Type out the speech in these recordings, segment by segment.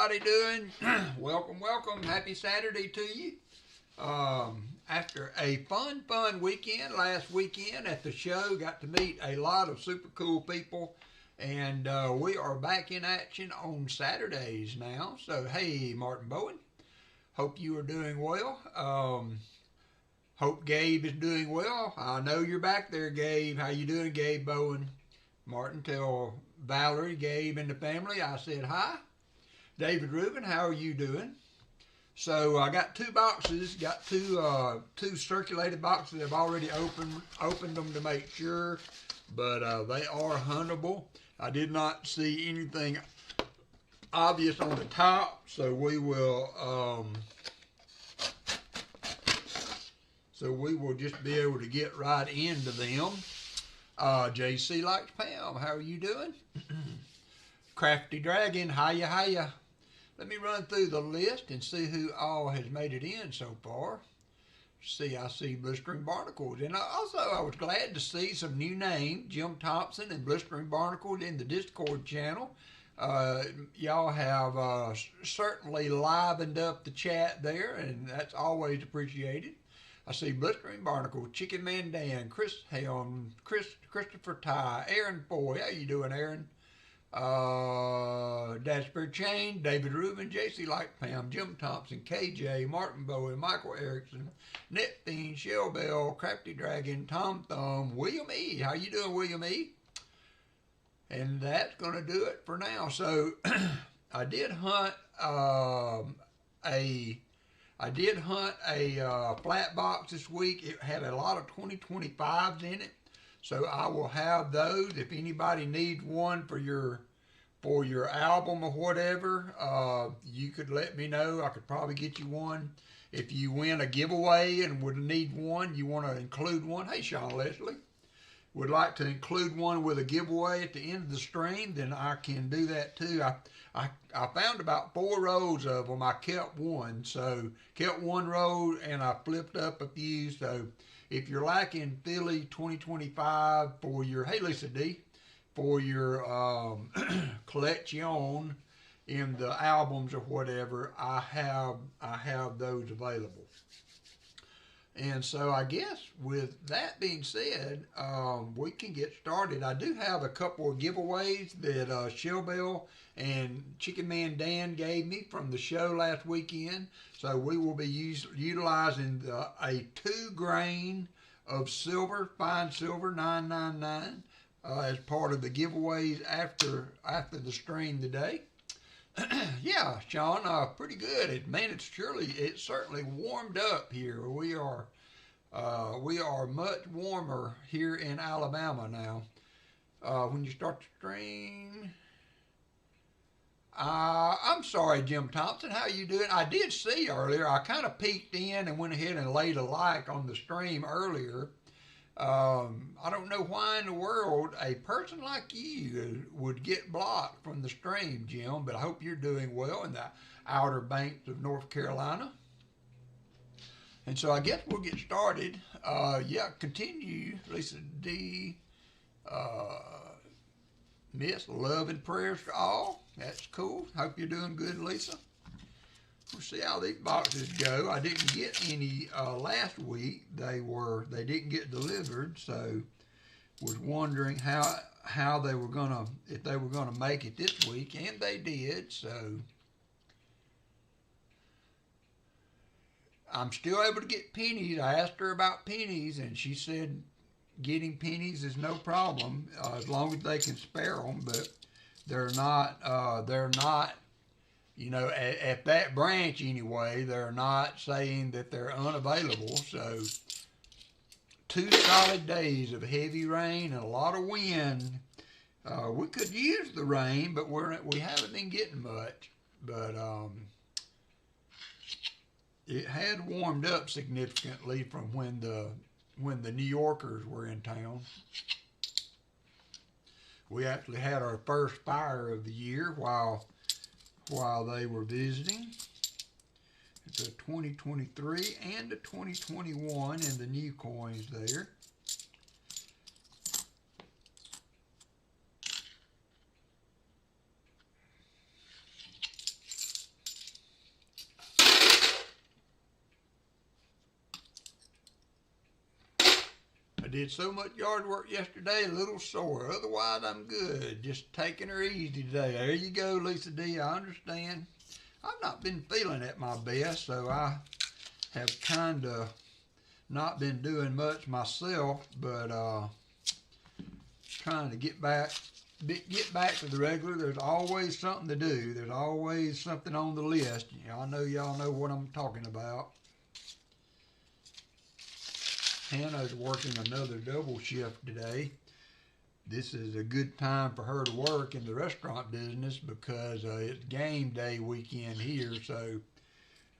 everybody doing? Welcome, welcome. Happy Saturday to you. After a fun weekend last weekend at the show, got to meet a lot of super cool people, and we are back in action on Saturdays now. So, hey, Martin Bowen, hope you are doing well. Hope Gabe is doing well. I know you're back there, Gabe. How you doing, Gabe Bowen? Martin, tell Valerie, Gabe, and the family I said hi. David Rubin, how are you doing? So I got two boxes, got two circulated boxes. I've already opened them to make sure, but they are huntable. I did not see anything obvious on the top, so we will just be able to get right into them. JC likes Pam. How are you doing? Crafty Dragon, hiya. Let me run through the list and see who all has made it in so far. I see Blistering Barnacles. And also, I was glad to see some new names, Jim Thompson and Blistering Barnacles, in the Discord channel. Y'all have certainly livened up the chat there, and that's always appreciated. I see Blistering Barnacle, Chicken Man Dan, Chris Helm, Christopher Ty, Aaron Foy. How you doing, Aaron? Dashbeard Chain, David Rubin, JC Like Pam, Jim Thompson, KJ, Martin Bowen, Michael Erickson, Net Fiend, Shell Bell, Crafty Dragon, Tom Thumb, William E. How you doing, William E? And that's gonna do it for now. So I did hunt a flat box this week. It had a lot of 2025s in it. So I will have those. If anybody needs one for your album or whatever, you could let me know. I could probably get you one. If you win a giveaway and would need one, you want to include one. Hey, Sean Leslie, would like to include one with a giveaway at the end of the stream, then I can do that too. I found about 4 rows of them. I kept one. So kept one row and I flipped up a few. So if you're lacking Philly 2025 for your, hey Lisa D, for your collection in the albums or whatever, I have those available. And so I guess with that being said, we can get started. I do have a couple of giveaways that Shell Bell and Chicken Man Dan gave me from the show last weekend. So we will be utilizing a 2 grain of silver, fine silver, 999, as part of the giveaways after the stream today. Yeah, Sean, pretty good. It's certainly warmed up here. We are much warmer here in Alabama now. When you start the stream, I'm sorry, Jim Thompson. How you doing? I did see earlier. I kind of peeked in and went ahead and laid a like on the stream earlier. I don't know why in the world a person like you would get blocked from the stream, Jim, but I hope you're doing well in the Outer Banks of North Carolina. And so I guess we'll get started. Continue. Lisa D. Miss, love and prayers to all. That's cool. Hope you're doing good, Lisa. We'll see how these boxes go. I didn't get any last week. They didn't get delivered, so was wondering how they were if they were gonna make it this week, and they did. So I'm still able to get pennies. I asked her about pennies, and she said getting pennies is no problem as long as they can spare them. But they're not. You know, at that branch anyway, they're not saying that they're unavailable. So 2 solid days of heavy rain and a lot of wind. We could use the rain, but we haven't been getting much. But it had warmed up significantly from when the New Yorkers were in town. We actually had our first fire of the year while they were visiting. It's a 2023 and a 2021 in the new coins there. I did so much yard work yesterday, a little sore. Otherwise, I'm good. Just taking her easy today. There you go, Lisa D. I understand. I've not been feeling at my best, so I have kind of not been doing much myself, but trying to get back to the regular. There's always something to do. There's always something on the list. You know, I know y'all know what I'm talking about. Hannah's working another double shift today. This is a good time for her to work in the restaurant business because it's game day weekend here. So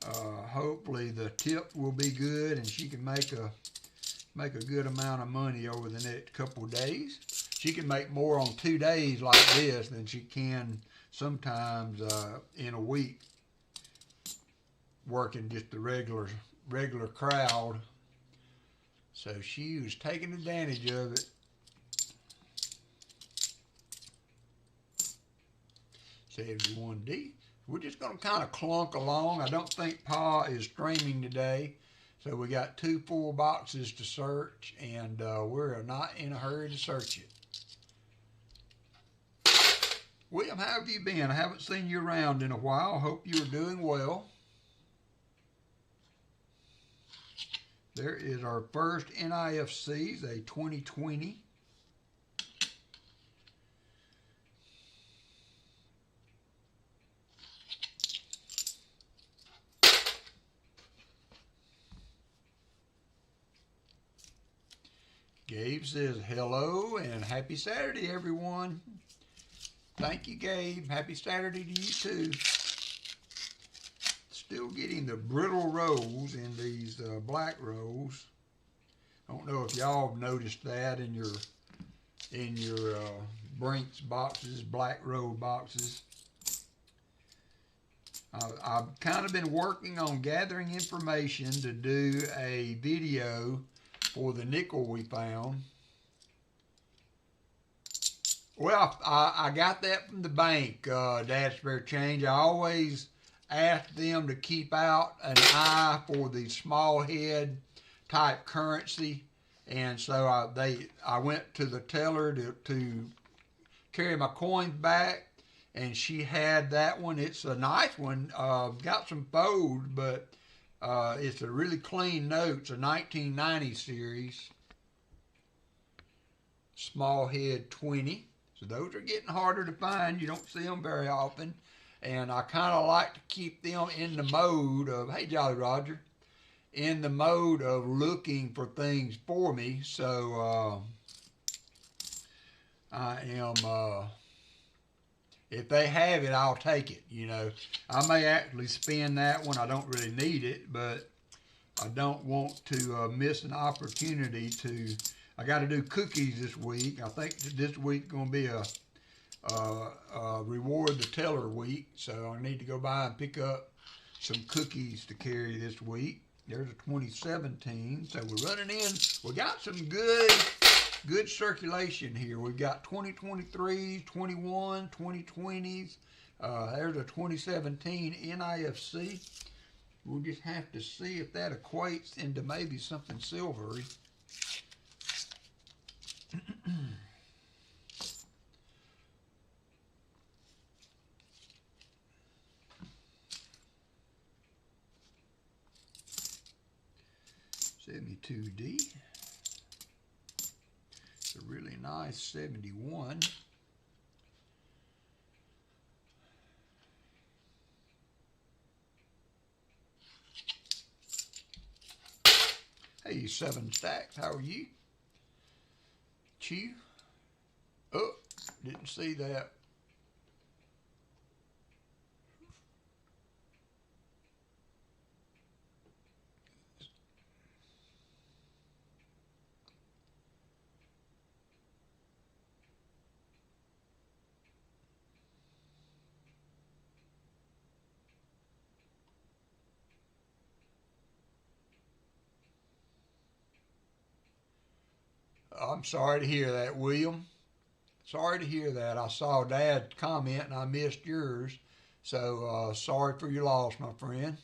hopefully the tip will be good and she can make a good amount of money over the next couple of days. She can make more on 2 days like this than she can sometimes in a week working just the regular crowd. So she was taking advantage of it. 71D. We're just going to kind of clunk along. I don't think Pa is streaming today. So we got 2 full boxes to search, and we're not in a hurry to search it. William, how have you been? I haven't seen you around in a while. Hope you're doing well. There is our first NIFCs, a 2020. Gabe says hello and happy Saturday, everyone. Thank you, Gabe. Happy Saturday to you, too. Still getting the brittle rolls in these black rolls. I don't know if y'all have noticed that in your Brinks boxes, black roll boxes. I've kind of been working on gathering information to do a video for the nickel we found. Well, I got that from the bank, Dad's Spare Change. I always ask them to keep out an eye for the small head type currency, and so I went to the teller to carry my coins back, and she had that one. It's a nice one, got some folds, but it's a really clean note. It's a 1990 series, small head 20. So those are getting harder to find. You don't see them very often. And I kind of like to keep them in the mode of, hey, Jolly Roger, in the mode of looking for things for me. So I am, if they have it, I'll take it, you know. I may actually spend that one. I don't really need it, but I don't want to miss an opportunity to. I got to do cookies this week. I think this week's going to be a reward the teller week, so I need to go by and pick up some cookies to carry this week. There's a 2017, so we're running in. We got some good circulation here. We've got 2023s, 21, 2020s. There's a 2017 NIFC. We'll just have to see if that equates into maybe something silvery. $72D. It's a really nice 71. Hey, 7 stacks, how are you? Chew. Oh, didn't see that. I'm sorry to hear that, William. Sorry to hear that. I saw Dad's comment and I missed yours. So sorry for your loss, my friend.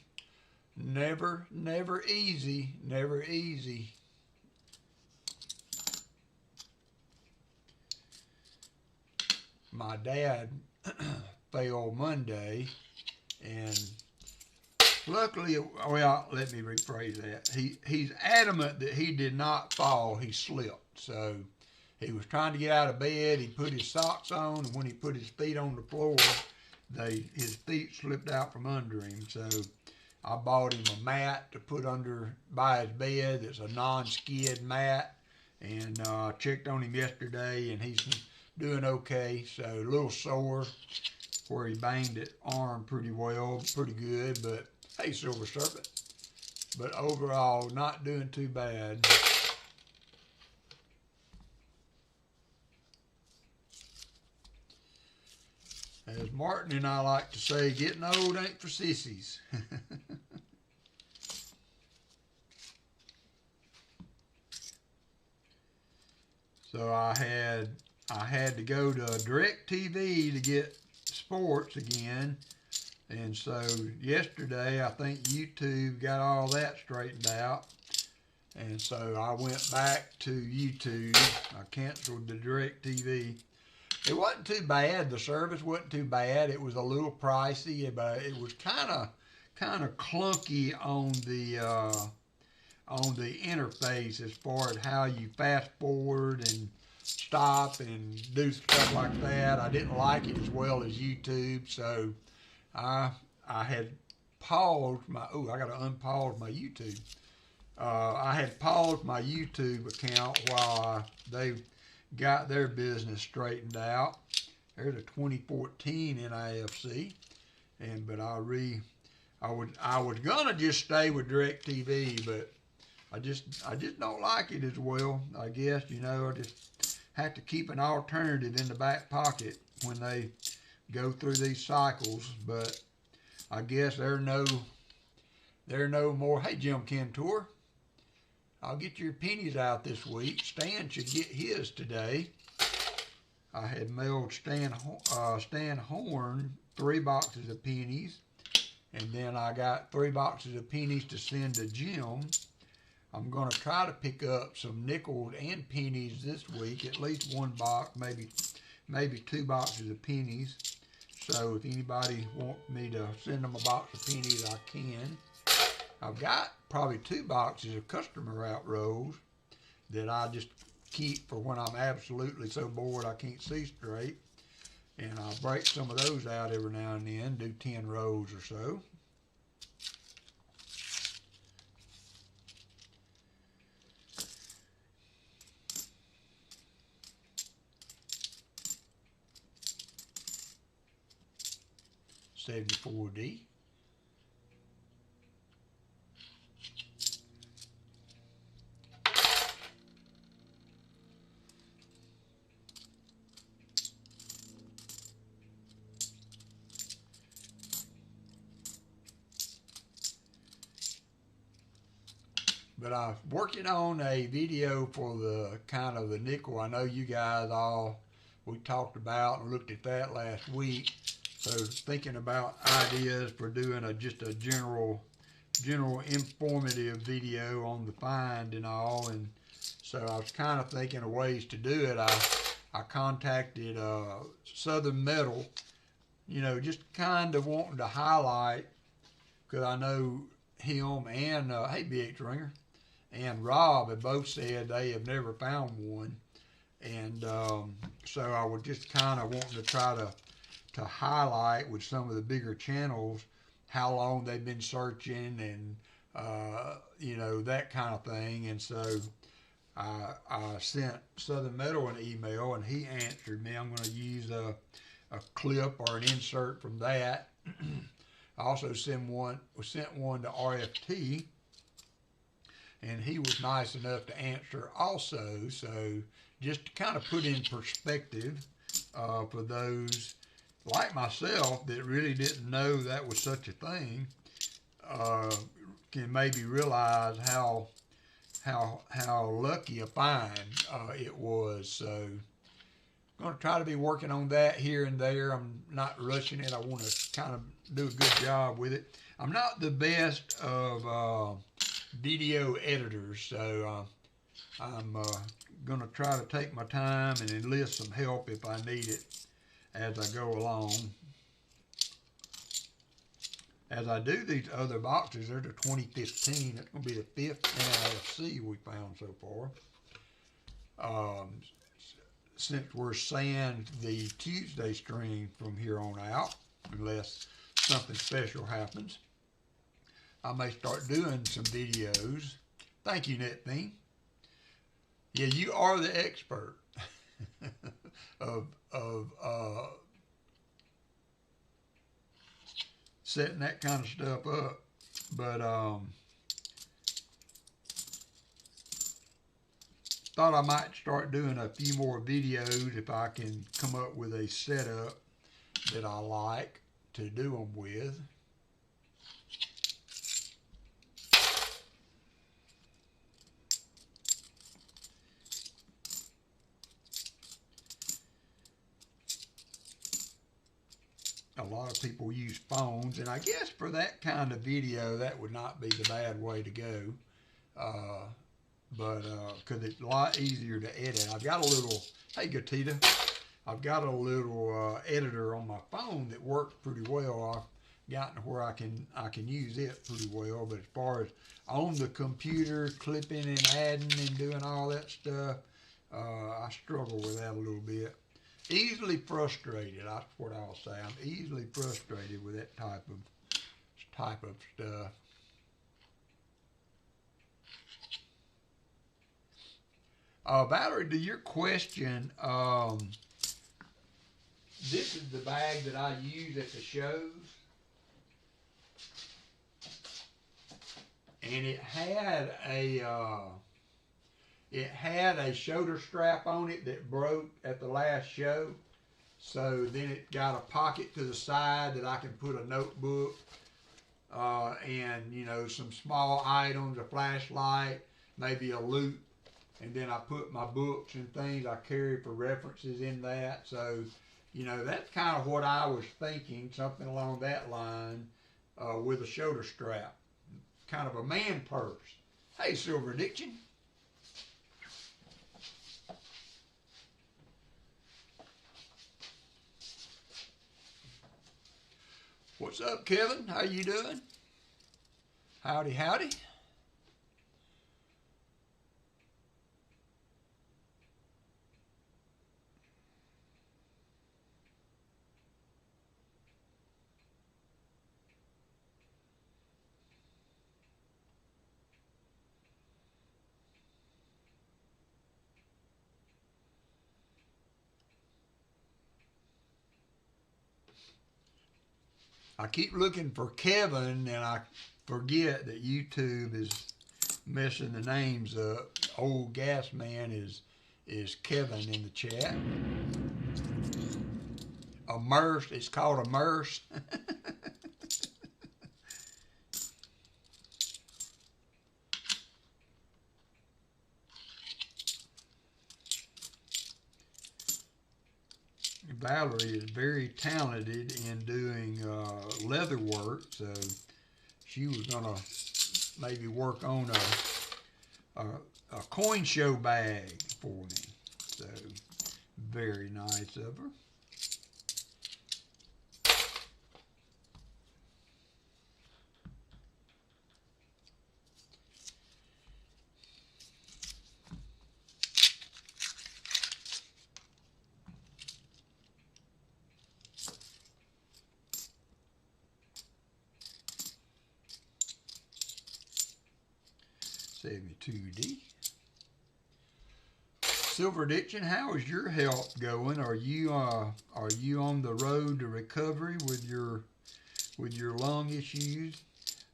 Never easy, never easy. my dad fell Monday, and luckily, well, let me rephrase that. He's adamant that he did not fall, he slipped. So he was trying to get out of bed, he put his socks on, and when he put his feet on the floor, his feet slipped out from under him. So I bought him a mat to put under by his bed. It's a non-skid mat, and checked on him yesterday, and he's doing okay. So a little sore where he banged it arm pretty good, but hey, Silver Serpent. But overall, not doing too bad. As Martin and I like to say, getting old ain't for sissies. So I had to go to DirecTV to get sports again. And so yesterday, I think YouTube got all that straightened out. And so I went back to YouTube. I canceled the DirecTV. It wasn't too bad. The service wasn't too bad. It was a little pricey, but it was kind of clunky on the interface as far as how you fast forward and stop and do stuff like that. I didn't like it as well as YouTube, so I had paused my. Oh, I got to unpause my YouTube. I had paused my YouTube account while they got their business straightened out. There's a 2014 NIFC, but I was gonna just stay with DirecTV, but I just don't like it as well. I guess, I just have to keep an alternative in the back pocket when they go through these cycles. But I guess they're no more. Hey, Jim Cantor, I'll get your pennies out this week. Stan should get his today. I had mailed Stan Horn 3 boxes of pennies, and then I got 3 boxes of pennies to send to Jim. I'm going to try to pick up some nickels and pennies this week, at least 1 box, maybe 2 boxes of pennies. So if anybody wants me to send them a box of pennies, I can. I've got probably 2 boxes of customer route rolls that I just keep for when I'm absolutely so bored I can't see straight. And I'll break some of those out every now and then, do 10 rolls or so. $74D. But I'm working on a video for the kind of the nickel. I know you guys we talked about and looked at that last week. So thinking about ideas for doing just a general informative video on the find and all. And so I was kind of thinking of ways to do it. I contacted Southern Metal, just kind of wanting to highlight, because I know him and, hey, BH Ringer, and Rob have both said they have never found one. And so I was just kind of wanting to try to highlight with some of the bigger channels how long they've been searching and, that kind of thing. And so I sent Southern Metal an email, and he answered me. I'm going to use a clip or an insert from that. I also sent one to RFT, and he was nice enough to answer also. So just to kind of put in perspective for those like myself that really didn't know that was such a thing, can maybe realize how lucky a find it was. So I'm going to try to be working on that here and there. I'm not rushing it. I want to kind of do a good job with it. I'm not the best of video editors, so I'm going to try to take my time and enlist some help if I need it. as I go along. As I do these other boxes, there's a 2015. That's going to be the 5th NIFC we found so far. Since we're saying the Tuesday stream from here on out, unless something special happens, I may start doing some videos. Thank you, NetBeam. Yeah, you are the expert of setting that kind of stuff up. But thought I might start doing a few more videos if I can come up with a setup that I like to do them with. A lot of people use phones, and I guess for that kind of video, that would not be the bad way to go. Because it's a lot easier to edit. I've got a little, hey Gatita, I've got a little editor on my phone that works pretty well. I've gotten to where I can use it pretty well. But as far as on the computer, clipping and adding and doing all that stuff, I struggle with that a little bit. Easily frustrated, that's what I'll say. I'm easily frustrated with that type of stuff. Valerie, to your question, this is the bag that I use at the shows. And it had a shoulder strap on it that broke at the last show. So then it got a pocket to the side that I can put a notebook and, you know, some small items, a flashlight, maybe a loop. And then I put my books and things I carry for references in that. So, you know, that's kind of what I was thinking, something along that line with a shoulder strap. Kind of a man purse. Hey, Silver Addiction. What's up, Kevin? How you doing? Howdy, howdy. I keep looking for Kevin, and I forget that YouTube is messing the names up. Old Gas Man is Kevin in the chat. Immersed, it's called Immersed. Valerie is very talented in doing leather work, so she was gonna maybe work on a coin show bag for me. So very nice of her. D. Silver Addiction, how is your health going? Are you on the road to recovery with your lung issues?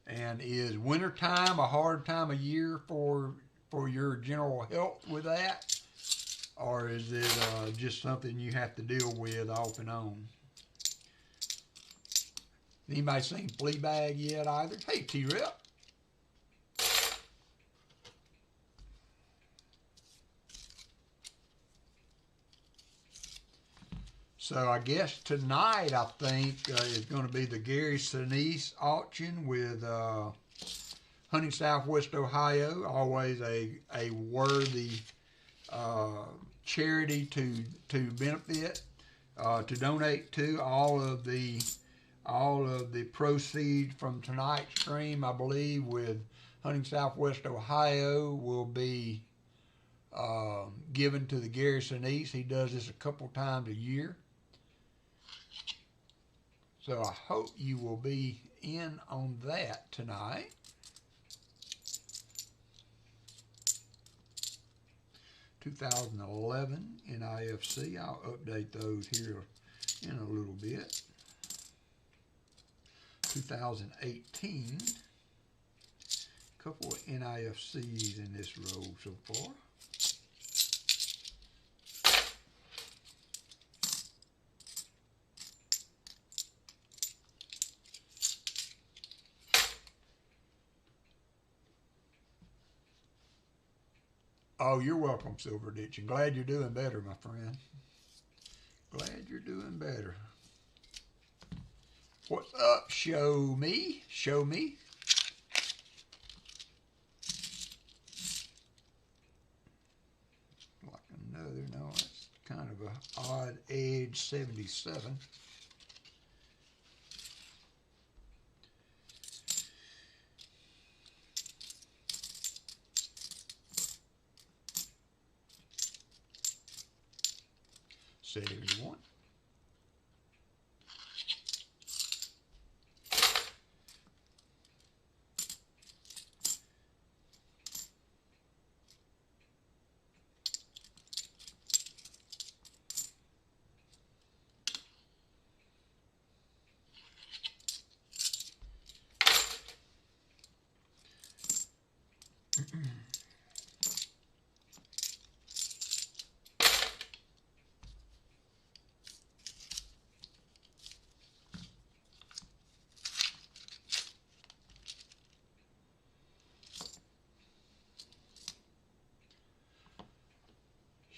And is wintertime a hard time of year for your general health with that? Or is it just something you have to deal with off and on? Anybody seen Fleabag yet either? Hey, T-Rep. So I guess tonight, I think, is going to be the Gary Sinise auction with Hunting Southwest Ohio. Always a worthy charity to benefit. to donate to. All of the proceeds from tonight's stream, I believe, with Hunting Southwest Ohio, will be given to the Garrison East. He does this a couple times a year. So I hope you will be in on that tonight. (2011) NIFC. I'll update those here in a little bit. 2018. Couple of NIFCs in this row so far. Oh, you're welcome, Silver Ditch. I'm glad you're doing better, my friend. Glad you're doing better. What's up? Show me. Show me. Like another, no, that's kind of a odd edge 77. Everyone.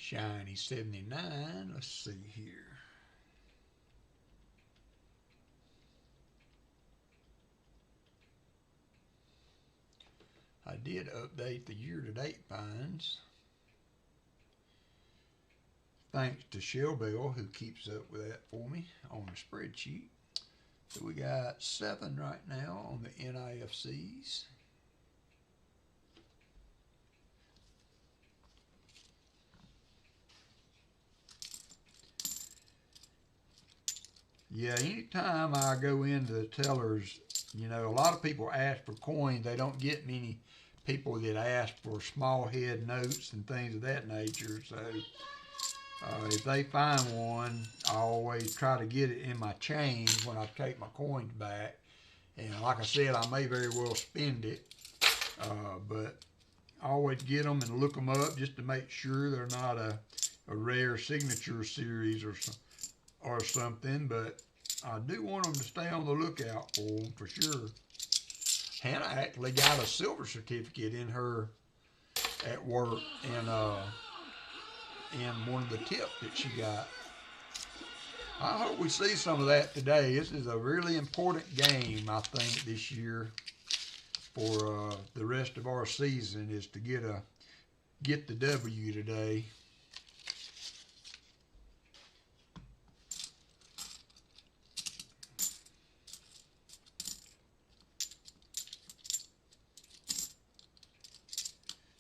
Shiny 79. Let's see here. I did update the year-to-date finds. Thanks to Shellbell, who keeps up with that for me on the spreadsheet. So we got 7 right now on the NIFCs. Yeah, anytime I go into the tellers, you know, a lot of people ask for coins. They don't get many people that ask for small head notes and things of that nature. So if they find one, I always try to get it in my change when I take my coins back. And like I said, I may very well spend it, but I always get them and look them up just to make sure they're not a rare signature series or something, but I do want them to stay on the lookout for them for sure. Hannah actually got a silver certificate in her at work in one of the tips that she got. I hope we see some of that today. This is a really important game, I think, this year for the rest of our season, is to get the W today.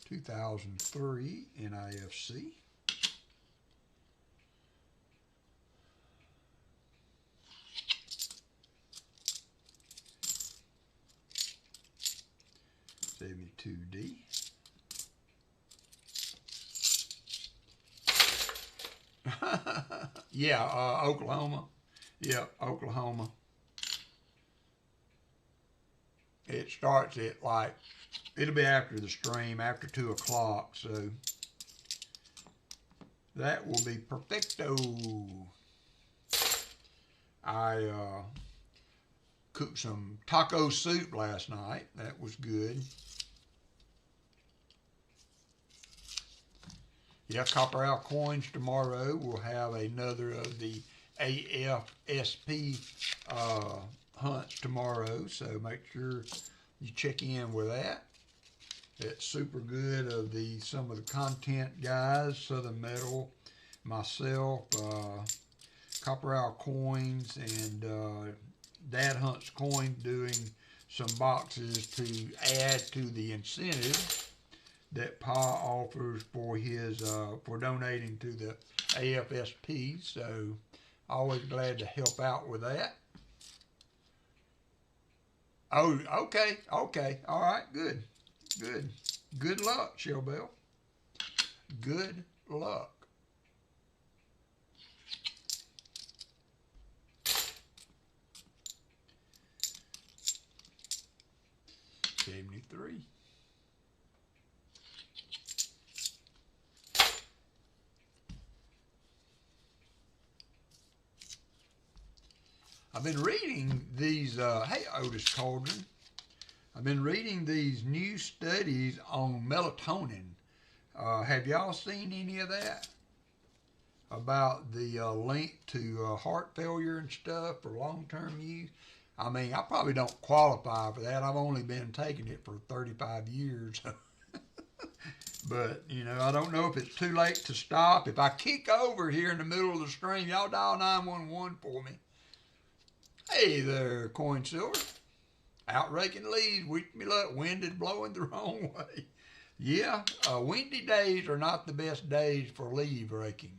(2003) NIFC. (72D). Yeah, Oklahoma. Yeah, Oklahoma. It starts at like, it'll be after the stream, after 2 o'clock, so that will be perfecto. I cooked some taco soup last night. That was good. Yeah, Copper Owl coins tomorrow. We'll have another of the AFSP hunts tomorrow, so make sure you check in with that. It's super good of some of the content guys, Southern Metal, myself, Copperell Coins and Dad Hunt's Coin doing some boxes to add to the incentive that Pa offers for his for donating to the AFSP. So always glad to help out with that. Oh, okay, all right, good. Good luck, Shellbell. Good luck. $73. I've been reading these, hey Otis Cauldron, I've been reading these new studies on melatonin. Have y'all seen any of that? About the link to heart failure and stuff for long-term use? I mean, I probably don't qualify for that. I've only been taking it for 35 years. But, you know, I don't know if it's too late to stop. If I kick over here in the middle of the stream, y'all dial 911 for me. Hey there, Coin Silver. Out raking leaves, wish me luck. Wind is blowing the wrong way. Yeah, windy days are not the best days for leaf raking.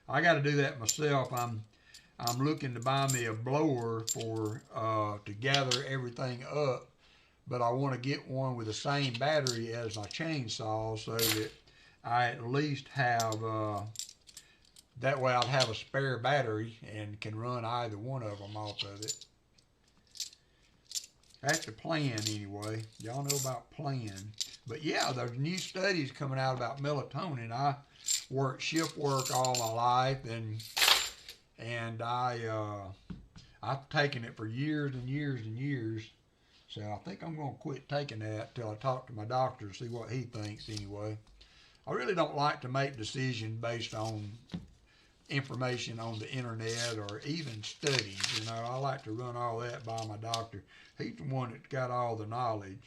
I got to do that myself. I'm looking to buy me a blower for to gather everything up, but I want to get one with the same battery as my chainsaw so that I at least have that way I'll have a spare battery and can run either one of them off of it. That's the plan anyway. Y'all know about plan. But yeah, there's new studies coming out about melatonin. I worked shift work all my life, and I've taken it for years and years and years. So I think I'm going to quit taking that till I talk to my doctor to see what he thinks anyway. I really don't like to make decisions based on information on the internet or even studies. You know, I like to run all that by my doctor. He's the one that's got all the knowledge.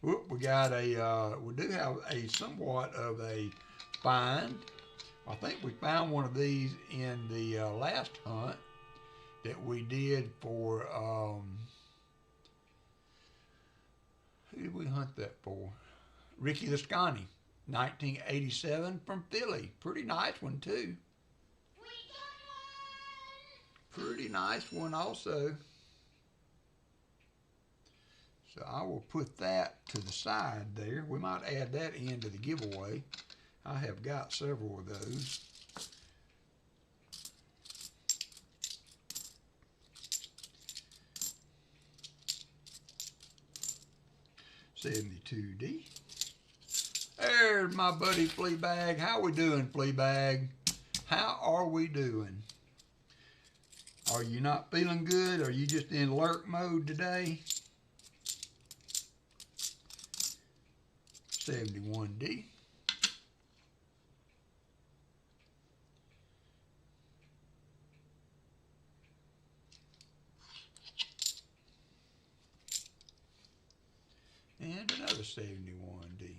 Whoop, we got we do have a somewhat of a find. I think we found one of these in the last hunt that we did for, who did we hunt that for? Ricky Lascani, 1987 from Philly. Pretty nice one too. Pretty nice one also. So I will put that to the side there. We might add that into the giveaway. I have got several of those. $72D. There's my buddy Fleabag. How we doing, Fleabag? How are we doing? Are you not feeling good? Are you just in lurk mode today? 71D. And another 71D.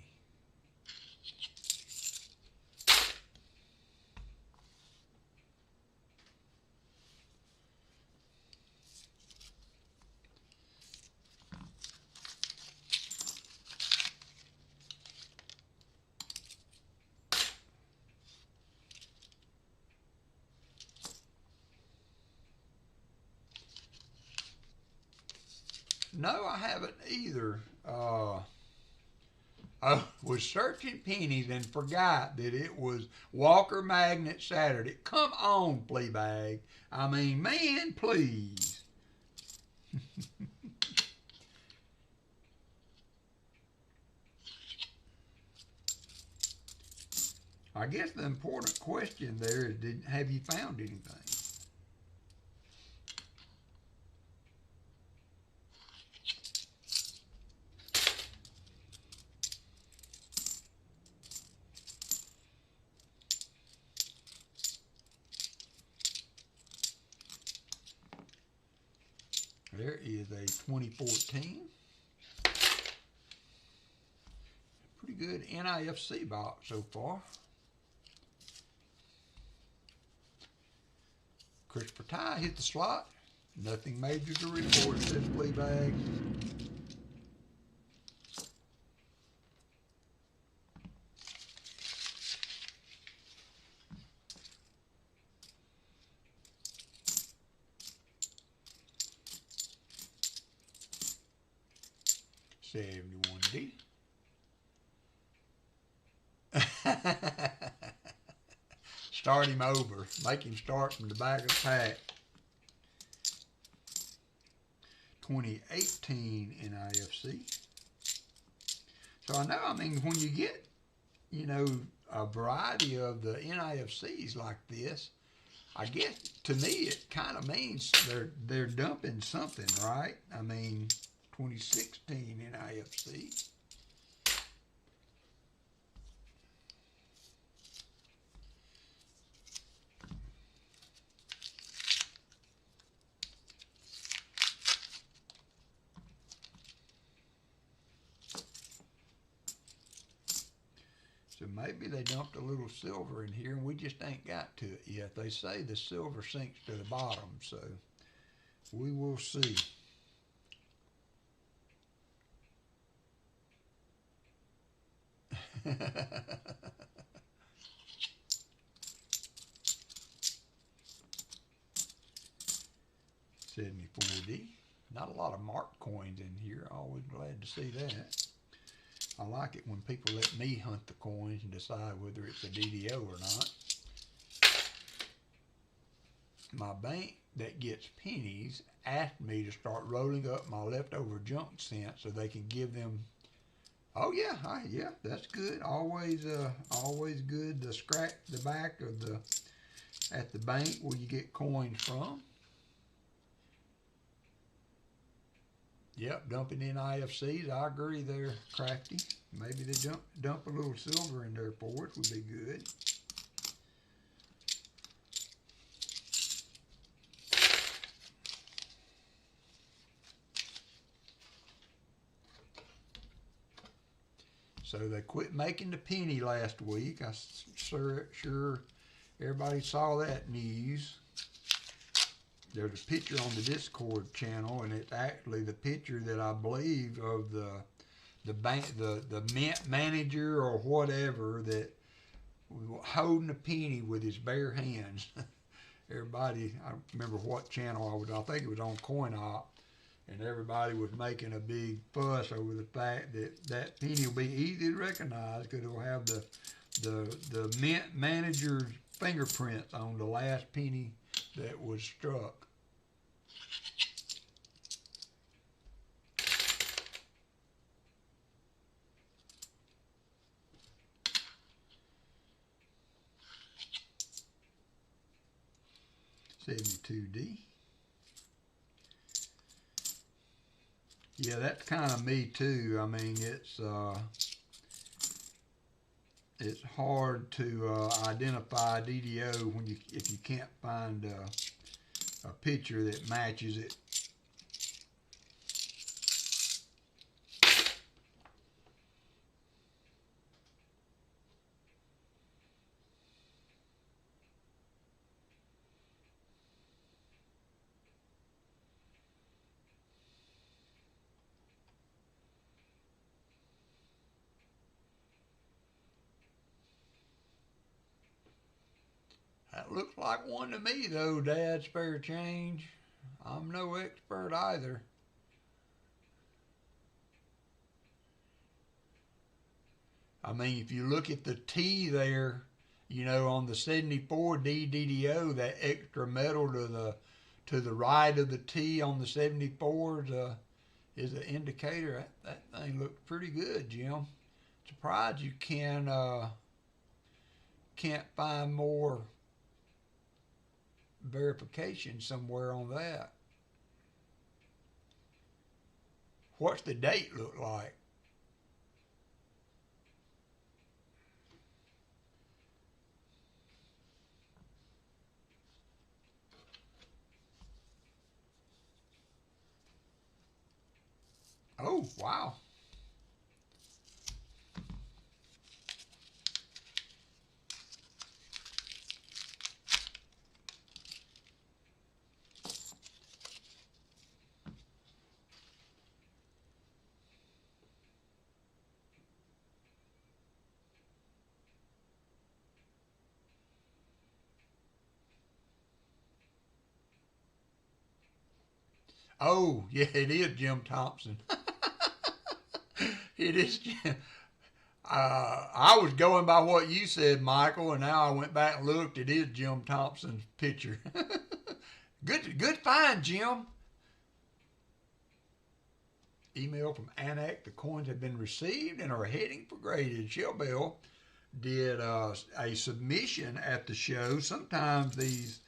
No, I haven't either. I was searching pennies and forgot that it was WalkerMagnet Saturday. Come on, Fleabag. I mean, man, please. I guess the important question there is, have you found anything? There is a 2014. Pretty good NIFC box so far. Crisper tie hit the slot. Nothing major to report, says flea bag. $71D. Start him over. Make him start from the back of the pack. 2018 NIFC. So I mean, when you get, you know, a variety of the NIFCs like this, I guess to me it kind of means they're dumping something, right? I mean, 2016 NIFC. So maybe they dumped a little silver in here and we just ain't got to it yet. They say the silver sinks to the bottom, so we will see. $74D. Not a lot of marked coins in here. Always glad to see that. I like it when people let me hunt the coins and decide whether it's a DDO or not. My bank that gets pennies asked me to start rolling up my leftover junk cents so they can give them. Oh yeah, yeah, that's good. Always good to scratch the back of the at the bank where you get coins from. Yep, dumping in IFCs. I agree there, Crafty. Maybe they dump a little silver in there for it would be good. So they quit making the penny last week. I'm sure everybody saw that news. There's a picture on the Discord channel, and it's actually the picture that I believe of the mint manager or whatever that was holding a penny with his bare hands. Everybody, I don't remember what channel I was. I think it was on CoinOp, and everybody was making a big fuss over the fact that that penny will be easy to recognize because it will have the mint manager's fingerprints on the last penny that was struck. $72D. Yeah, that's kind of me too. I mean, it's hard to identify DDO when if you can't find a picture that matches it. That looks like one to me though, Dad. Spare change. I'm no expert either. I mean, if you look at the T there, you know, on the 74D DDO, that extra metal to the right of the T on the 74 is an indicator. That thing looks pretty good, Jim. Surprised you can't find more verification somewhere on that. What's the date look like? Oh, wow. Oh, yeah, it is Jim Thompson. It is Jim. I was going by what you said, Michael, and now I went back and looked. It is Jim Thompson's picture. Good find, Jim. Email from Anak. The coins have been received and are heading for graded. Shell Bell did a submission at the show. Sometimes these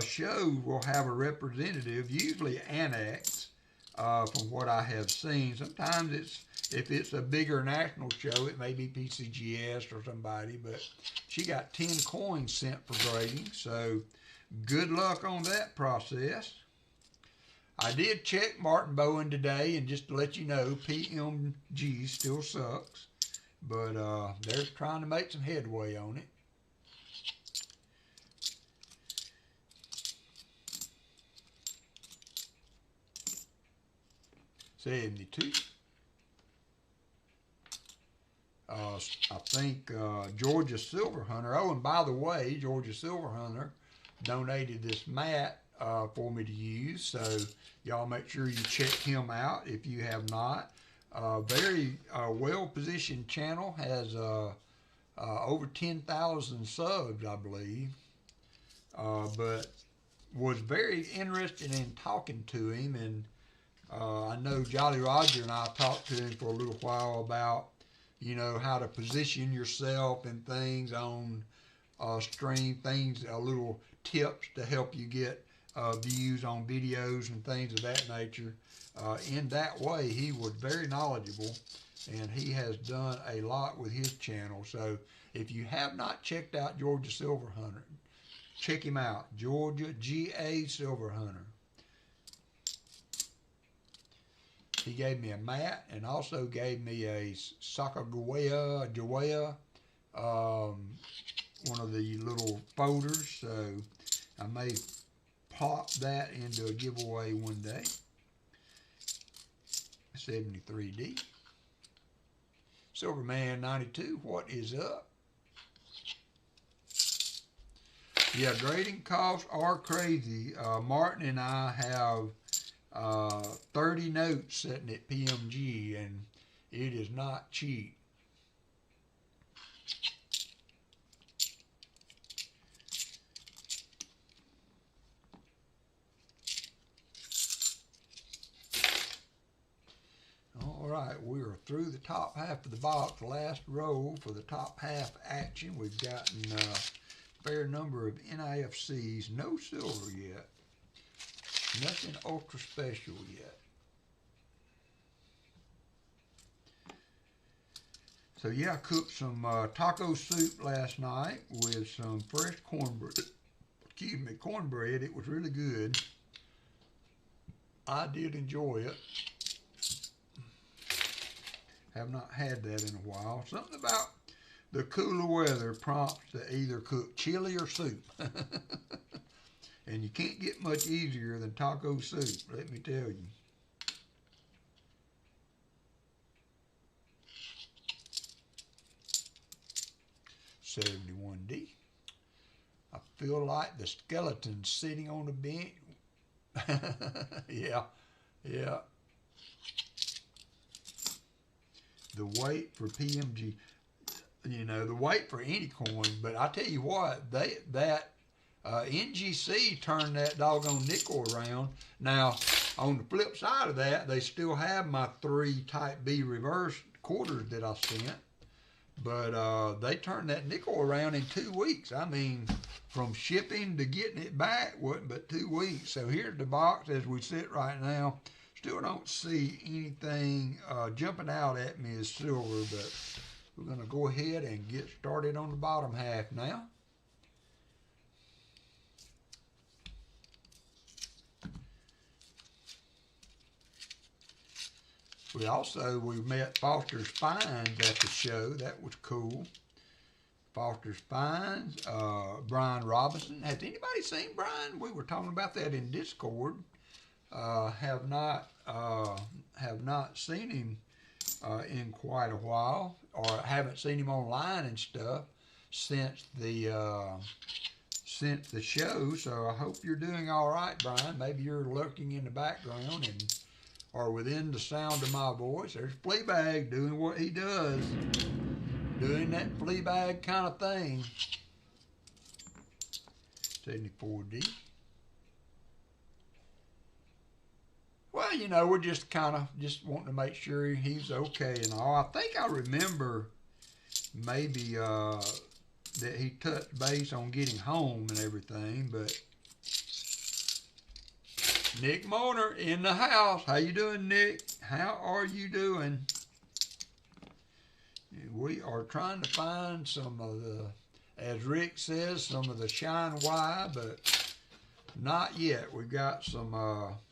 shows will have a representative, usually Annex, from what I have seen. Sometimes if it's a bigger national show, it may be PCGS or somebody, but she got 10 coins sent for grading, so good luck on that process. I did check Martin Bowen today, and just to let you know, PMG still sucks, but they're trying to make some headway on it. $72. I think Georgia Silver Hunter. Oh, and by the way, Georgia Silver Hunter donated this mat for me to use, so y'all make sure you check him out if you have not. Very well-positioned channel, has over 10,000 subs, I believe, but was very interested in talking to him, and I know Jolly Roger and I talked to him for a little while about, you know, how to position yourself and things on stream, things, little tips to help you get views on videos and things of that nature. In that way, he was very knowledgeable, and he has done a lot with his channel. So if you have not checked out Georgia Silver Hunter, check him out, Georgia G.A. Silver Hunter. He gave me a mat and also gave me a Sacagawea, one of the little folders, so I may pop that into a giveaway one day. 73D. Silverman 92, what is up? Yeah, grading costs are crazy. Martin and I have 30 notes sitting at PMG, and it is not cheap. All right, we are through the top half of the box. Last row for the top half action. We've gotten a fair number of NIFCs. No silver yet. Nothing ultra special yet. So yeah, I cooked some taco soup last night with some fresh cornbread. Excuse me, cornbread. It was really good. I did enjoy it. Have not had that in a while. Something about the cooler weather prompts to either cook chili or soup. And you can't get much easier than taco soup, let me tell you. $71D. I feel like the skeleton's sitting on the bench. Yeah. The wait for PMG, you know, the wait for any coin, but I tell you what, NGC turned that doggone nickel around. Now, on the flip side of that, they still have my 3 Type B reverse quarters that I sent, but they turned that nickel around in 2 weeks. I mean, from shipping to getting it back wasn't but 2 weeks. So here's the box as we sit right now. Still don't see anything jumping out at me as silver, but we're going to go ahead and get started on the bottom half now. We met Foster's Finds at the show. That was cool. Foster's Finds, Brian Robinson. Has anybody seen Brian? We were talking about that in Discord. Have not seen him in quite a while, or haven't seen him online and stuff since the sent the show, so I hope you're doing all right, Brian. Maybe you're lurking in the background and or within the sound of my voice. There's Fleabag doing what he does, doing that Fleabag kind of thing. 74D. Well, you know, we're just kind of just wanting to make sure he's okay and all. I think I remember maybe that he touched base on getting home and everything, but Nick Moner in the house. How you doing, Nick? How are you doing? We are trying to find some of the, as Rick says, some of the shine wire, but not yet. We got some,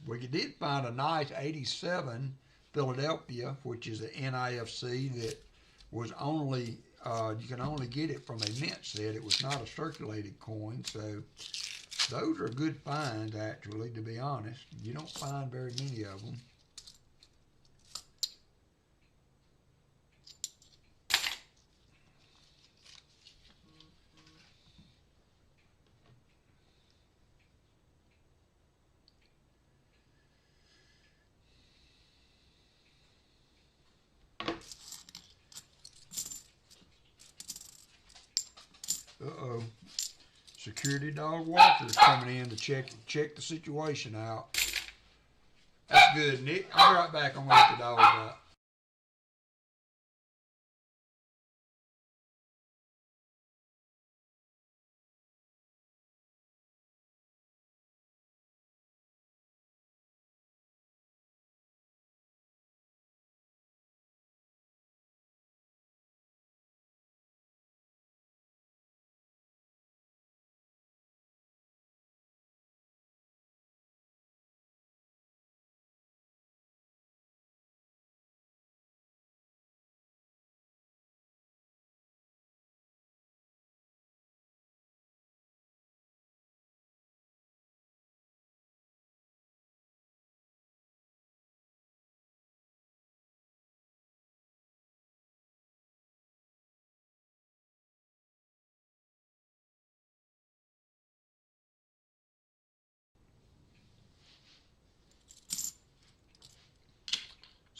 we did find a nice 87 Philadelphia, which is an NIFC that was only, you can only get it from a mint set. It was not a circulated coin, so those are good finds, actually, to be honest. You don't find very many of them. Uh-oh. Security dog Walker's coming in to check the situation out. That's good, Nick. I'll be right back. I'm going to let the dogs out.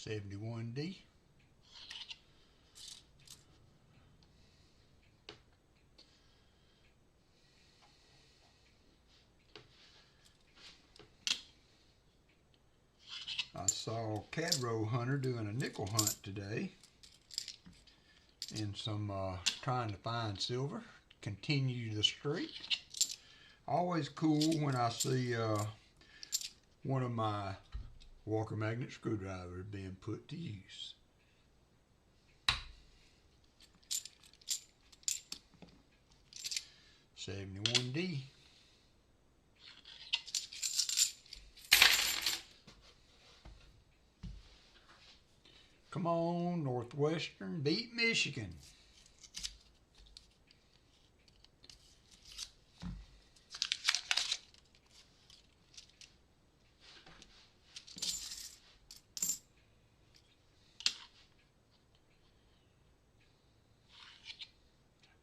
$71D. I saw Cadro Hunter doing a nickel hunt today and some trying to find silver. Continue the streak. Always cool when I see one of my WalkerMagnet screwdrivers being put to use. $71D. Come on, Northwestern, beat Michigan.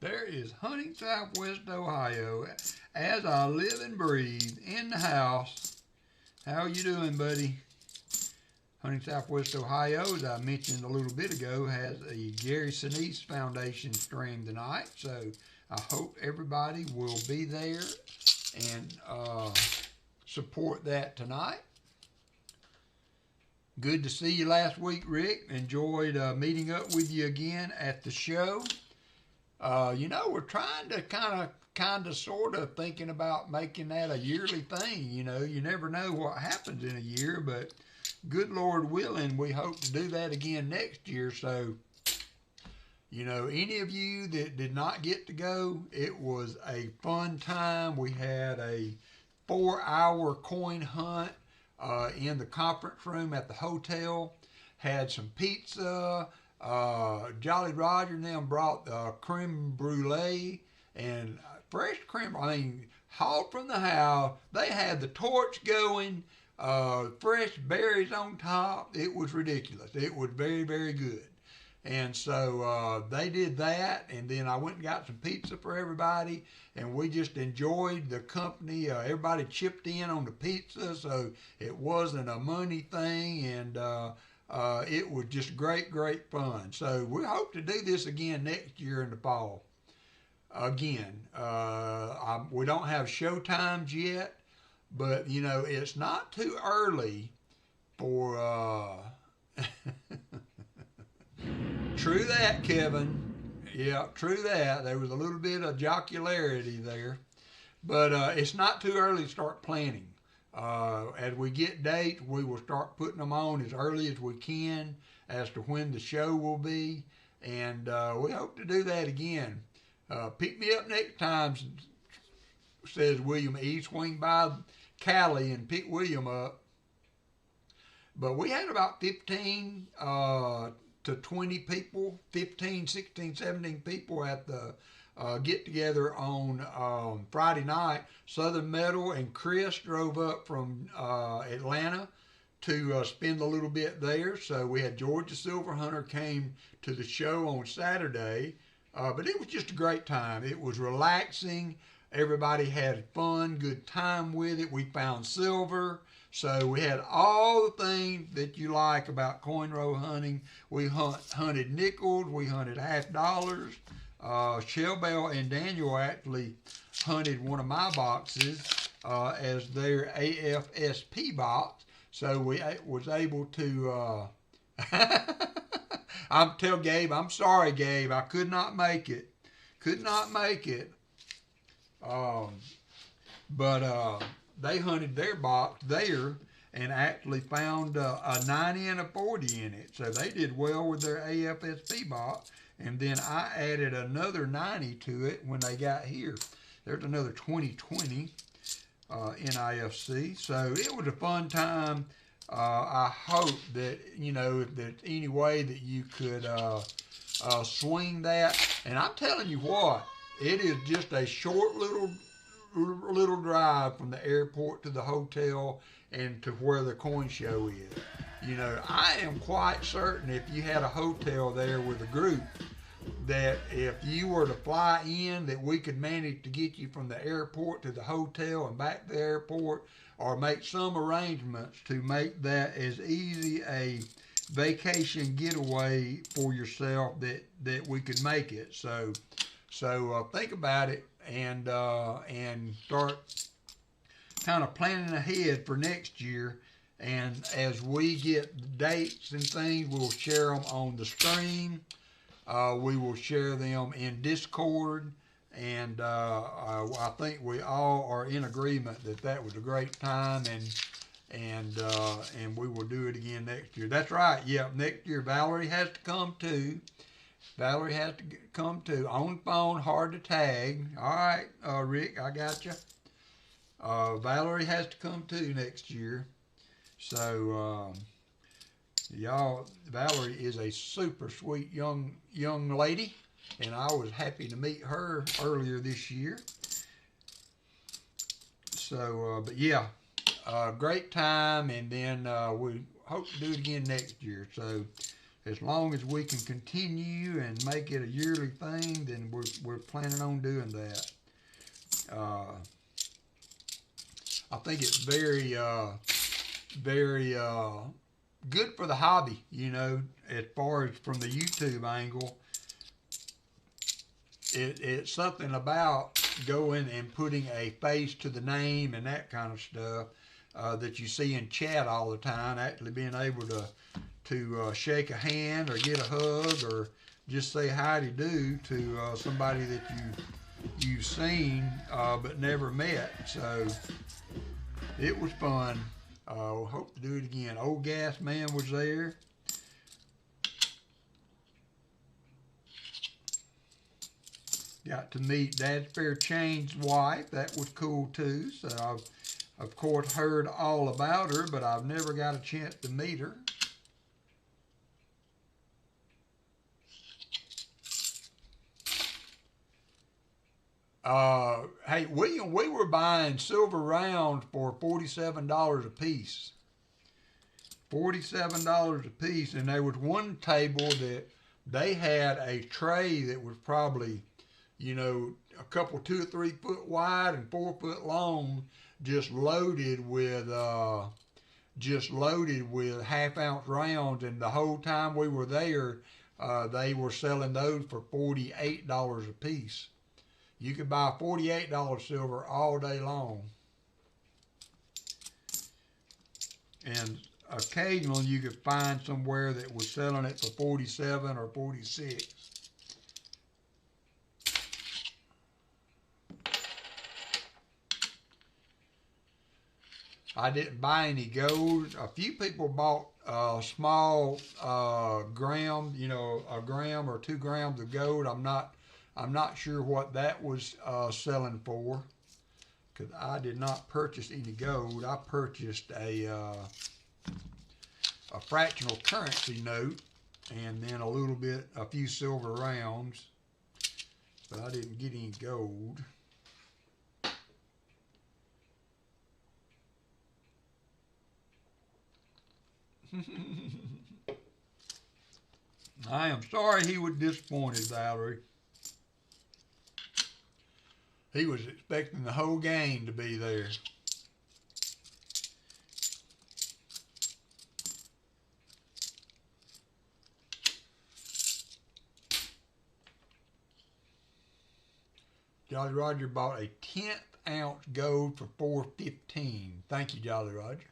There is Hunting, Southwest Ohio. As I live and breathe in the house. How you doing, buddy? Hunting, Southwest Ohio, as I mentioned a little bit ago, has a Gary Sinise Foundation stream tonight. So I hope everybody will be there and support that tonight. Good to see you last week, Rick. Enjoyed meeting up with you again at the show. You know, we're trying to kind of sort of thinking about making that a yearly thing. You know, you never know what happens in a year, but good Lord willing, we hope to do that again next year. So, you know, any of you that did not get to go, it was a fun time. We had a 4-hour coin hunt in the conference room at the hotel. Had some pizza. Jolly Roger and them brought creme brulee and fresh creme. I mean, hot from the house. They had the torch going, fresh berries on top. It was ridiculous. It was very, very good. And so they did that, and then I went and got some pizza for everybody, and we just enjoyed the company. Everybody chipped in on the pizza, so it wasn't a money thing, and it was just great, great fun. So we hope to do this again next year in the fall. Again, we don't have show times yet, but you know, it's not too early for true that, Kevin. Yeah, true that. There was a little bit of jocularity there, but it's not too early to start planning. As we get dates, we will start putting them on as early as we can as to when the show will be, and we hope to do that again. Pick me up next time, says William E. Swing by Cali and pick William up. But we had about 15 to 20 people, 15, 16, 17 people at the get together on Friday night. Southern Metal and Chris drove up from Atlanta to spend a little bit there. So we had Georgia Silverhunter came to the show on Saturday. But it was just a great time. It was relaxing. Everybody had fun, good time with it. We found silver. So we had all the things that you like about coin roll hunting. We hunted nickels. We hunted $50. Shellbell and Daniel actually hunted one of my boxes as their AFSP box. So we was able to... tell Gabe, I'm sorry, Gabe, I could not make it. But they hunted their box there and actually found a 90 and a 40 in it. So they did well with their AFSP box. And then I added another 90 to it when they got here. There's another 2020 NIFC. So it was a fun time. I hope that, you know, if there's any way that you could swing that. And I'm telling you what, it is just a short little drive from the airport to the hotel and to where the coin show is. You know, I am quite certain if you had a hotel there with a group, that if you were to fly in, that we could manage to get you from the airport to the hotel and back to the airport, or make some arrangements to make that as easy a vacation getaway for yourself that we could make it. So think about it and start kind of planning ahead for next year. And as we get dates and things, we'll share them on the stream. We will share them in Discord. And I think we all are in agreement that was a great time, and we will do it again next year. That's right. Yeah, next year Valerie has to come too. On the phone, hard to tag. All right, Rick, I got you. Valerie has to come too next year. So y'all, Valerie is a super sweet young lady. And I was happy to meet her earlier this year. So, but yeah, great time. And then we hope to do it again next year. So as long as we can continue and make it a yearly thing, then we're planning on doing that. I think it's very good for the hobby, you know, as far as from the YouTube angle. It's something about going and putting a face to the name and that kind of stuff that you see in chat all the time. Actually being able to shake a hand or get a hug or just say howdy do to somebody that you've seen but never met. So it was fun. Hope to do it again. Old Gas Man was there. Got to meet Dad's Fair Chain's wife. That was cool too. So I've, of course, heard all about her, but I've never got a chance to meet her. Hey, William, we were buying silver rounds for $47 a piece. $47 a piece, and there was one table that they had a tray that was probably, you know, a couple 2 or 3 foot wide and 4 foot long, just loaded with half-ounce rounds. And the whole time we were there, they were selling those for $48 a piece. You could buy $48 silver all day long. And occasionally you could find somewhere that was selling it for 47 or 46. I didn't buy any gold. A few people bought small gram, you know, a gram or 2 grams of gold. I'm not sure what that was selling for, because I did not purchase any gold. I purchased a fractional currency note, and then a few silver rounds, but I didn't get any gold. I am sorry he was disappointed, Valerie. He was expecting the whole gang to be there. Jolly Roger bought a 1/10 ounce gold for $4.15. Thank you, Jolly Roger,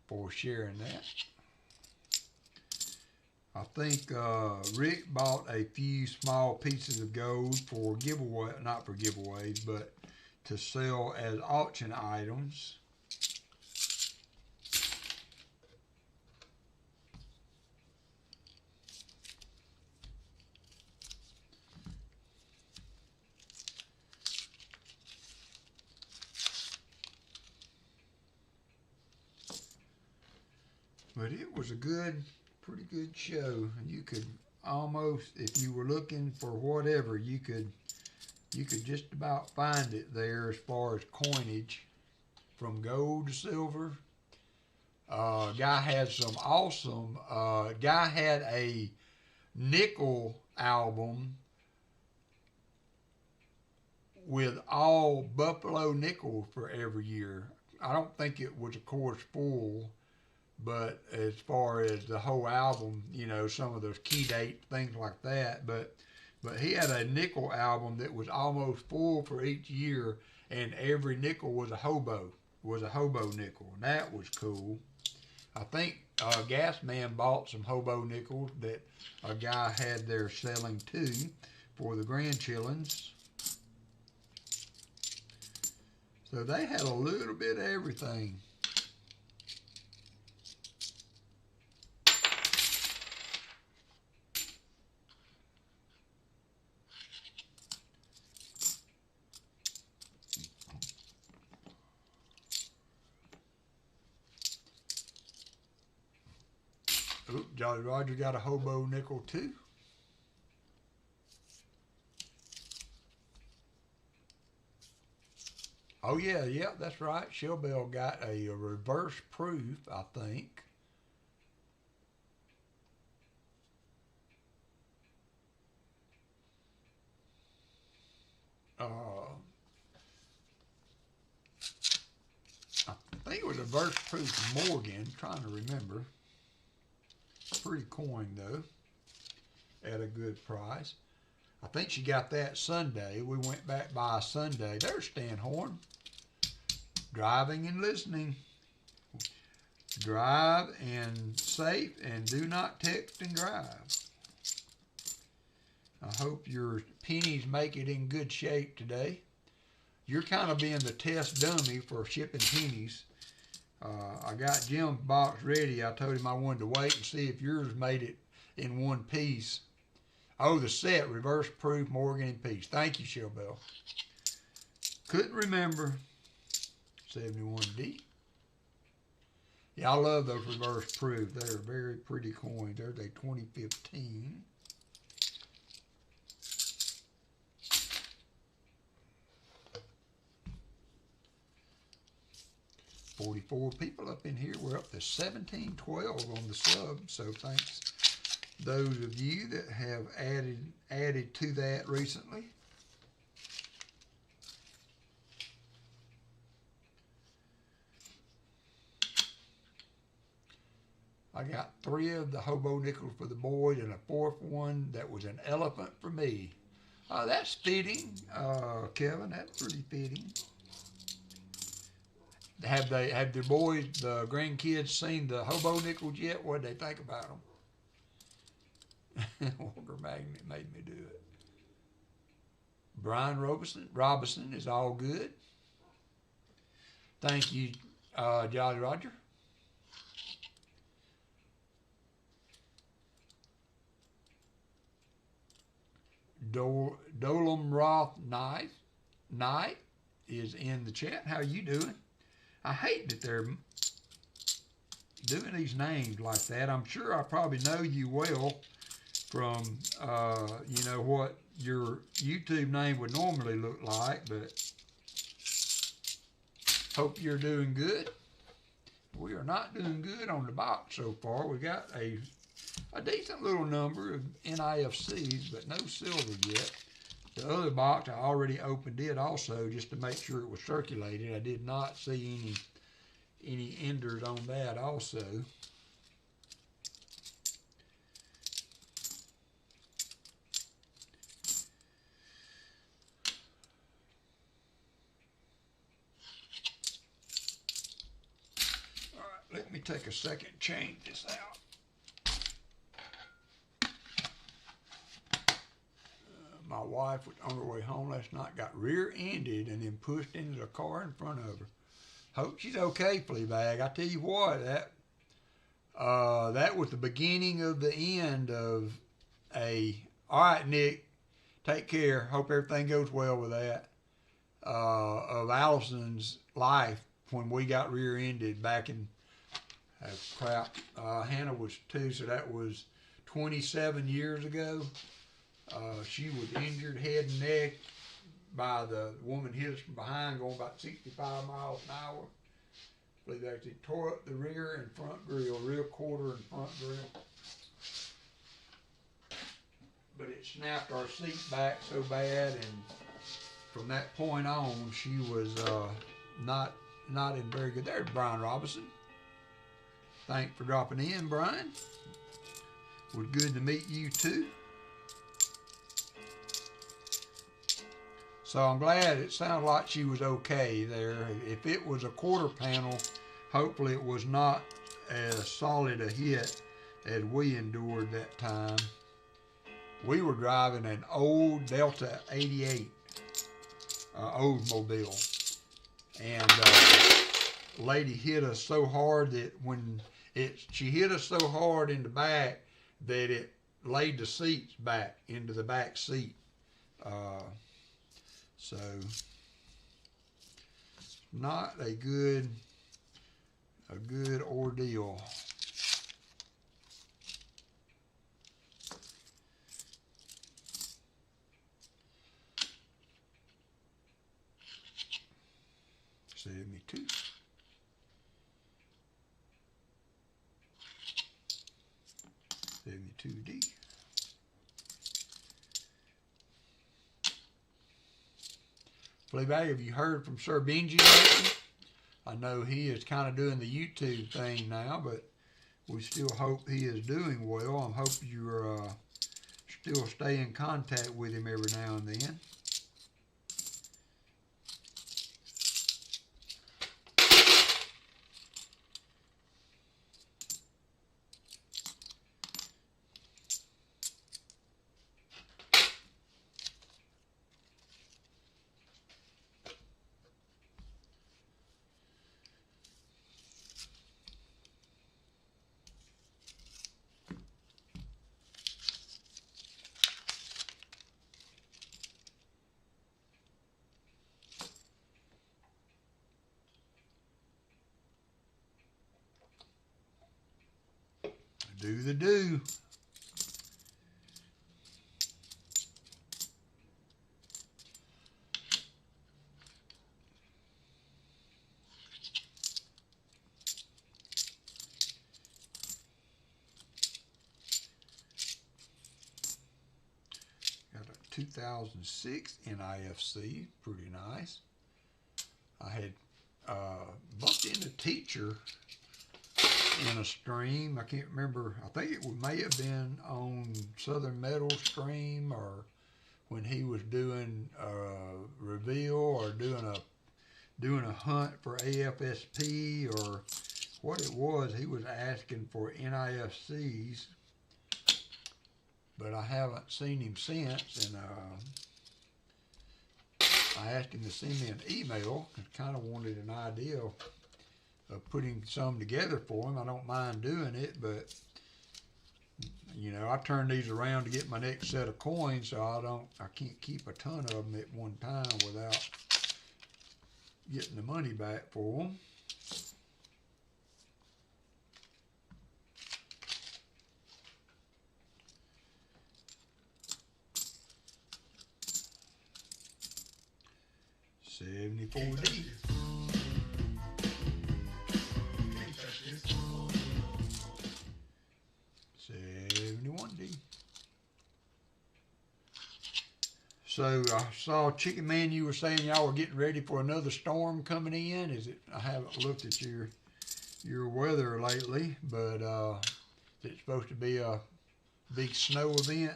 for sharing that. I think Rick bought a few small pieces of gold for giveaway, not for giveaways, but to sell as auction items. But it was a pretty good show. You could almost, if you were looking for whatever, you could just about find it there as far as coinage, from gold to silver. Guy had some awesome, guy had a nickel album with all buffalo nickel for every year. I don't think it was, of course, full, but as far as the whole album, you know, some of those key date things like that, but he had a nickel album that was almost full for each year, and every nickel was a hobo nickel, and that was cool. I think Gas Man bought some hobo nickels that a guy had there selling too for the grandchildrens. So they had a little bit of everything. Oop, Jolly Roger got a hobo nickel too. Oh yeah, that's right. Shellbell got a reverse proof, I think. I think it was a reverse proof Morgan. Trying to remember. Pretty coin though, at a good price. I think she got that Sunday. We went back by Sunday. There's Stan Horn. Driving and listening. Drive and safe, and do not text and drive. I hope your pennies make it in good shape today. You're kind of being the test dummy for shipping pennies. I got Jim's box ready. I told him I wanted to wait and see if yours made it in one piece. Oh, the set, reverse proof Morgan and Peace. Thank you, Shellbell. Couldn't remember. 71D. Yeah, I love those reverse proof. They're very pretty coins. They're the 2015. $44 people up in here. We're up to 1712 on the sub, so thanks. those of you that have added to that recently. I got 3 of the hobo nickels for the boys and a 4th one that was an elephant for me. That's fitting, Kevin. That's pretty fitting. Have the boys, the grandkids, seen the hobo nickels yet? What did they think about them? WalkerMagnet made me do it. Brian Robinson is all good. Thank you, Jolly Roger. Dolam Roth Knight is in the chat. How you doing? I hate that they're doing these names like that. I'm sure I probably know you well from, you know, what your YouTube name would normally look like, but hope you're doing good. We are not doing good on the box so far. We got a decent little number of NIFCs, but no silver yet. The other box, I already opened it also just to make sure it was circulated. I did not see any enders on that also. All right, let me take a second and change this out. My wife was on her way home last night, got rear-ended and then pushed into the car in front of her. Hope she's okay, Fleabag. I tell you what, that was the beginning of the end of all right, Nick, take care. Hope everything goes well with that. Of Allison's life when we got rear-ended back in, Hannah was 2, so that was 27 years ago. She was injured head and neck by the woman hit us from behind going about 65 miles an hour. I believe they actually tore up the rear and front grill, rear quarter and front grill. But it snapped our seat back so bad, and from that point on, she was not in very good. There's Brian Robinson. Thanks for dropping in, Brian. It was good to meet you too. So I'm glad it sounded like she was okay there. If it was a quarter panel, hopefully it was not as solid a hit as we endured that time. We were driving an old Delta 88, Oldsmobile, and the lady hit us so hard that she hit us so hard in the back that it laid the seats back into the back seat. So, not a good ordeal. Save me 2. Save me 2D. Fleabag, have you heard from Sir Benji lately? I know he is kind of doing the YouTube thing now, but we still hope he is doing well. I hope you're still stay in contact with him every now and then. Do the do. 2006 NIFC, pretty nice. I had bumped into Teacher in a stream. I can't remember. I think it may have been on Southern Metal stream, or when he was doing a reveal or doing a hunt for AFSP, or what it was. He was asking for NIFCs, but I haven't seen him since, and I asked him to send me an email. I kind of wanted an idea of putting some together for him. I don't mind doing it, but you know, I turn these around to get my next set of coins, so I can't keep a ton of them at one time without getting the money back for them. $74D. 71D. So I saw Chicken Man, you were saying y'all were getting ready for another storm coming in. Is it? I haven't looked at your weather lately, but is it supposed to be a big snow event?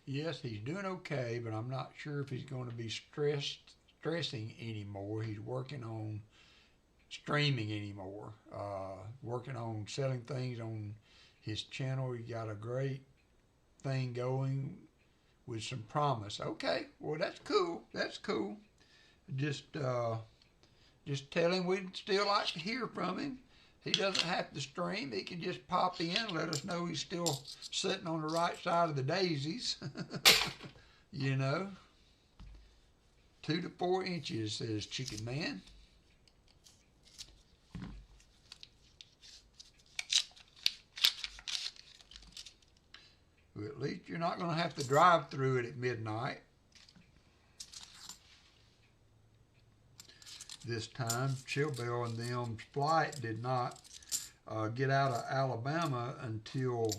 Yes, he's doing okay, but I'm not sure if he's going to be stressing anymore. He's working on streaming anymore, working on selling things on his channel. He got a great thing going with some promise. Okay, well, that's cool. That's cool. Just tell him we'd still like to hear from him. He doesn't have to stream. He can just pop in and let us know he's still sitting on the right side of the daisies. You know. 2 to 4 inches, says Chicken Man. Well, at least you're not going to have to drive through it at midnight. This time, Chillbell and them's flight did not get out of Alabama until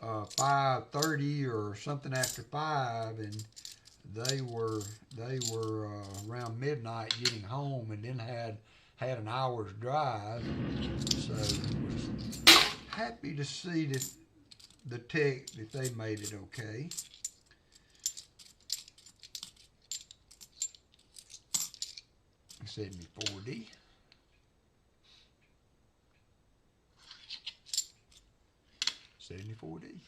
5:30 or something after 5, and they were around midnight getting home, and then had an hour's drive. So was happy to see that the tech that they made it okay. $74D. $74D.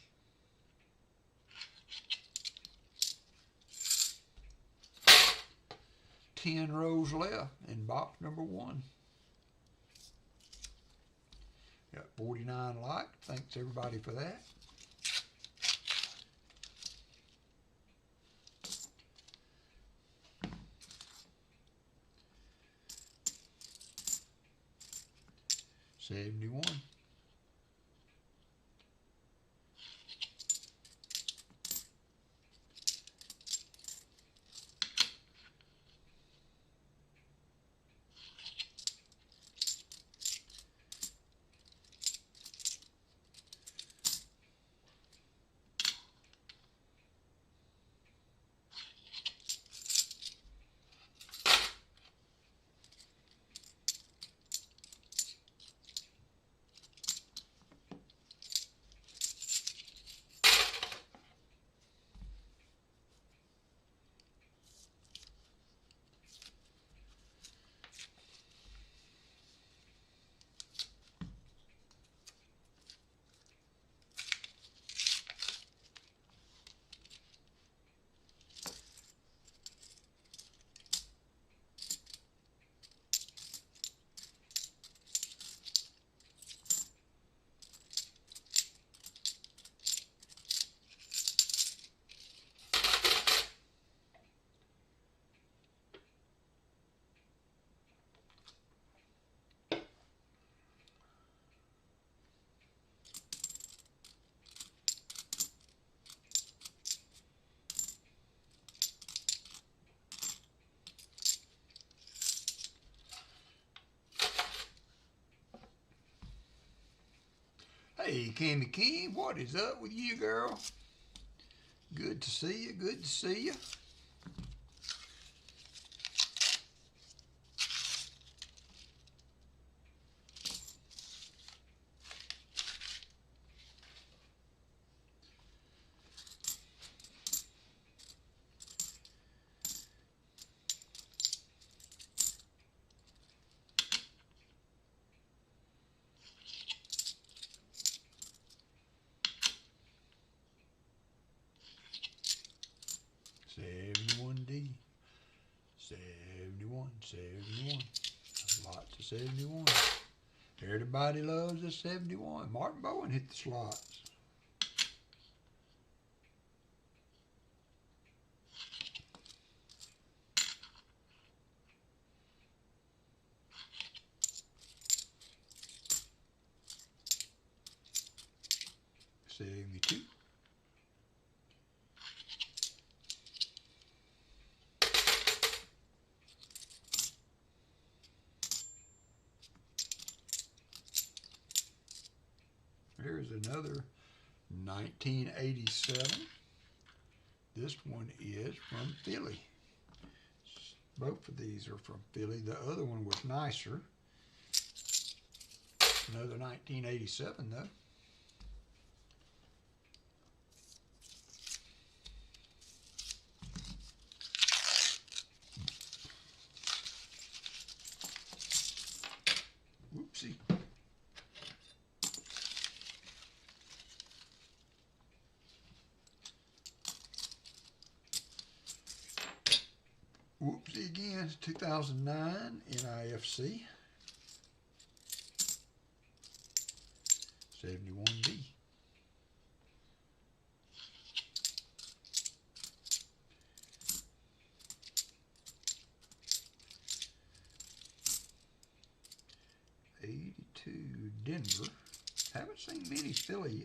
10 rows left in box number 1. Got 49 likes. Thanks everybody for that. $71. Hey, Cammy King, what is up with you, girl? Good to see you, good to see you. D. 71, 71. Lots of 71. Everybody loves a 71. Martin Bowen hit the slots. $72. Here's another 1987. This one is from Philly. Both of these are from Philly. The other one was nicer. Another 1987 though. Whoopsie. Whoopsie again, 2009 NIFC 71D. '82 Denver. Haven't seen many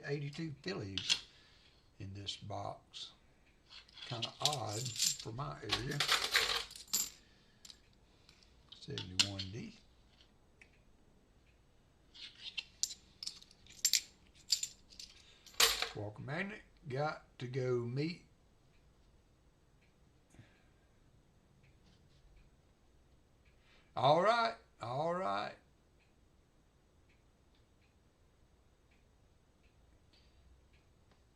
82 Phillies in this box. Kind of odd for my area. 71D. WalkerMagnet got to go meet all right.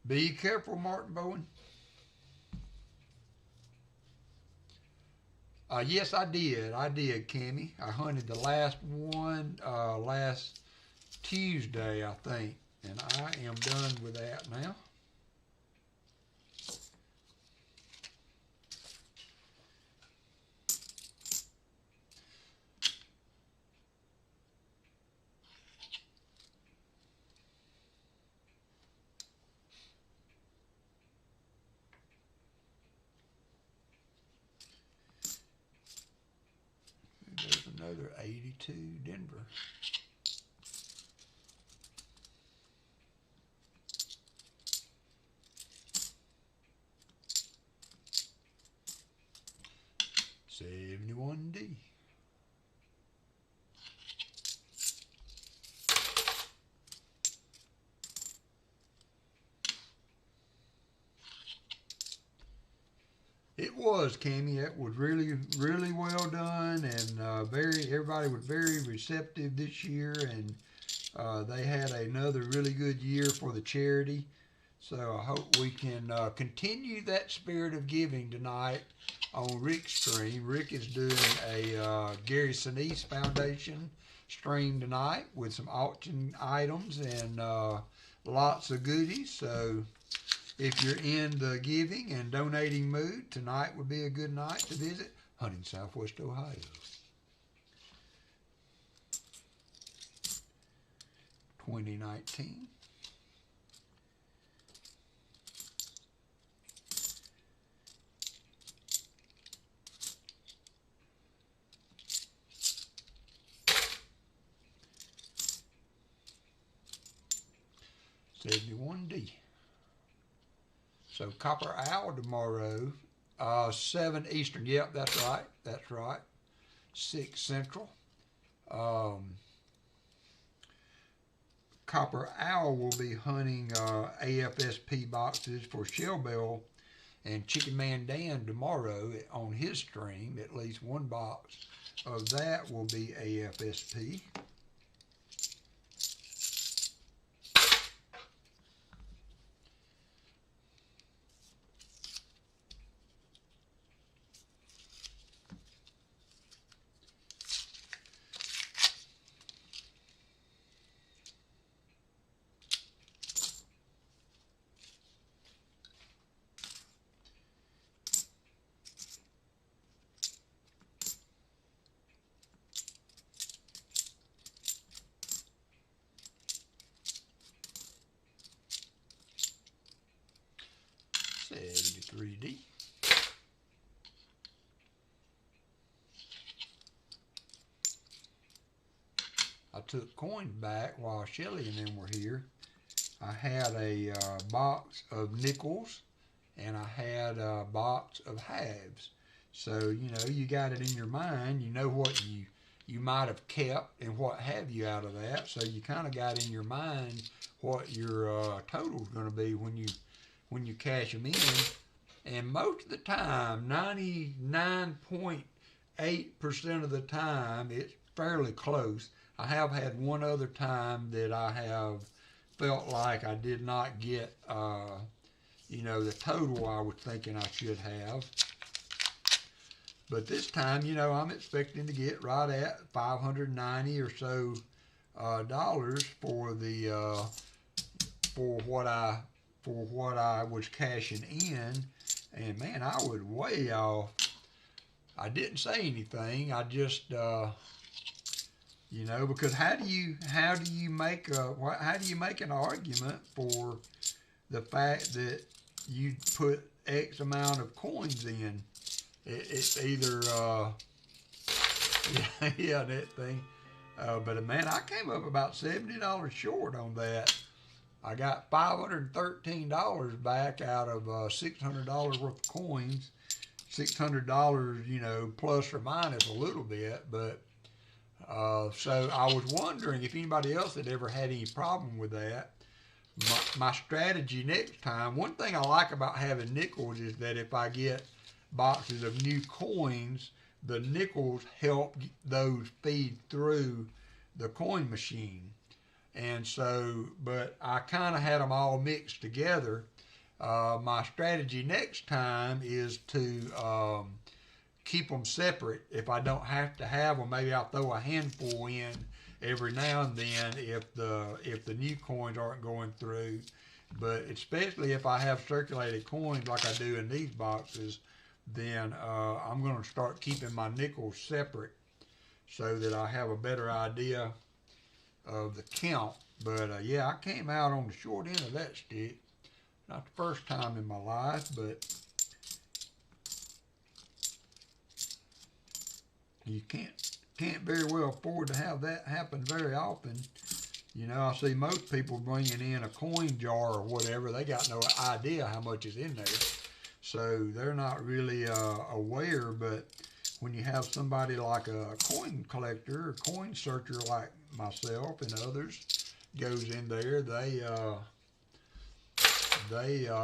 Be careful, Martin Bowen. Yes, I did, Cammy. I hunted the last one last Tuesday, I think, and I am done with that now. There's another 82 Denver. '71D. It was, Cammy. It was really well done, and everybody was very receptive this year, and they had another really good year for the charity. So I hope we can continue that spirit of giving tonight on Rick's stream. Rick is doing a Gary Sinise Foundation stream tonight with some auction items and lots of goodies. So if you're in the giving and donating mood, tonight would be a good night to visit Hunting Southwest Ohio. '19. '71D. So Copper Owl tomorrow, 7 Eastern. Yep, that's right. 6 Central. Copper Owl will be hunting AFSP boxes for Shell Bell and Chicken Man Dan tomorrow on his stream. At least one box of that will be AFSP. $73. I took coins back while Shelly and them were here. I had a box of nickels and I had a box of halves. So, you know, you got it in your mind, you know what you might have kept and what have you out of that. So you kind of got in your mind what your total's going to be when you cash them in. And most of the time, 99.8% of the time, it's fairly close. I have had one other time that I have felt like I did not get, you know, the total I was thinking I should have. But this time, you know, I'm expecting to get right at $590 or so dollars for the for what I was cashing in. And man, I was way off. I didn't say anything. I just, you know, because how do you make an argument for the fact that you put X amount of coins in? It's either, yeah, that thing. But man, I came up about $70 short on that. I got $513 back out of $600 worth of coins. $600, you know, plus or minus a little bit. But so I was wondering if anybody else had ever had any problem with that. My strategy next time, one thing I like about having nickels is that if I get boxes of new coins, the nickels help those feed through the coin machine. And so, but I kind of had them all mixed together. My strategy next time is to keep them separate. If I don't have to have them, maybe I'll throw a handful in every now and then if the new coins aren't going through. But especially if I have circulated coins like I do in these boxes, then I'm going to start keeping my nickels separate so that I have a better idea of the count. But yeah, I came out on the short end of that stick. Not the first time in my life, but you can't very well afford to have that happen very often. You know, I see most people bringing in a coin jar or whatever. They got no idea how much is in there. So they're not really aware, but when you have somebody like a coin collector or coin searcher like myself and others goes in there, they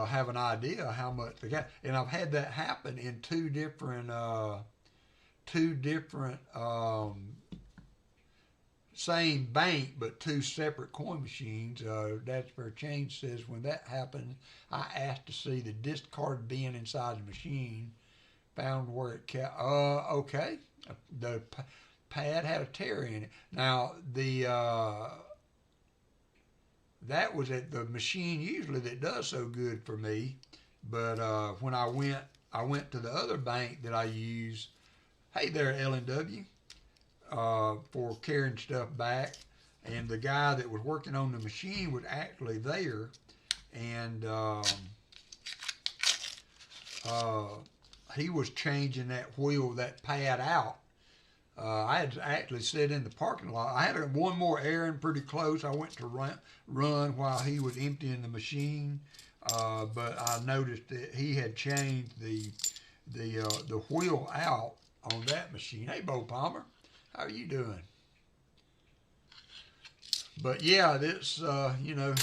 have an idea how much they got. And I've had that happen in two different same bank, but two separate coin machines. That's where Change says when that happened, I asked to see the discard bin inside the machine. Found where it okay. The pad had a tear in it. Now that was at the machine usually that does so good for me. But when I went to the other bank that I use. Hey there, L&W, for carrying stuff back, and the guy that was working on the machine was actually there, and he was changing that wheel, that pad out. I had actually sat in the parking lot. I had one more errand pretty close. I went to run while he was emptying the machine, but I noticed that he had changed the wheel out on that machine. Hey, Bo Palmer, how are you doing? But yeah, this you know,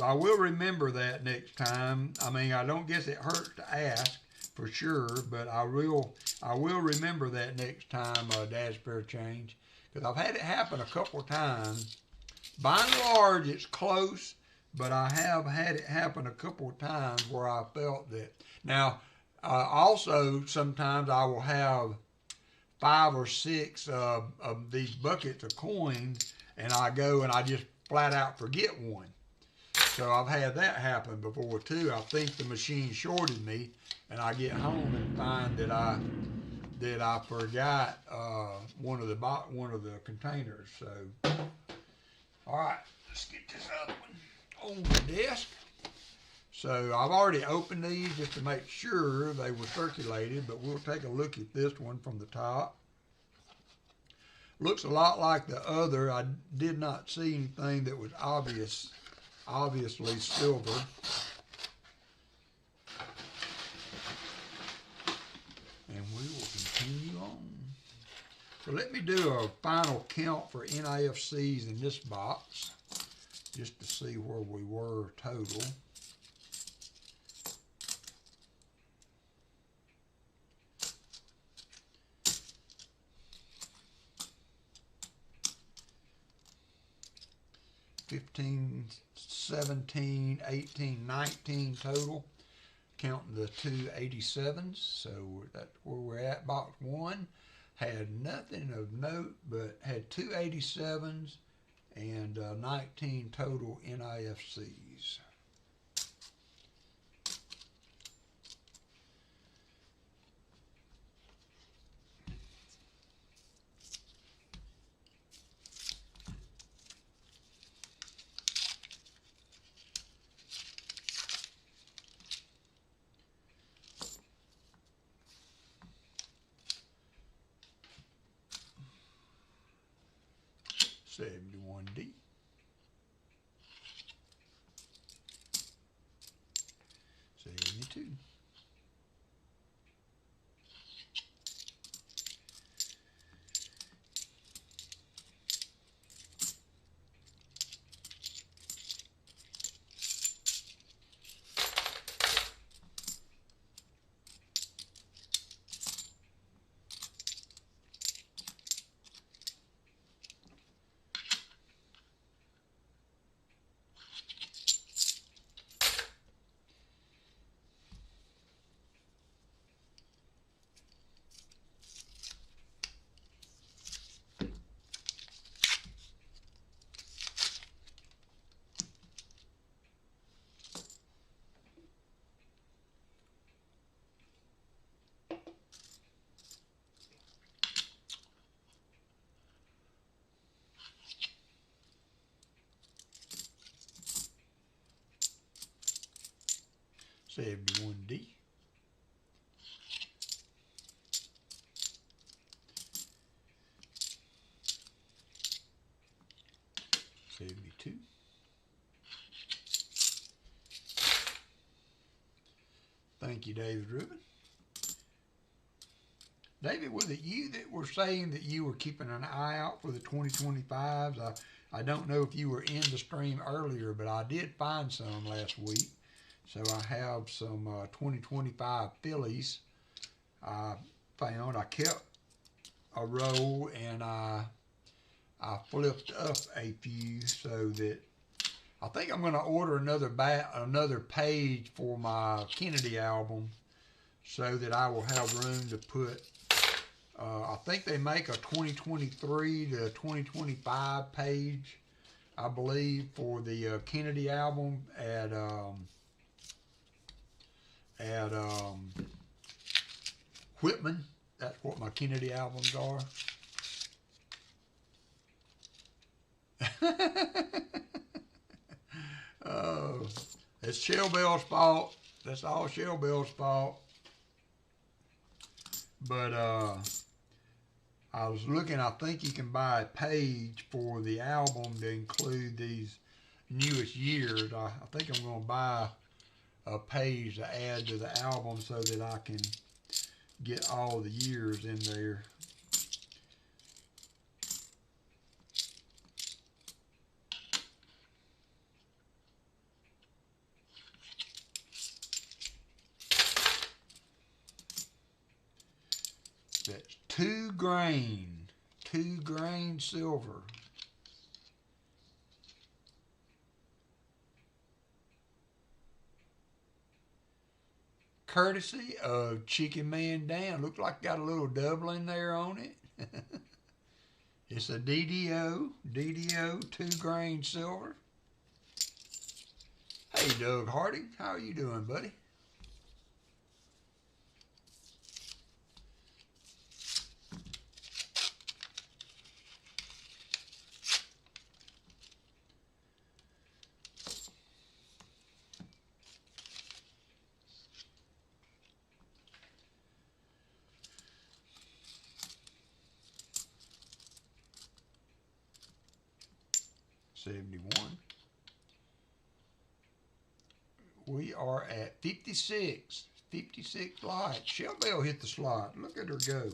I will remember that next time. I mean, I don't guess it hurts to ask for sure, but I will remember that next time dash pair change, because I've had it happen a couple of times. By and large, it's close, but I have had it happen a couple of times where I felt that. Now, also sometimes I will have 5 or 6 of these buckets of coins, and I go and I just flat out forget one. So I've had that happen before too. I think the machine shorted me, and I get home and find that I forgot one of the containers. So, all right, let's get this other one on the desk. So I've already opened these just to make sure they were circulated, but we'll take a look at this one from the top. Looks a lot like the other. I did not see anything that was obviously silver. And we will continue on. So let me do a final count for NIFCs in this box, just to see where we were total. $15, $17, $18, $19 total, counting the 287s. So that's where we're at. Box 1 had nothing of note, but had 287s and 19 total NIFCs. $71D. $72. $71D. $72. Thank you, David Rubin. David, was it you that were saying that you were keeping an eye out for the 2025s? I don't know if you were in the stream earlier, but I did find some last week. So I have some 2025 Phillies I found. I kept a row and I flipped up a few, so that I think I'm going to order another page for my Kennedy album, so that I will have room to put. I think they make a 2023 to 2025 page, I believe, for the Kennedy album at Whitman. That's what my Kennedy albums are. It's Shell Bell's fault. That's all Shell Bell's fault. But I was looking, I think you can buy a page for the album to include these newest years. I think I'm going to buy a page to add to the album so that I can get all the years in there. That's 2 grain silver. Courtesy of Chicken Man Dan. Looks like got a little doubling there on it. It's a DDO 2 grain silver. Hey Doug Harding, how are you doing, buddy? $71. We are at 56 lights. Shell Bell hit the slot. Look at her go.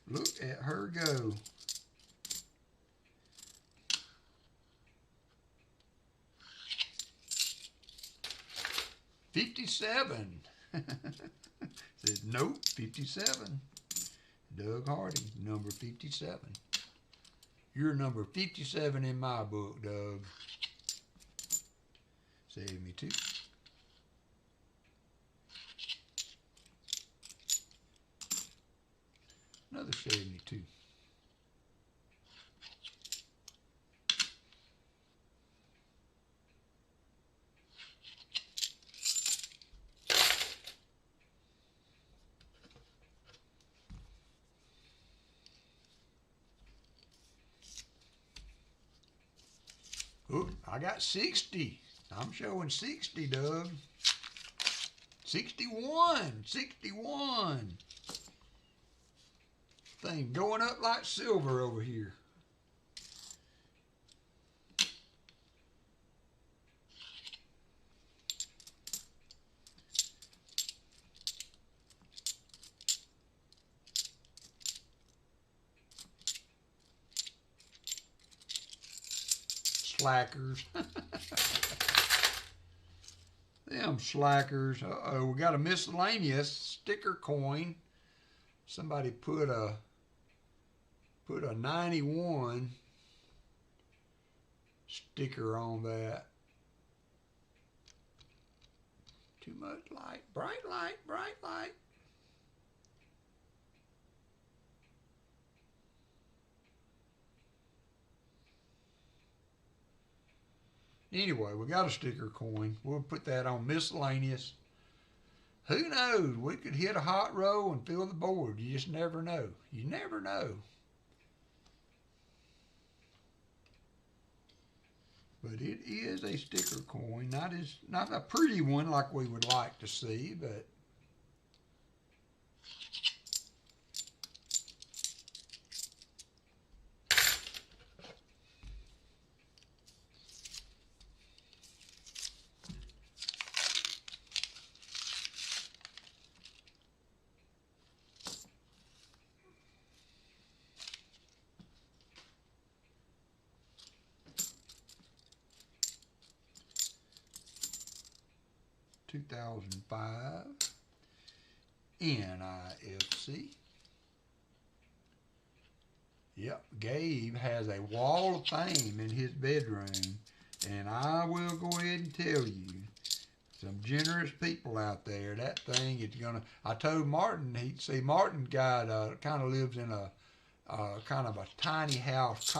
Look at her go. $57. Says nope, 57. Doug Harding, number 57. You're number 57 in my book, Doug. 72. Another 72. Ooh, I got 60. I'm showing 60, Doug. 61. Thing going up like silver over here. Slackers. Them slackers. Uh-oh, we got a miscellaneous sticker coin. Somebody put a 91 sticker on that. Too much light. Bright light. Anyway, we got a sticker coin. We'll put that on miscellaneous. Who knows? We could hit a hot roll and fill the board. You just never know. You never know. But it is a sticker coin. Not a pretty one like we would like to see, but 2005 NIFC. Yep, Gabe has a wall of fame in his bedroom, and I will go ahead and tell you, some generous people out there, that thing is gonna. I told Martin, Martin got kind of lives in a kind of a tiny house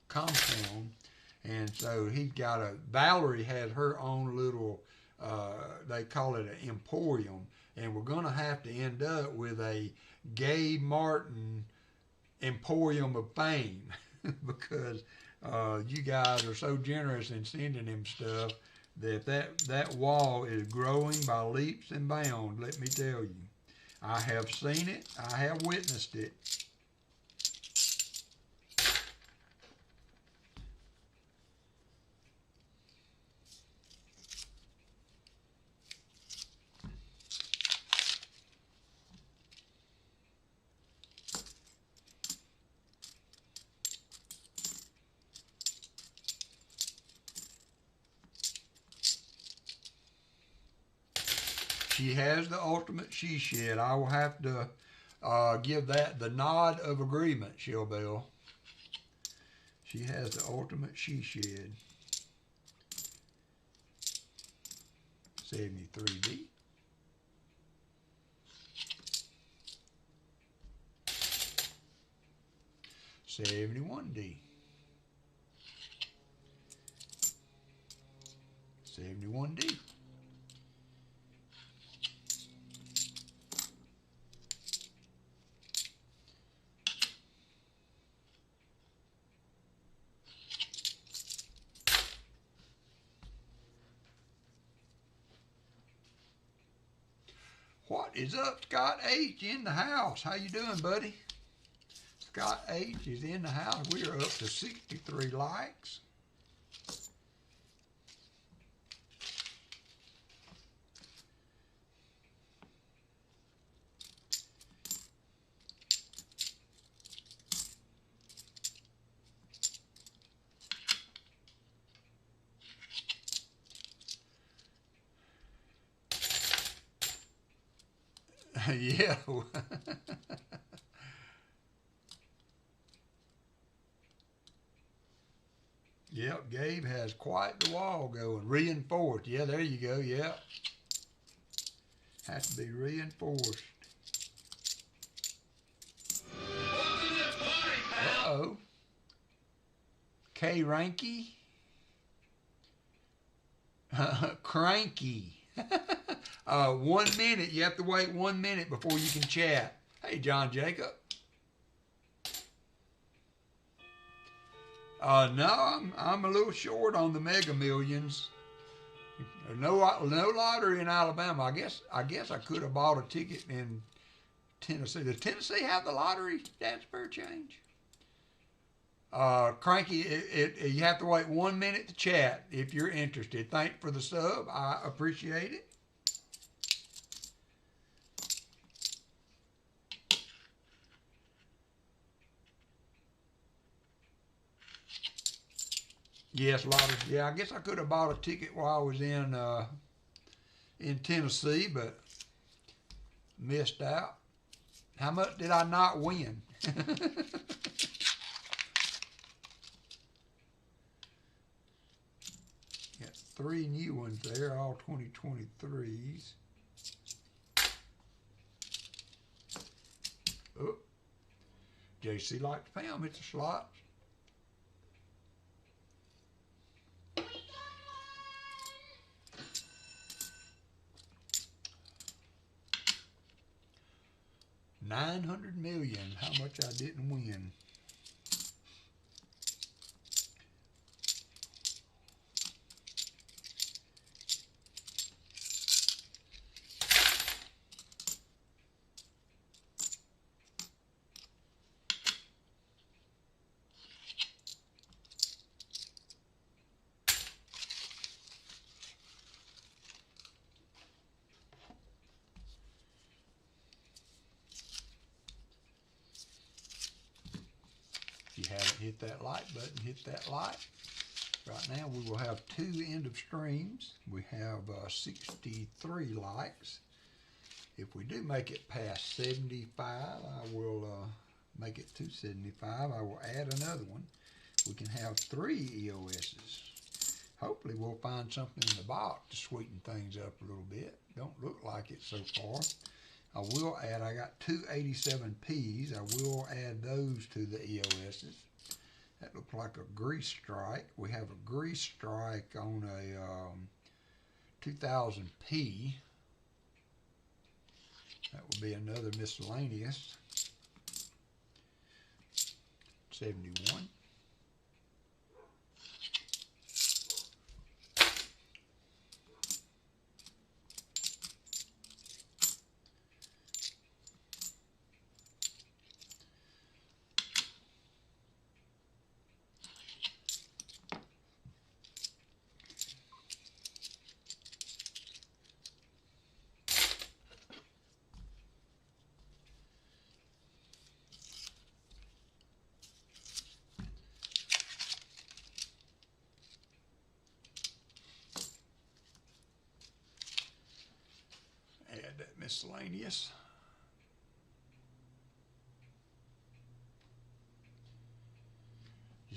compound, and so he's got Valerie has her own little. They call it an emporium, and we're going to have to end up with a Gabe Martin emporium of fame because you guys are so generous in sending him stuff that wall is growing by leaps and bounds, let me tell you. I have seen it. I have witnessed it. She has the ultimate she shed. I will have to give that the nod of agreement, Shellbell. She has the ultimate she shed. 73D. $71D. $71D. What is up, Scott H in the house? How you doing, buddy? Scott H is in the house. We are up to 63 likes. Yeah. Yep, Gabe has quite the wall going. Reinforced. Yeah, there you go. Yep. Has to be reinforced. Uh-oh. K. Ranky. Cranky. 1 minute. You have to wait 1 minute before you can chat. Hey, John Jacob. No, I'm a little short on the Mega Millions. No lottery in Alabama. I guess I could have bought a ticket in Tennessee. Does Tennessee have the lottery? That's fair change. Cranky, you have to wait 1 minute to chat if you're interested. Thanks for the sub. I appreciate it. Yes, lottery. Yeah, I guess I could have bought a ticket while I was in Tennessee, but missed out. How much did I not win? Got 3 new ones there, all 2023s. Oh, JC likes Pam. It's a slot. $900 million. How much I didn't win. If you haven't hit that like button, hit that like. Right now we will have 2 end of streams. We have 63 likes. If we do make it past 75, I will make it to 75. I will add another one. We can have 3 EOSs. Hopefully we'll find something in the box to sweeten things up a little bit. Don't look like it so far. I will add, I got 2 87Ps. I will add those to the EOSs. That looks like a grease strike. We have a grease strike on a 2000P. That would be another miscellaneous. 71. Add that miscellaneous.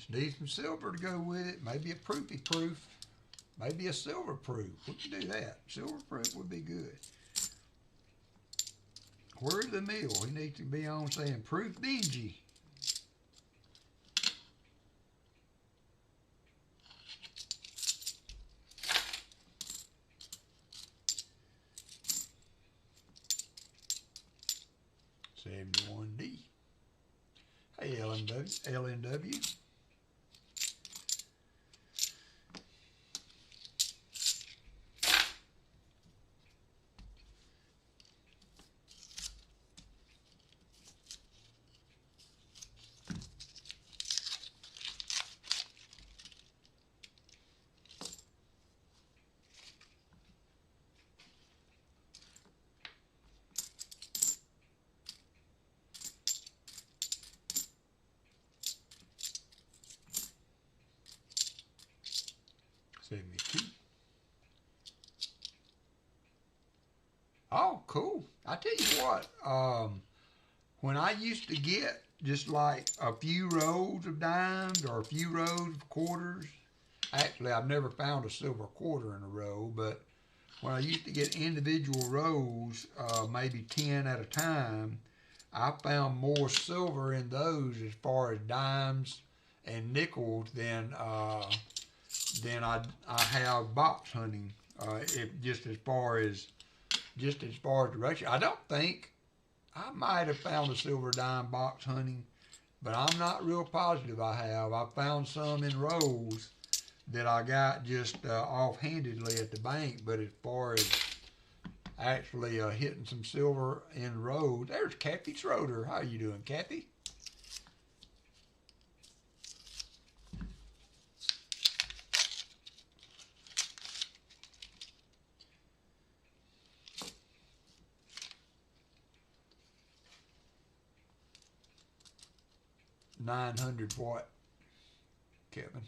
Just need some silver to go with it. Maybe a proofy proof. Maybe a silver proof. We can do that. Silver proof would be good. Where's the mill? He needs to be on saying proof dingy. $71D. Hey, LNW. Oh, cool. I tell you what, when I used to get just like a few rolls of dimes or a few rolls of quarters, actually I've never found a silver quarter in a roll, but when I used to get individual rolls, maybe 10 at a time, I found more silver in those as far as dimes and nickels than I have box hunting. Just as far as direction. I don't think I might have found a silver dime box hunting, but I'm not real positive I have. I found some in rolls that I got just offhandedly at the bank, but as far as actually hitting some silver in rolls, there's Kathy Schroeder. How you doing, Kathy? $900 what, Kevin?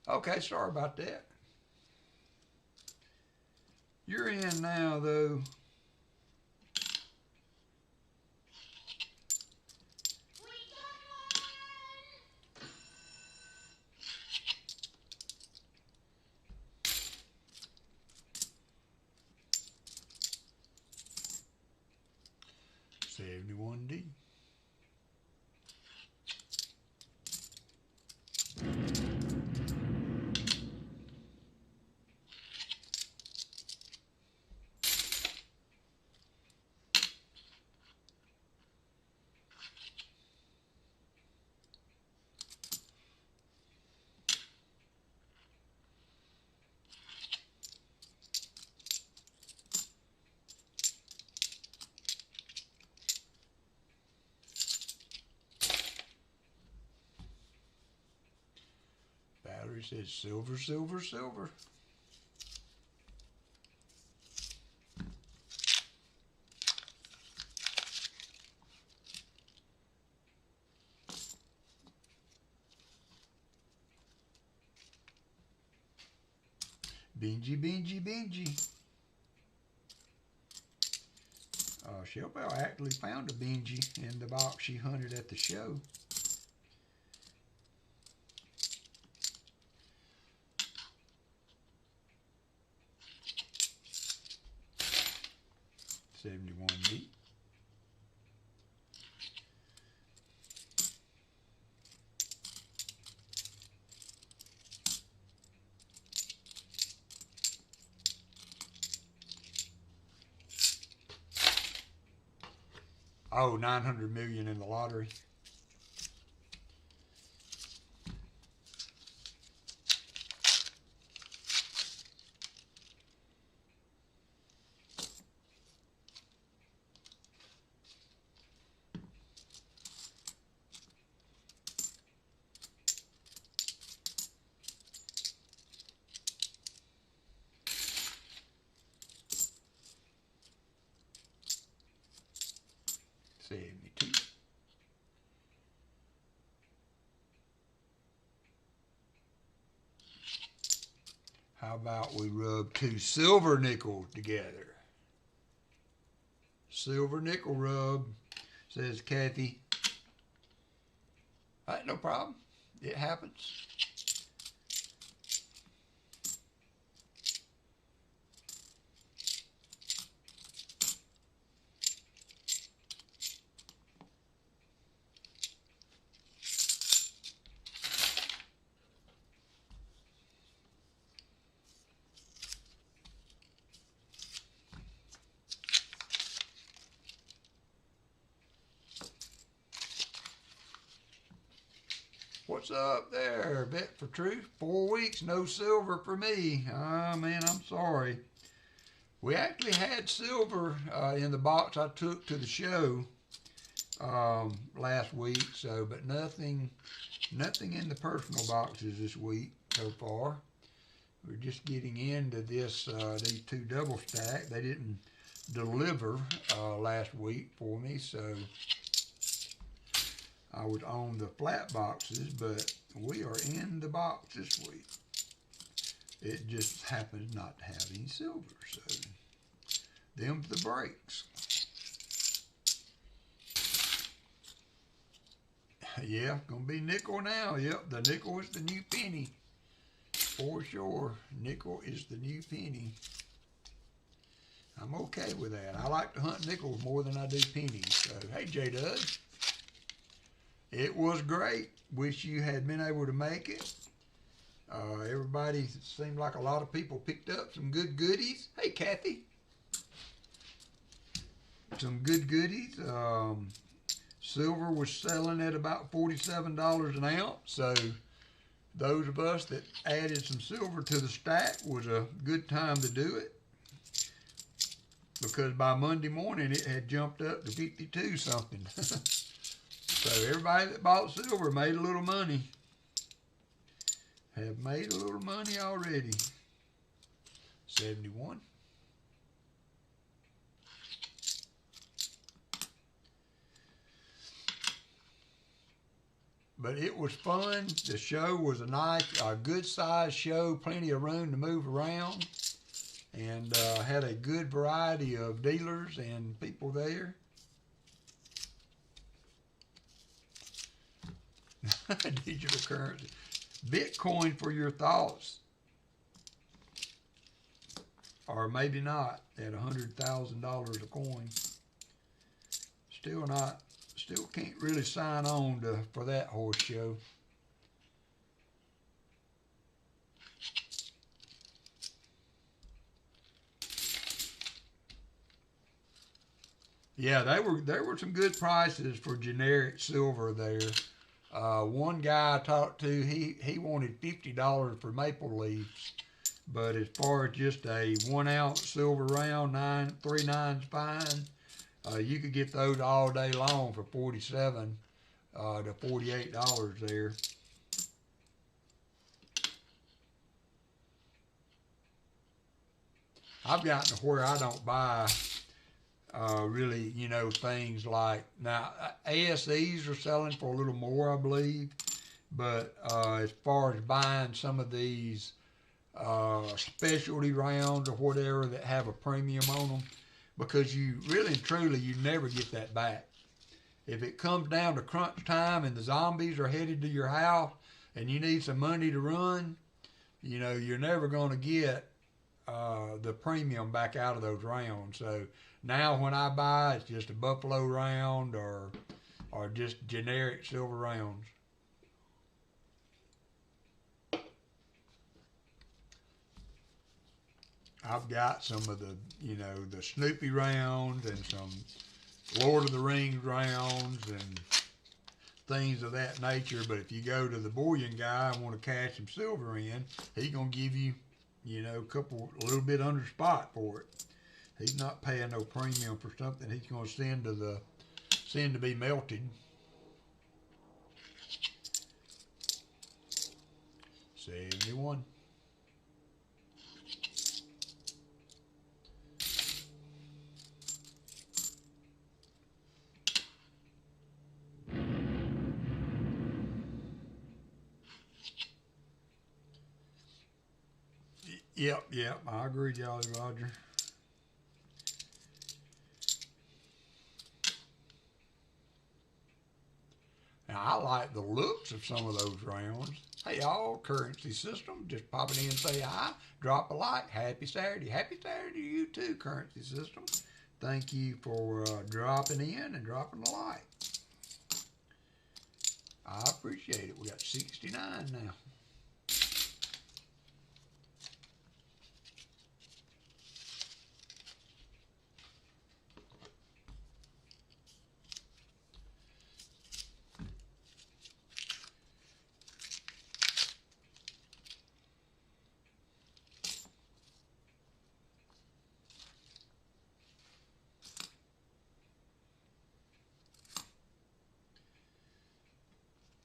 Okay, sorry about that. You're in now, though. $71D. Battery says silver, silver, silver. Benji, Benji, Benji. Shellbell actually found a Benji in the box she hunted at the show. $71D. Oh, 900 million in the lottery. $72. How about we rub 2 silver nickels together? Silver nickel rub, says Kathy. All right, no problem. It happens. What's up there, Bet for Truth? 4 weeks, no silver for me. Oh, man, I'm sorry. We actually had silver in the box I took to the show last week, but nothing in the personal boxes this week so far. We're just getting into these 2 double stack. They didn't deliver last week for me, so I was on the flat boxes, but we are in the box this week. It just happens not to have any silver, so them's the breaks. Yeah, gonna be nickel now. Yep, the nickel is the new penny. For sure, nickel is the new penny. I'm okay with that. I like to hunt nickels more than I do pennies. So, hey, J-Dud. It was great. Wish you had been able to make it. Everybody, it seemed like a lot of people picked up some good goodies. Hey, Kathy. Some good goodies. Silver was selling at about $47 an ounce. So those of us that added some silver to the stack was a good time to do it. Because by Monday morning, it had jumped up to 52 something. So everybody that bought silver made a little money. Have made a little money already. 71. But it was fun. The show was a good sized show, plenty of room to move around, and had a good variety of dealers and people there. Digital currency. Bitcoin for your thoughts. Or maybe not at $100,000 a coin. Still can't really sign on for that horse show. Yeah, there were some good prices for generic silver there. One guy I talked to, he wanted $50 for maple leaves, but as far as just a 1 ounce silver round, 3 nines fine, you could get those all day long for $47 to $48 there. I've gotten to where I don't buy really, things like, now ASEs are selling for a little more, I believe, but as far as buying some of these specialty rounds or whatever that have a premium on them, because you really and truly, you never get that back. If it comes down to crunch time and the zombies are headed to your house and you need some money to run, you're never going to get the premium back out of those rounds. So now when I buy, it's just a buffalo round or just generic silver rounds. I've got some of the, the Snoopy rounds and some Lord of the Rings rounds and things of that nature. But if you go to the bullion guy and want to cash some silver in, he's going to give you, a little bit under spot for it. He's not paying no premium for something he's going to send to be melted. 71. Yep, I agree, Jolly Roger. Now, I like the looks of some of those rounds. Hey, all currency system, just pop it in and say hi, drop a like. Happy Saturday. Happy Saturday to you too, currency system. Thank you for dropping in and dropping a like. I appreciate it. We got 69 now.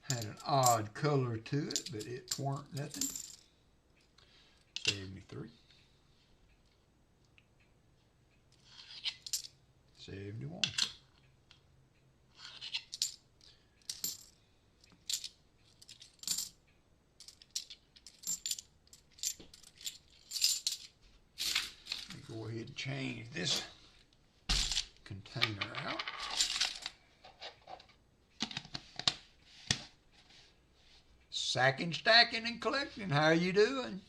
Had an odd color to it, but it weren't nothing. 73. 71. Let me go ahead and change this container out. Sacking, stacking, and collecting. How are you doing?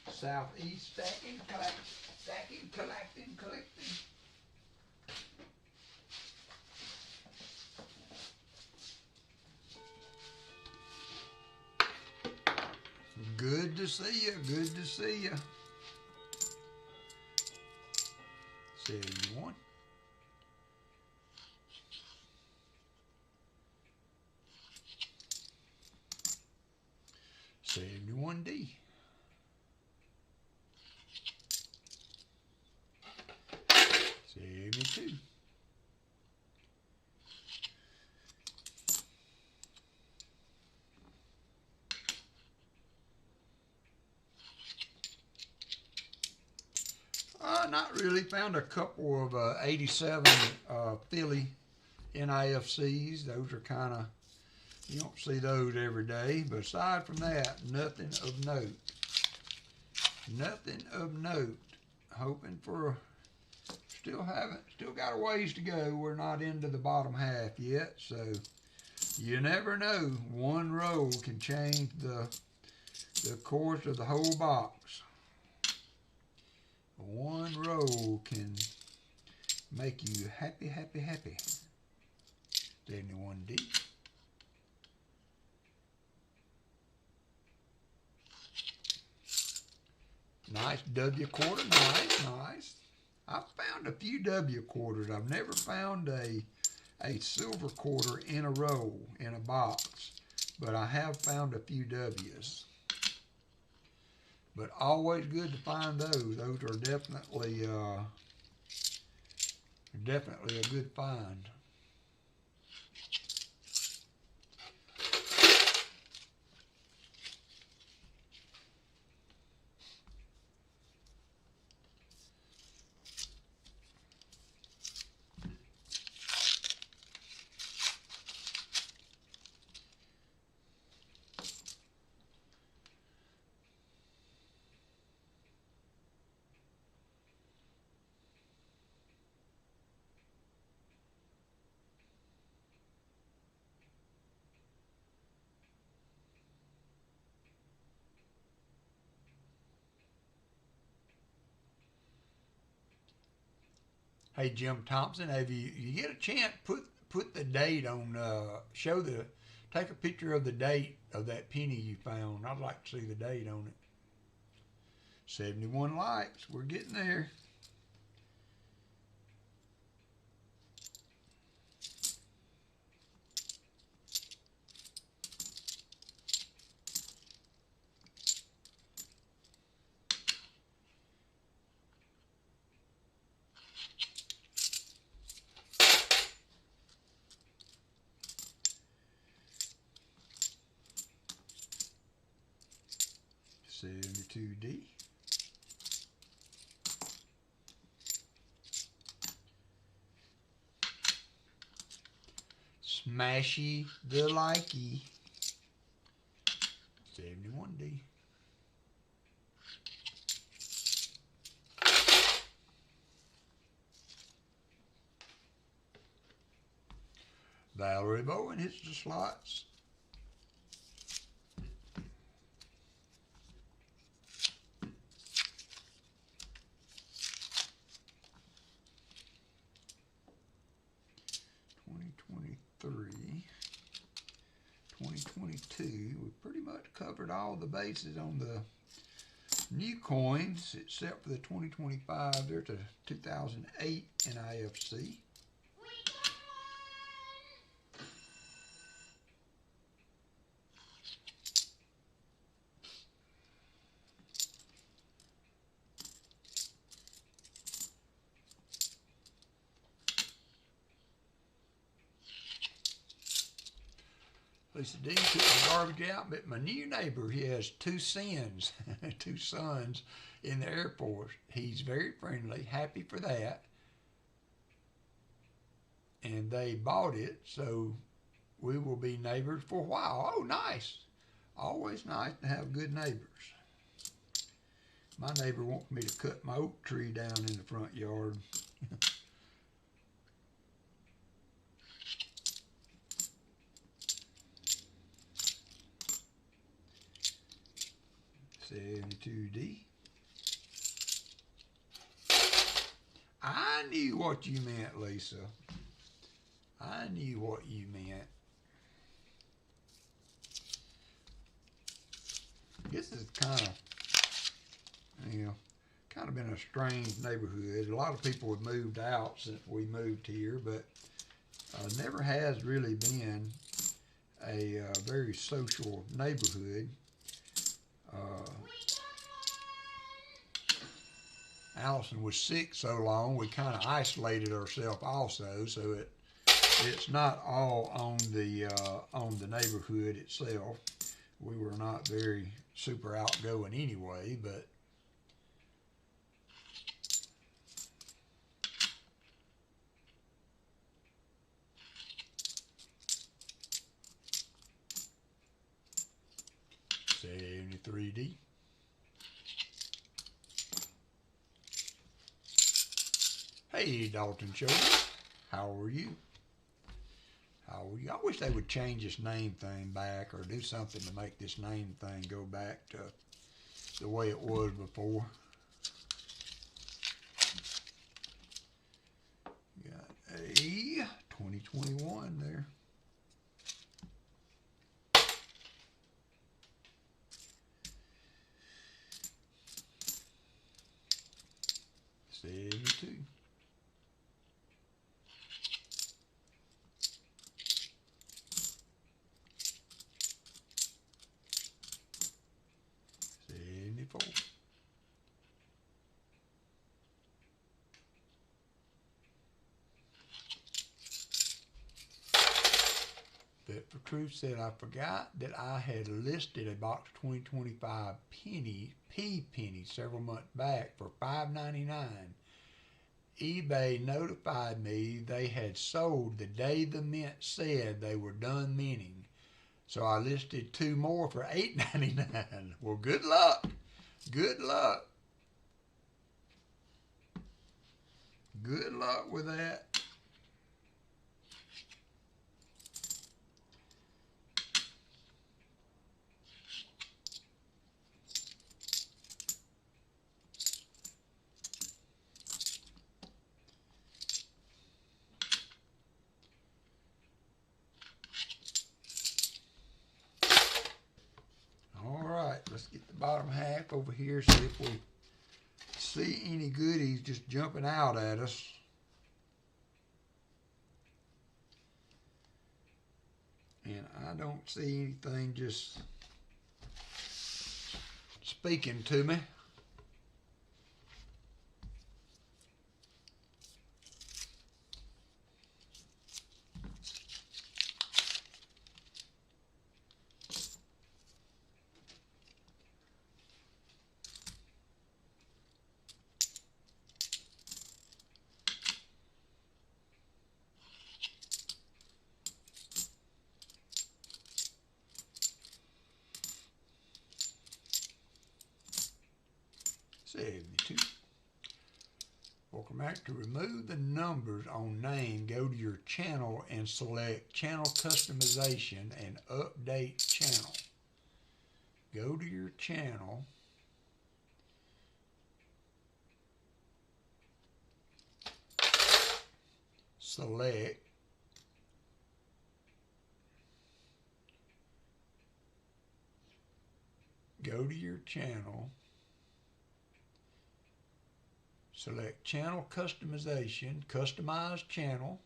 Southeast stacking, collecting. Good to see you. Good to see you. 71. 71D. 72. 'Not really. Found a couple of 87 Philly NIFCs. Those are kind of, you don't see those every day. But aside from that, nothing of note. Nothing of note. Hoping for, still got a ways to go. We're not into the bottom half yet. So you never know. One roll can change the course of the whole box. One roll can make you happy. 71D. Nice W quarter, nice. I've found a few W quarters. I've never found a silver quarter in a roll in a box, but I have found a few W's. But always good to find those. Those are definitely a good find. Hey, Jim Thompson, have you get a chance, put the date on, take a picture of the date of that penny you found. I'd like to see the date on it. 71 likes. We're getting there. $72D. Smashy the likey. 71D. Valerie Bowen hits the slots. '23, 2022. We pretty much covered all the bases on the new coins except for the 2025. There's a 2008 NIFC. Lisa D took the garbage out, but my new neighbor, he has two sons, two sons in the Air Force. He's very friendly, happy for that. And they bought it, so we will be neighbors for a while. Oh, nice. Always nice to have good neighbors. My neighbor wants me to cut my oak tree down in the front yard. '72D. I knew what you meant, Lisa. I knew what you meant. This is kind of been a strange neighborhood. A lot of people have moved out since we moved here, but never has really been a very social neighborhood. Allison was sick so long, we kind of isolated ourselves also, so it's not all on the neighborhood itself. We were not very super outgoing anyway, but '73D. Hey, Dalton Show. How are you? How are you? I wish they would change this name thing back or do something to make this name thing go back to the way it was before. Got a 2021 there. '72. '74. Fit for Truth said, I forgot that I had listed a box of 2025 pea pennies several months back for $5.99. eBay notified me they had sold the day the mint said they were done minting. So I listed two more for $8.99. Well, good luck. Good luck. Good luck with that. Let's get the bottom half over here, see if we see any goodies just jumping out at us. And I don't see anything just speaking to me. 72. WalkerMagnet, to remove the numbers on name, go to your channel and select channel customization and update channel. Go to your channel. Select go to your channel, select channel customization, customize channel,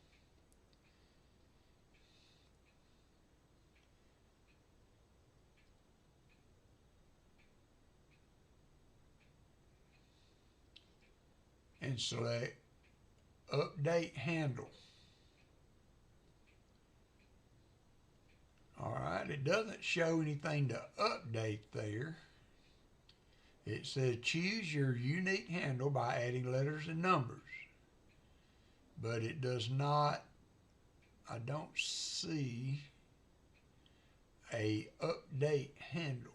and select update handle. Alright, it doesn't show anything to update there. It says choose your unique handle by adding letters and numbers. But it does not, I don't see a update handle.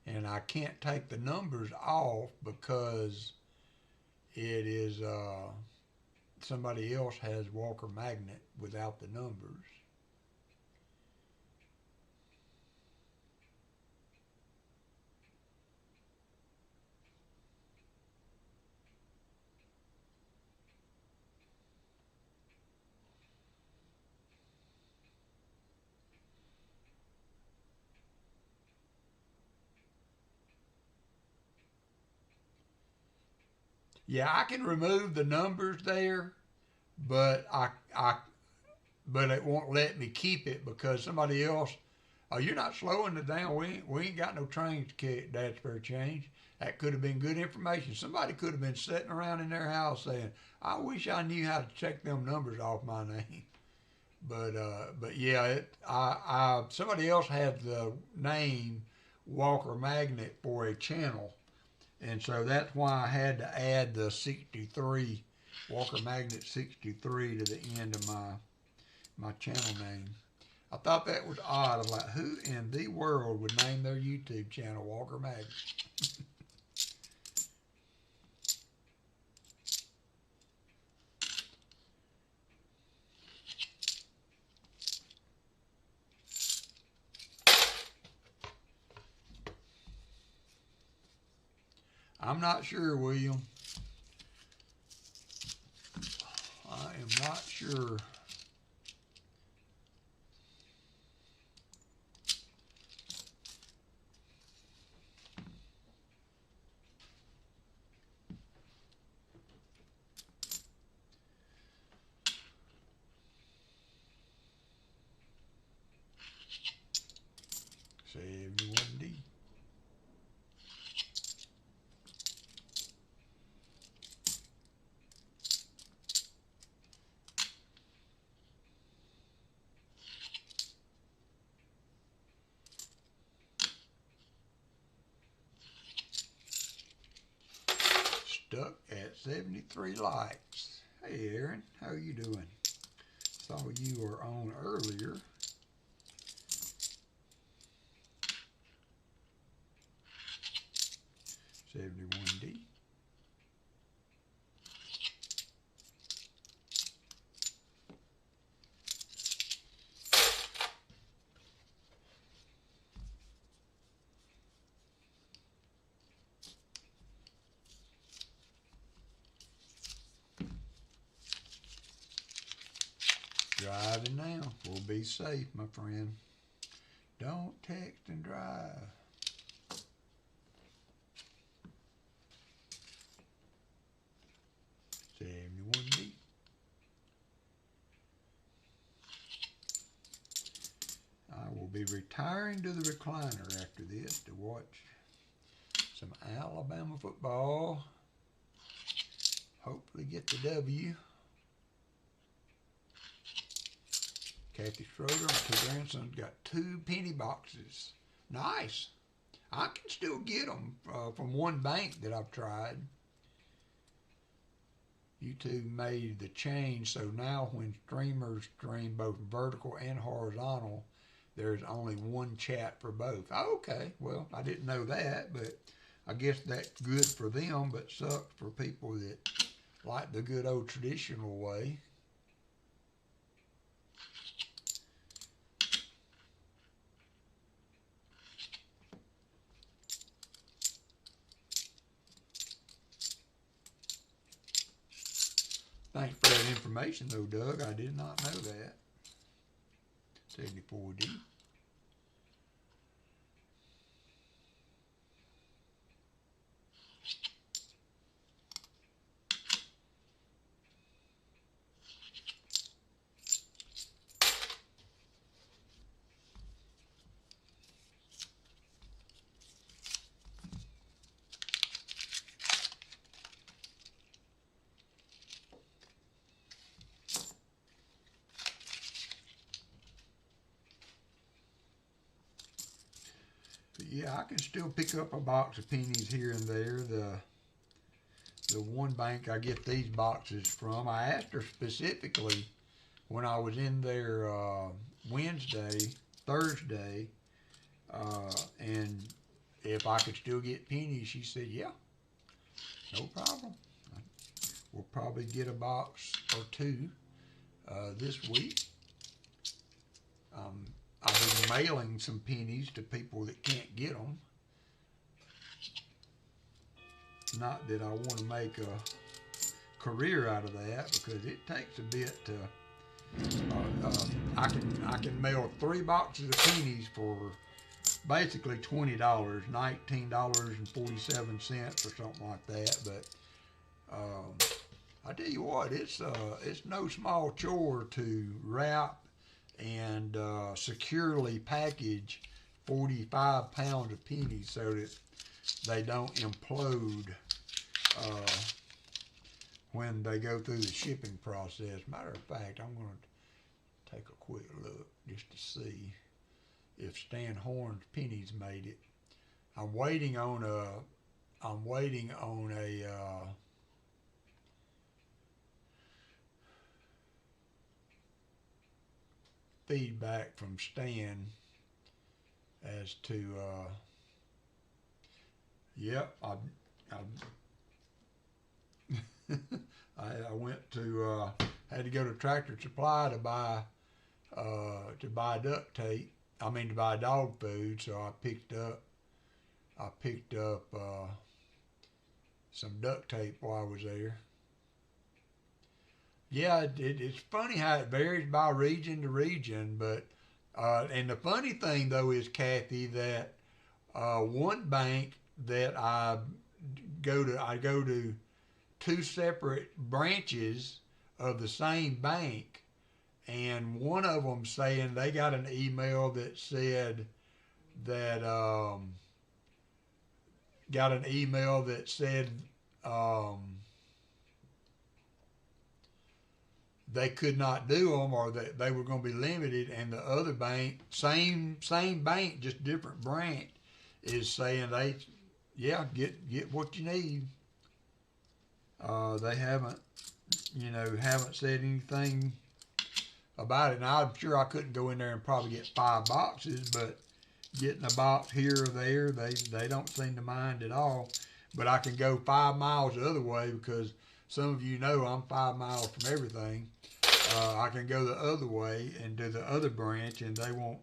And I can't take the numbers off because it is somebody else has WalkerMagnet without the numbers. Yeah, I can remove the numbers there, but but it won't let me keep it because somebody else. Oh, you're not slowing it down. We ain't got no trains to catch. That's fair change. That could have been good information. Somebody could have been sitting around in their house saying, "I wish I knew how to check them numbers off my name." But yeah, somebody else had the name WalkerMagnet for a channel. And so that's why I had to add the 63, WalkerMagnet 63 to the end of my channel name. I thought that was odd. I'm like, who in the world would name their YouTube channel WalkerMagnet? I'm not sure, William. I am not sure. $71D. Stuck at 73 likes. Hey Aaron, how you doing? Saw you were on earlier. $71D. Driving now. We'll be safe, my friend. Don't text and drive. $71D. I will be retiring to the recliner after this to watch some Alabama football. Hopefully get the W. Kathy Schroeder, my two grandsons, got 2 penny boxes. Nice. I can still get them from one bank that I've tried. YouTube made the change, so now when streamers stream both vertical and horizontal, there's only one chat for both. Oh, okay, well, I didn't know that, but I guess that's good for them, but sucks for people that like the good old traditional way. Thanks for that information, though, Doug. I did not know that. 74D. Yeah, I can still pick up a box of pennies here and there. The one bank I get these boxes from, I asked her specifically when I was in there Thursday, and if I could still get pennies. She said, yeah, no problem. We'll probably get a box or two this week. I've been mailing some pennies to people that can't get them. Not that I want to make a career out of that, because it takes a bit to. I can mail 3 boxes of pennies for basically $20, $19.47 or something like that. But I tell you what, it's no small chore to wrap and securely package 45 pounds of pennies so that they don't implode when they go through the shipping process. Matter of fact, I'm going to take a quick look just to see if Stan Horn's pennies made it. I'm waiting on a feedback from Stan as to yep, I went to had to go to Tractor Supply to buy duct tape. I mean, to buy dog food. So I picked up some duct tape while I was there. Yeah, it's funny how it varies by region to region, but and the funny thing though is, Kathy, that one bank that I go to 2 separate branches of the same bank, and one of them saying they got an email that said that they could not do them, or that they were going to be limited, and the other bank, same bank, just different branch, is saying get what you need. They haven't said anything about it. Now, I'm sure I couldn't go in there and probably get 5 boxes, but getting a box here or there, they don't seem to mind at all. But I can go 5 miles the other way, because some of you know I'm 5 miles from everything. I can go the other way and do the other branch, and they won't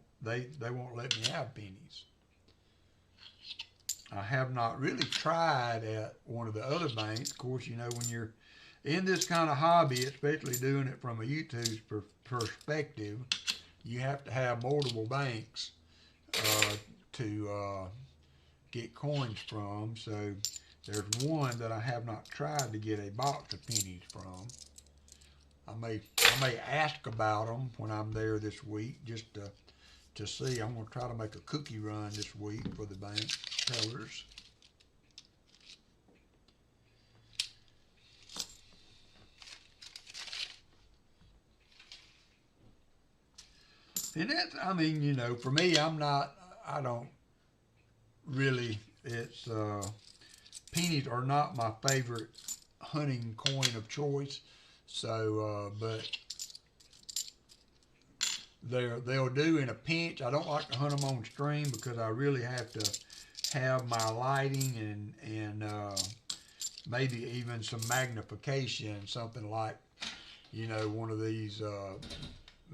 let me have pennies. I have not really tried at one of the other banks. Of course, when you're in this kind of hobby, especially doing it from a YouTube perspective, you have to have multiple banks to get coins from. So there's one that I have not tried to get a box of pennies from. I may ask about them when I'm there this week, just to see. I'm going to try to make a cookie run this week for the bank tellers. And that's, for me, I don't really, it's pennies are not my favorite hunting coin of choice. So, but they'll do in a pinch. I don't like to hunt them on stream because I really have to have my lighting and maybe even some magnification, something like, you know, one of these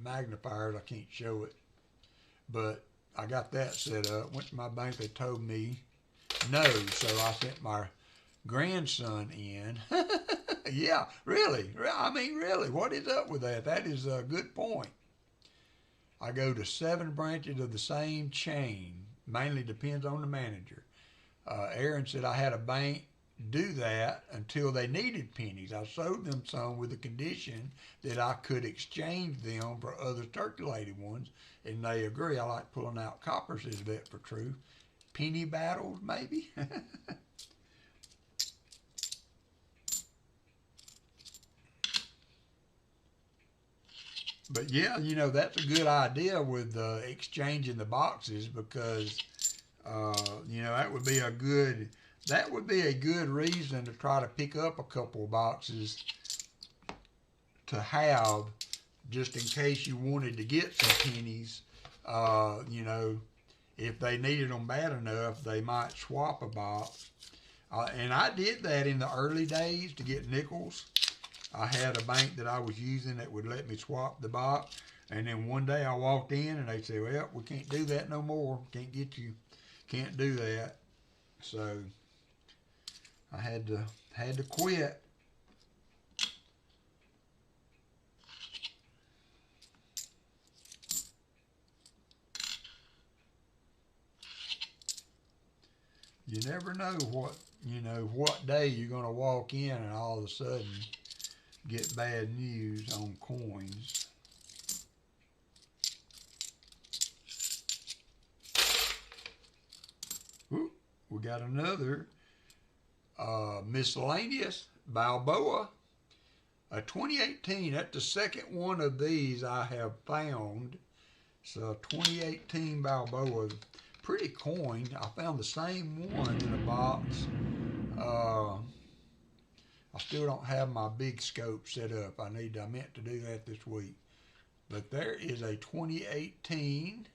magnifiers. I can't show it, but I got that set up. Went to my bank. They told me no, so I sent my grandson in. Yeah, really. I mean, really, what is up with that? That is a good point. I go to 7 branches of the same chain. Mainly depends on the manager. Aaron said I had a bank do that until they needed pennies. I sold them some with the condition that I could exchange them for other circulated ones, and they agree. I like pulling out coppers, is that for true? Penny battles, maybe? But yeah, you know, that's a good idea with exchanging the boxes because, you know, that would be a good reason to try to pick up a couple of boxes to have just in case you wanted to get some pennies. You know, if they needed them bad enough, they might swap a box. And I did that in the early days to get nickels. I had a bank that I was using that would let me swap the box. And then one day I walked in and they said, well, we can't do that no more. Can't get you, can't do that. So I had to quit. You never know what day you're going to walk in and all of a sudden get bad news on coins. Ooh, we got another miscellaneous Balboa, a 2018. That's the second one of these I have found. It's a 2018 Balboa. Pretty coin. I found the same one in a box. I still don't have my big scope set up. I meant to do that this week. But there is a 2018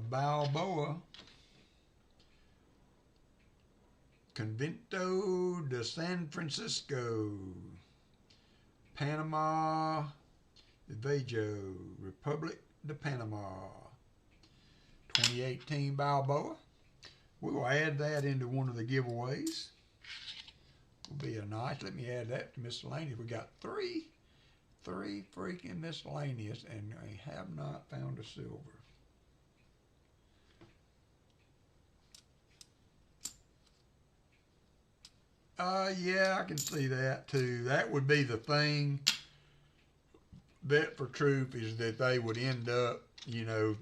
Balboa Convento de San Francisco, Panama, Vejo, Republic de Panama. 2018 Balboa. We will add that into one of the giveaways. Will be a nice. Let me add that to miscellaneous. We got three freaking miscellaneous, and I have not found a silver. Yeah, I can see that too. That would be the thing. Bet for truth is that they would end up, you know,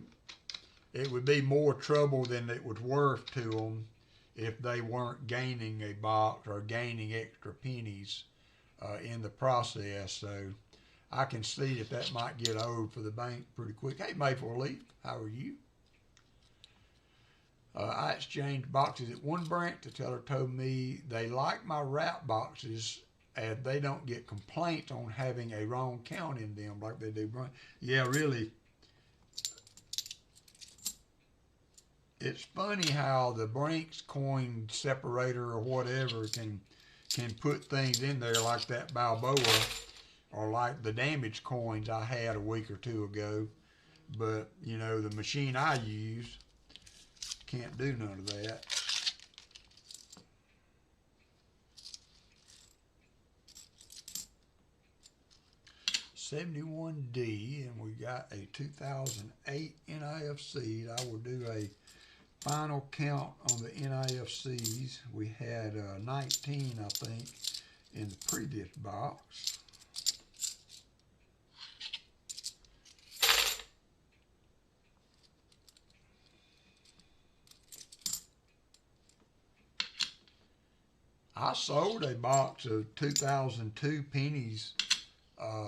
it would be more trouble than it was worth to them if they weren't gaining a box or gaining extra pennies in the process. So I can see that might get old for the bank pretty quick. Hey, Maple Leaf, how are you? I exchanged boxes at one branch. The teller told me they like my wrap boxes and they don't get complaints on having a wrong count in them like they do. Yeah, really. It's funny how the Brinks coin separator or whatever can put things in there like that Balboa or like the damaged coins I had a week or two ago. But, you know, the machine I use can't do none of that. $71D, and we got a 2008 NIFCs. I will do a final count on the NIFCs. We had 19, I think, in the previous box. I sold a box of 2002 pennies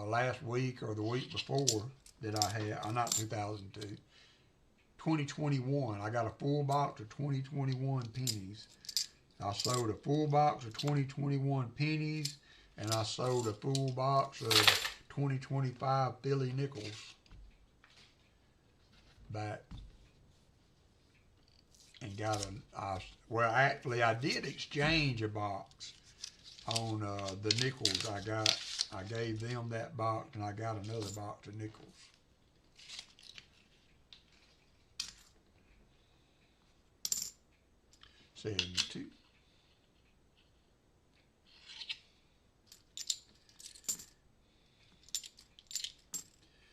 last week or the week before that I had, not 2002, 2021. I got a full box of 2021 pennies. I sold a full box of 2021 pennies, and I sold a full box of 2025 Philly nickels back. And got well, actually, I did exchange a box on the nickels I got. I gave them that box, and I got another box of nickels. $72.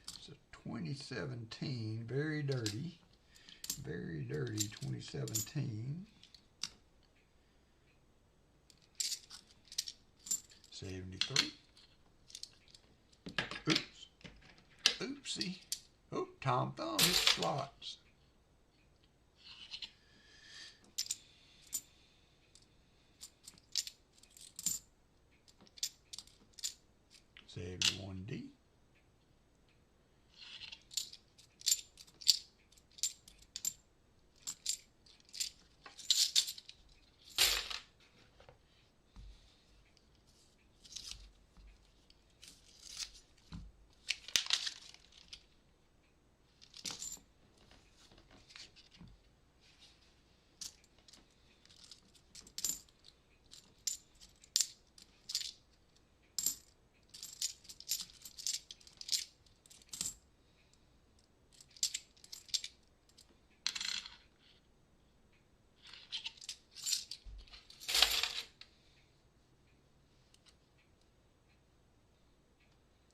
It's a 2017, very dirty 2017. 73. Oops. Oopsie. Oh, Tom Thumb hit slots. $71D.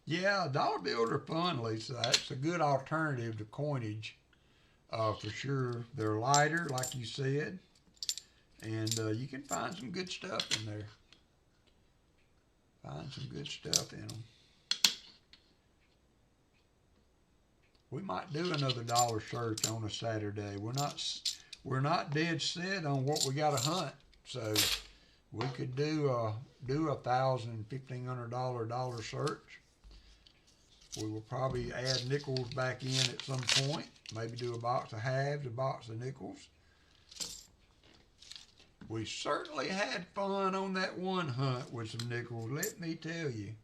Yeah, dollar bills are fun, Lisa. That's a good alternative to coinage, for sure. They're lighter, like you said, and you can find some good stuff in there. Find some good stuff in them. We might do another dollar search on a Saturday. We're not dead set on what we got to hunt, so we could do a $1,000, $1,500 dollar search. We will probably add nickels back in at some point. Maybe do a box of halves, a box of nickels. We certainly had fun on that one hunt with some nickels, let me tell you.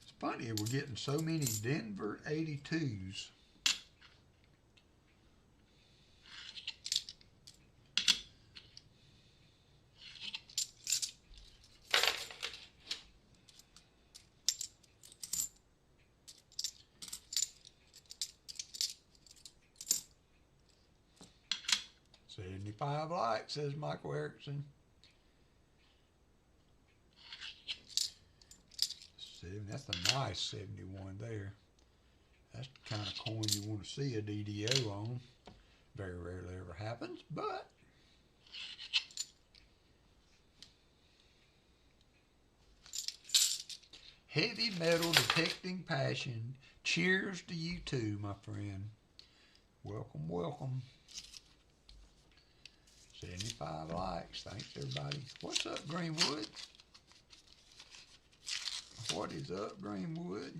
It's funny, we're getting so many Denver 82s. $75 likes, says Michael Erickson. That's a nice 71 there. That's the kind of coin you want to see a DDO on. Very rarely ever happens, but heavy metal detecting passion. Cheers to you too, my friend. Welcome, welcome. 75 likes. Thanks, everybody. What's up, Greenwood? What is up, Greenwood?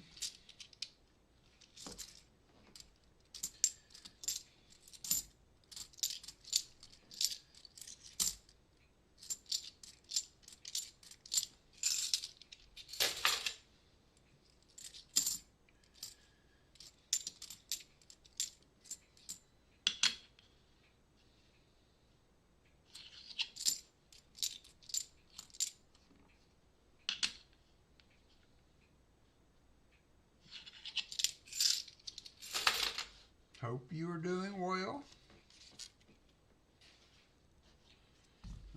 Hope you are doing well.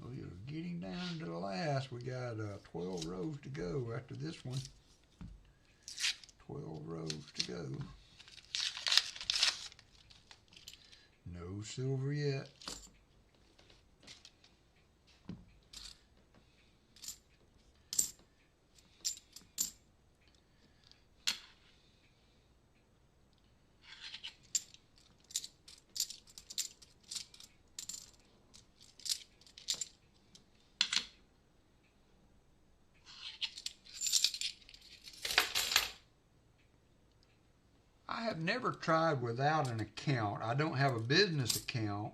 We are getting down to the last. We got 12 rows to go after this one. 12 rows to go. No silver yet. have never tried without an account. I don't have a business account.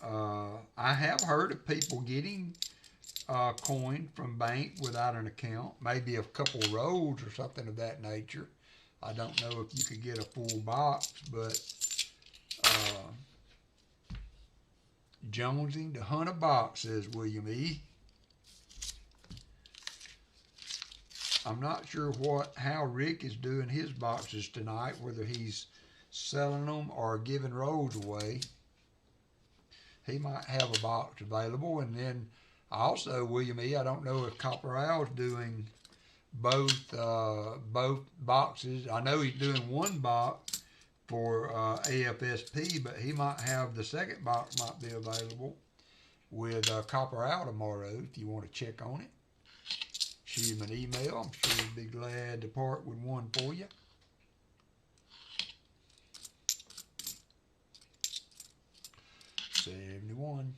I have heard of people getting coin from bank without an account, maybe a couple rolls or something of that nature. I don't know if you could get a full box, but jonesing to hunt a box, says William E. I'm not sure how Rick is doing his boxes tonight, whether he's selling them or giving rolls away. He might have a box available. And then also, William E., I don't know if Copper Owl's doing both boxes. I know he's doing one box for AFSP, but he might have the second box might be available with Copper Owl tomorrow if you want to check on it. Shoot him an email. I'm sure he'd be glad to part with one for you. $71.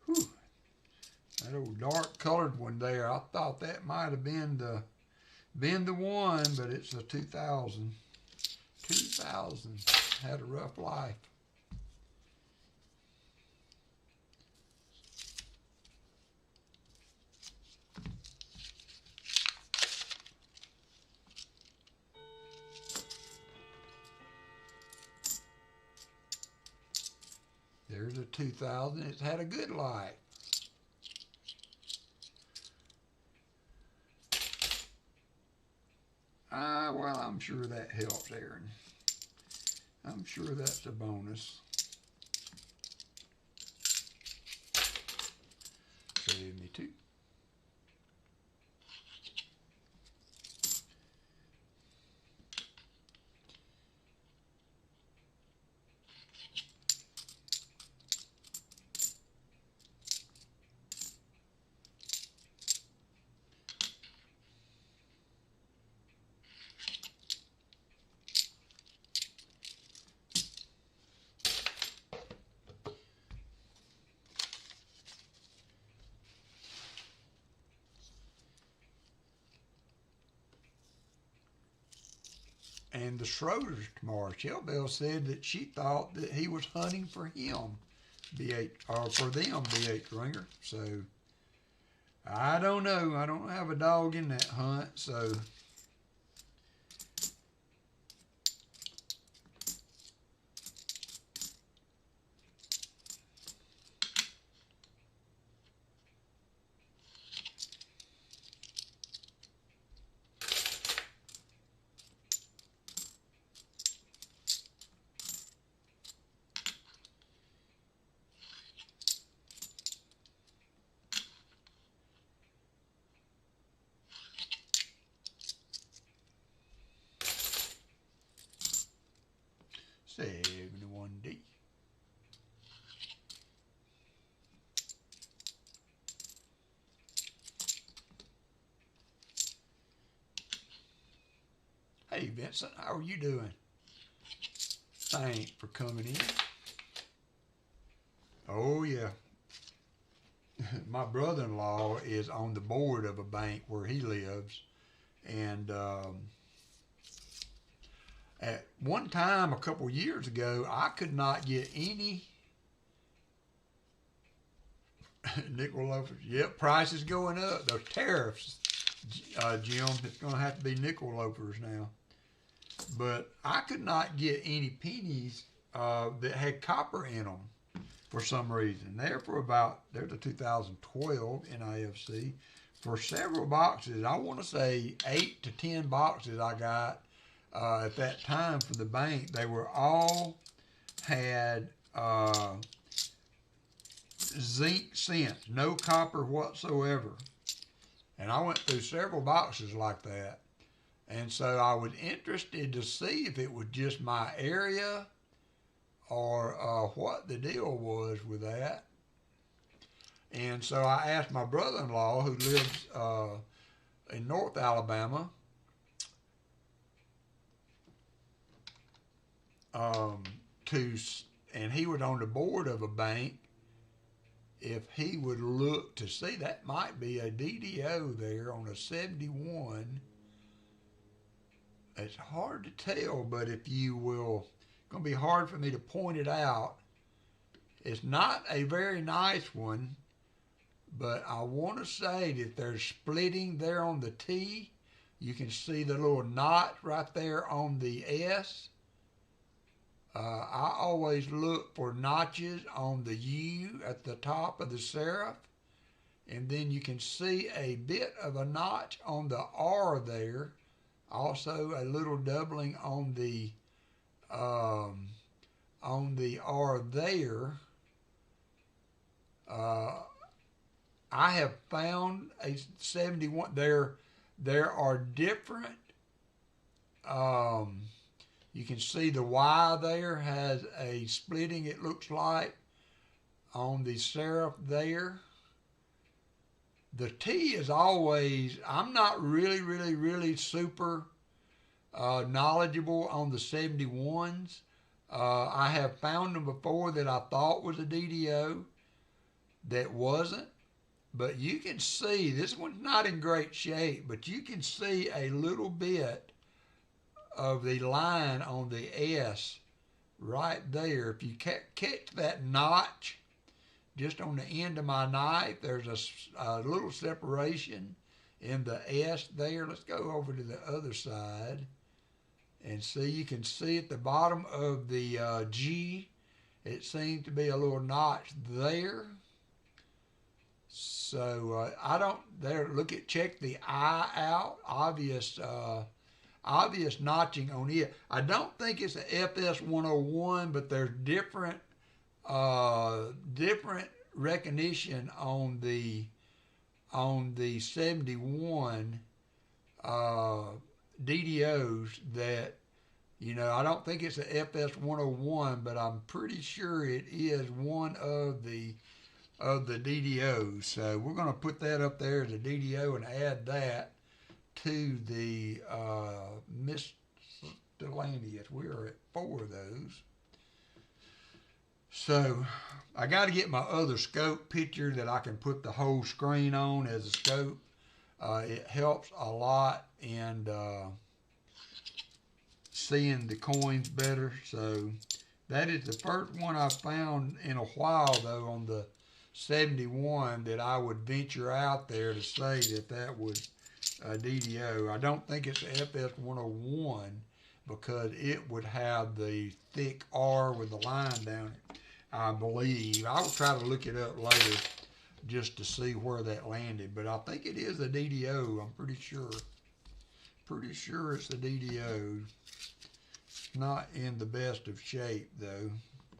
Whew. That old dark colored one there, I thought that might have been the one, but it's a 2000. 2000. Had a rough life. There's a 2000. It's had a good life. Well, I'm sure that helps, Aaron. I'm sure that's a bonus. 72. And the Schroeders tomorrow. Shellbell said that she thought that he was hunting for him, or for them, BH Ringer. So I don't know. I don't have a dog in that hunt, so. $71D. Hey Vincent, how are you doing? Thanks for coming in. Oh yeah. My brother-in-law is on the board of a bank where he lives, and at one time, a couple years ago, I could not get any nickel loafers. Yep, prices going up. Those tariffs, Jim, it's going to have to be nickel loafers now. But I could not get any pennies that had copper in them for some reason. There's a 2012 NIFC for several boxes. I want to say 8 to 10 boxes I got at that time from the bank. They were all had zinc cents, no copper whatsoever. And I went through several boxes like that. And so I was interested to see if it was just my area or what the deal was with that. And so I asked my brother-in-law, who lives in North Alabama, and he was on the board of a bank, if he would look to see, that might be a DDO there on a 71. It's hard to tell, but if you will, it's going to be hard for me to point it out. It's not a very nice one, but I want to say that there's splitting there on the T. You can see the little knot right there on the S. I always look for notches on the U at the top of the serif. And then you can see a bit of a notch on the R there. Also a little doubling on the R there. I have found a 71. There are different. You can see the Y there has a splitting, it looks like, on the serif there. The T is always, I'm not really super knowledgeable on the 71s. I have found them before that I thought was a DDO that wasn't. But you can see, this one's not in great shape, but you can see a little bit of the line on the S right there. If you catch that notch just on the end of my knife, there's a little separation in the S there. Let's go over to the other side and see. You can see at the bottom of the G, it seems to be a little notch there. So I don't, check the I out, obvious notching on it. I don't think it's a FS 101, but there's different recognition on the 71 DDOs that, I don't think it's a FS 101, but I'm pretty sure it is one of the DDOs. So we're going to put that up there as a DDO and add that to the miscellaneous. We are at 4 of those. So I got to get my other scope picture that I can put the whole screen on as a scope. It helps a lot in seeing the coins better. So that is the first one I've found in a while, though, on the 71 that I would venture out there to say that was a DDO. I don't think it's a FS 101 because it would have the thick R with the line down it, I believe. I will try to look it up later just to see where that landed, but I think it is a DDO. I'm pretty sure. Pretty sure it's a DDO. Not in the best of shape, though.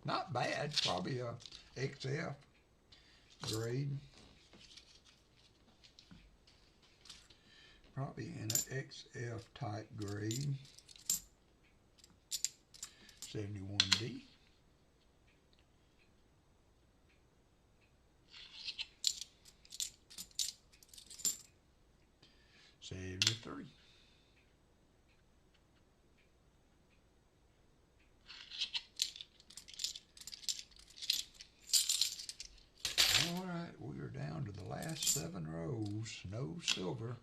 Not bad. Probably a XF grade. Probably in an XF type grade. 71D. $73. All right, we are down to the last 7 rows. No silver.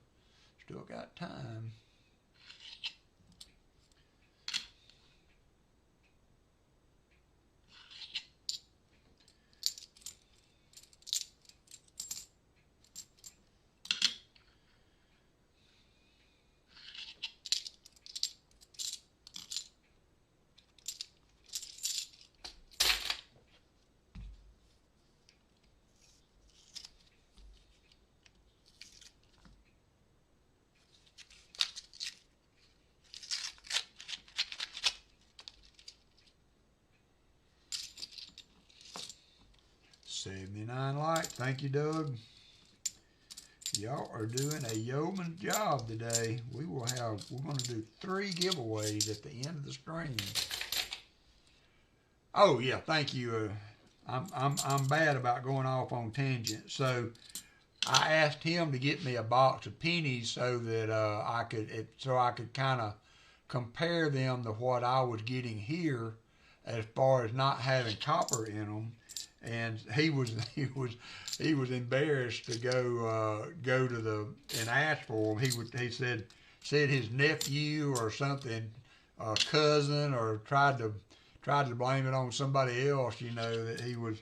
Still got time. $79 light. Thank you, Doug. Y'all are doing a yeoman's job today. We're going to do 3 giveaways at the end of the stream. Oh yeah, thank you. I'm bad about going off on tangents. So I asked him to get me a box of pennies so that I could kind of compare them to what I was getting here as far as not having copper in them, and he was embarrassed to go to the and ask for them. He said his nephew or something, cousin, or tried to blame it on somebody else. You know, that he was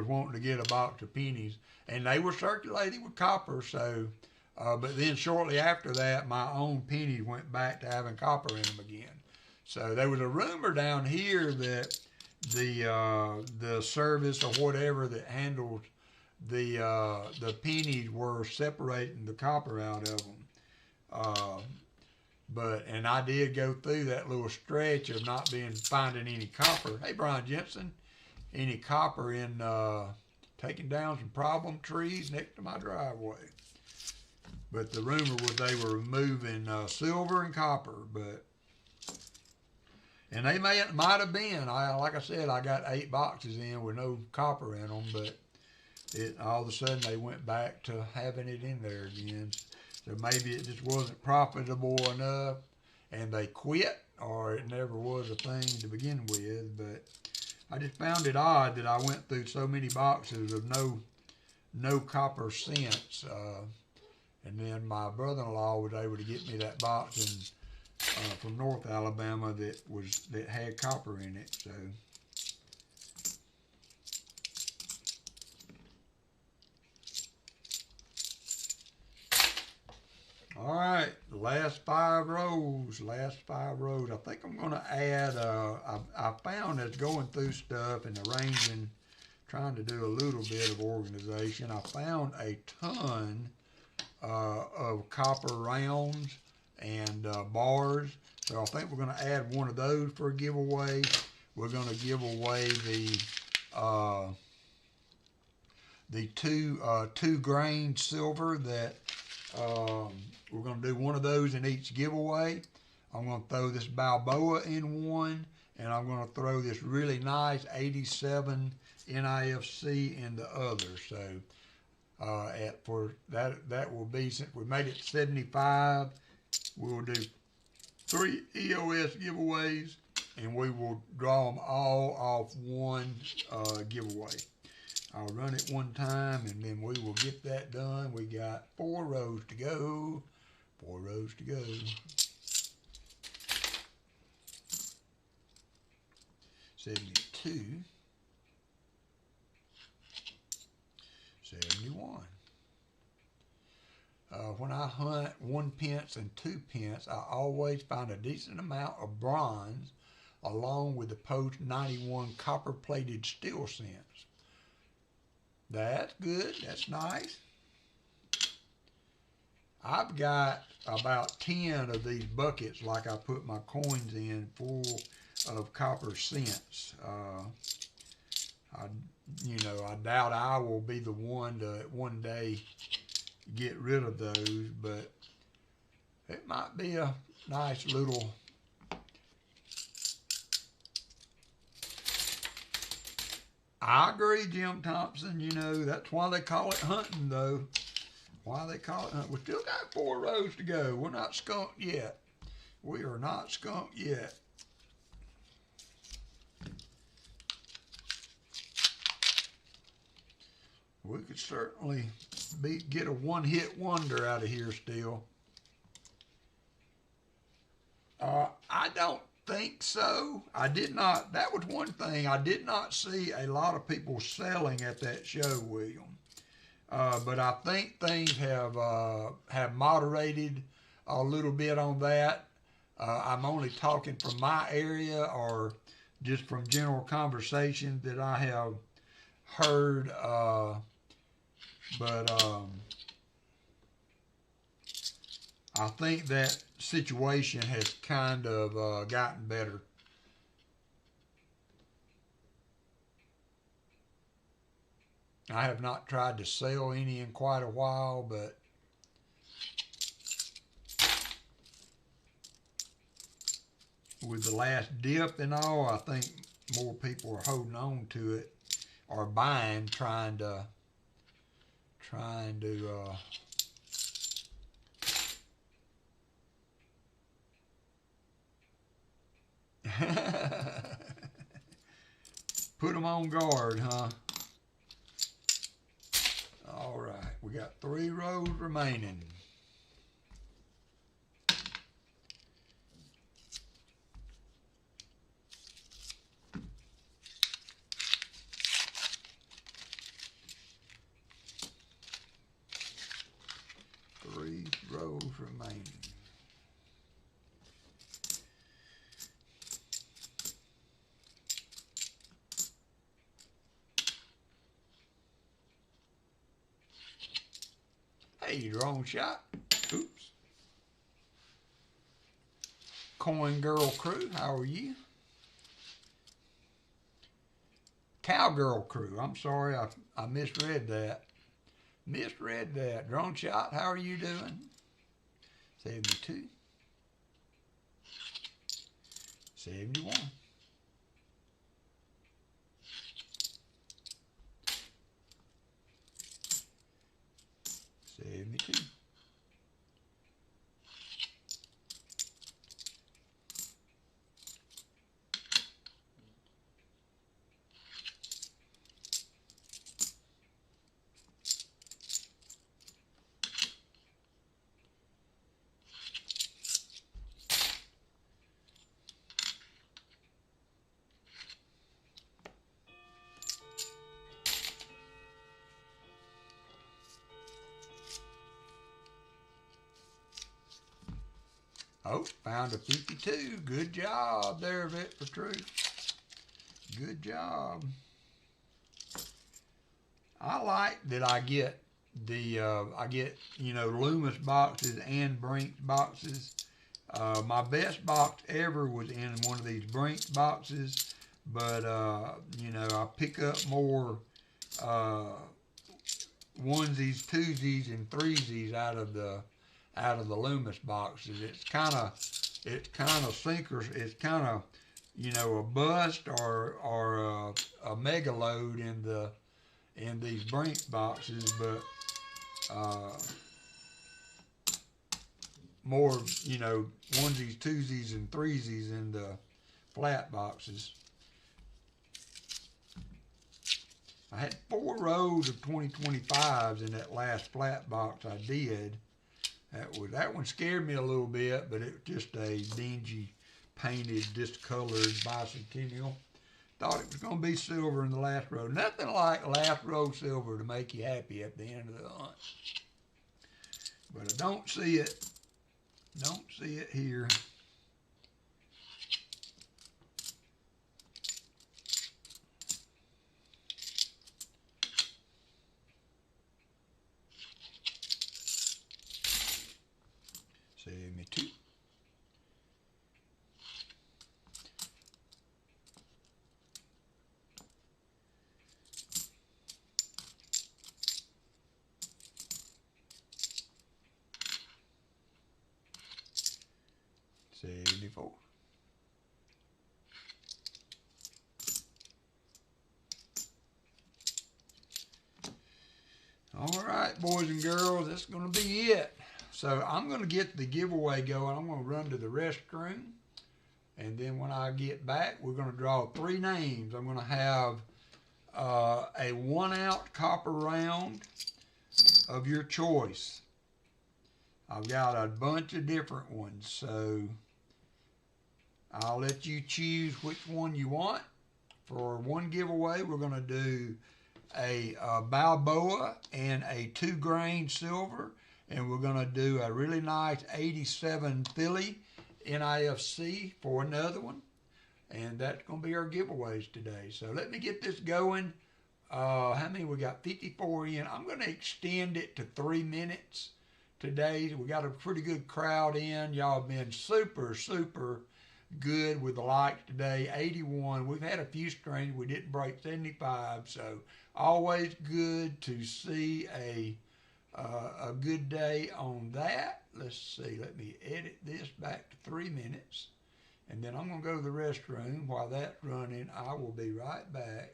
wanting to get a box of pennies, and they were circulated with copper. So, but then shortly after that, my own pennies went back to having copper in them again. So there was a rumor down here that the service or whatever that handles the pennies were separating the copper out of them. And I did go through that little stretch of not finding any copper. Hey, Brian Jensen, any copper in taking down some problem trees next to my driveway. But the rumor was they were removing silver and copper, and they might have been. Like I said, I got 8 boxes in with no copper in them, but all of a sudden they went back to having it in there again. So maybe it just wasn't profitable enough, and they quit, or it never was a thing to begin with. But I just found it odd that I went through so many boxes of no copper cents, and then my brother-in-law was able to get me that box from North Alabama that had copper in it. So. All right, last 5 rows. I think I'm going to add, I found as going through stuff and arranging, trying to do a little bit of organization, I found a ton of copper rounds and bars. So I think we're going to add one of those for a giveaway. We're going to give away the 2 grain silver that we're going to do one of those in each giveaway. I'm going to throw this Balboa in one, and I'm going to throw this really nice 87 NIFC in the other. So that will be, since we made it 75, we'll do 3 EOS giveaways, and we will draw them all off one giveaway. I'll run it one time, and then we will get that done. We got 4 rows to go. 4 rows to go. 72. 71. When I hunt 1 pence and 2 pence, I always find a decent amount of bronze along with the post 91 copper-plated steel cents. That's good. That's nice. I've got about 10 of these buckets, like I put my coins in, full of copper cents. I doubt I will be the one to one day get rid of those, but it might be a nice little I agree, Jim Thompson. You know, that's why they call it hunting, though. Why they call it hunting. We still got 4 rows to go. We're not skunked yet. We are not skunked yet. We could certainly get a one-hit wonder out of here still. I don't think so. I did not. That was one thing. I did not see a lot of people selling at that show, William. But I think things have moderated a little bit on that. I'm only talking from my area or just from general conversation that I have heard. I think that situation has kind of gotten better. I have not tried to sell any in quite a while, but with the last dip and all, I think more people are holding on to it or buying, trying to put them on guard, huh? All right, we got 3 rows remaining. Rows remaining. Hey, drone shot. Oops. Coin Girl Crew, how are you? Cowgirl Crew, I'm sorry, I misread that. Misread that. Drone shot, how are you doing? 72. 71. 72. Oh, found a 52. Good job there, Vet for Truth. Good job. I like that I get the, you know, Loomis boxes and Brinks boxes. My best box ever was in one of these Brinks boxes, but, you know, I pick up more onesies, twosies, and threesies out of the Loomis boxes. It's kind of sinkers. It's kind of, you know, a bust or a mega load in these Brinks boxes, but more, you know, onesies, twosies, and threesies in the flat boxes. I had 4 rows of 2025s in that last flat box I did. That one scared me a little bit, but it was just a dingy, painted, discolored bicentennial. Thought it was going to be silver in the last row. Nothing like last row silver to make you happy at the end of the hunt. But I don't see it. Don't see it here. Save me 2. $74. All right, boys and girls, that's going to be it. So I'm going to get the giveaway going. I'm going to run to the restroom. And then when I get back, we're going to draw 3 names. I'm going to have a 1-ounce copper round of your choice. I've got a bunch of different ones, so I'll let you choose which one you want. For one giveaway, we're going to do a Balboa and a 2-grain silver, and we're going to do a really nice 87 Philly NIFC for another one, and that's going to be our giveaways today. So let me get this going. How many we got? 54 in. I'm going to extend it to 3 minutes today. We got a pretty good crowd in. Y'all have been super good with the likes today. 81. We've had a few strains. We didn't break 75, so always good to see a good day on that. Let's see. Let me edit this back to 3 minutes, and then I'm going to go to the restroom. While that's running, I will be right back.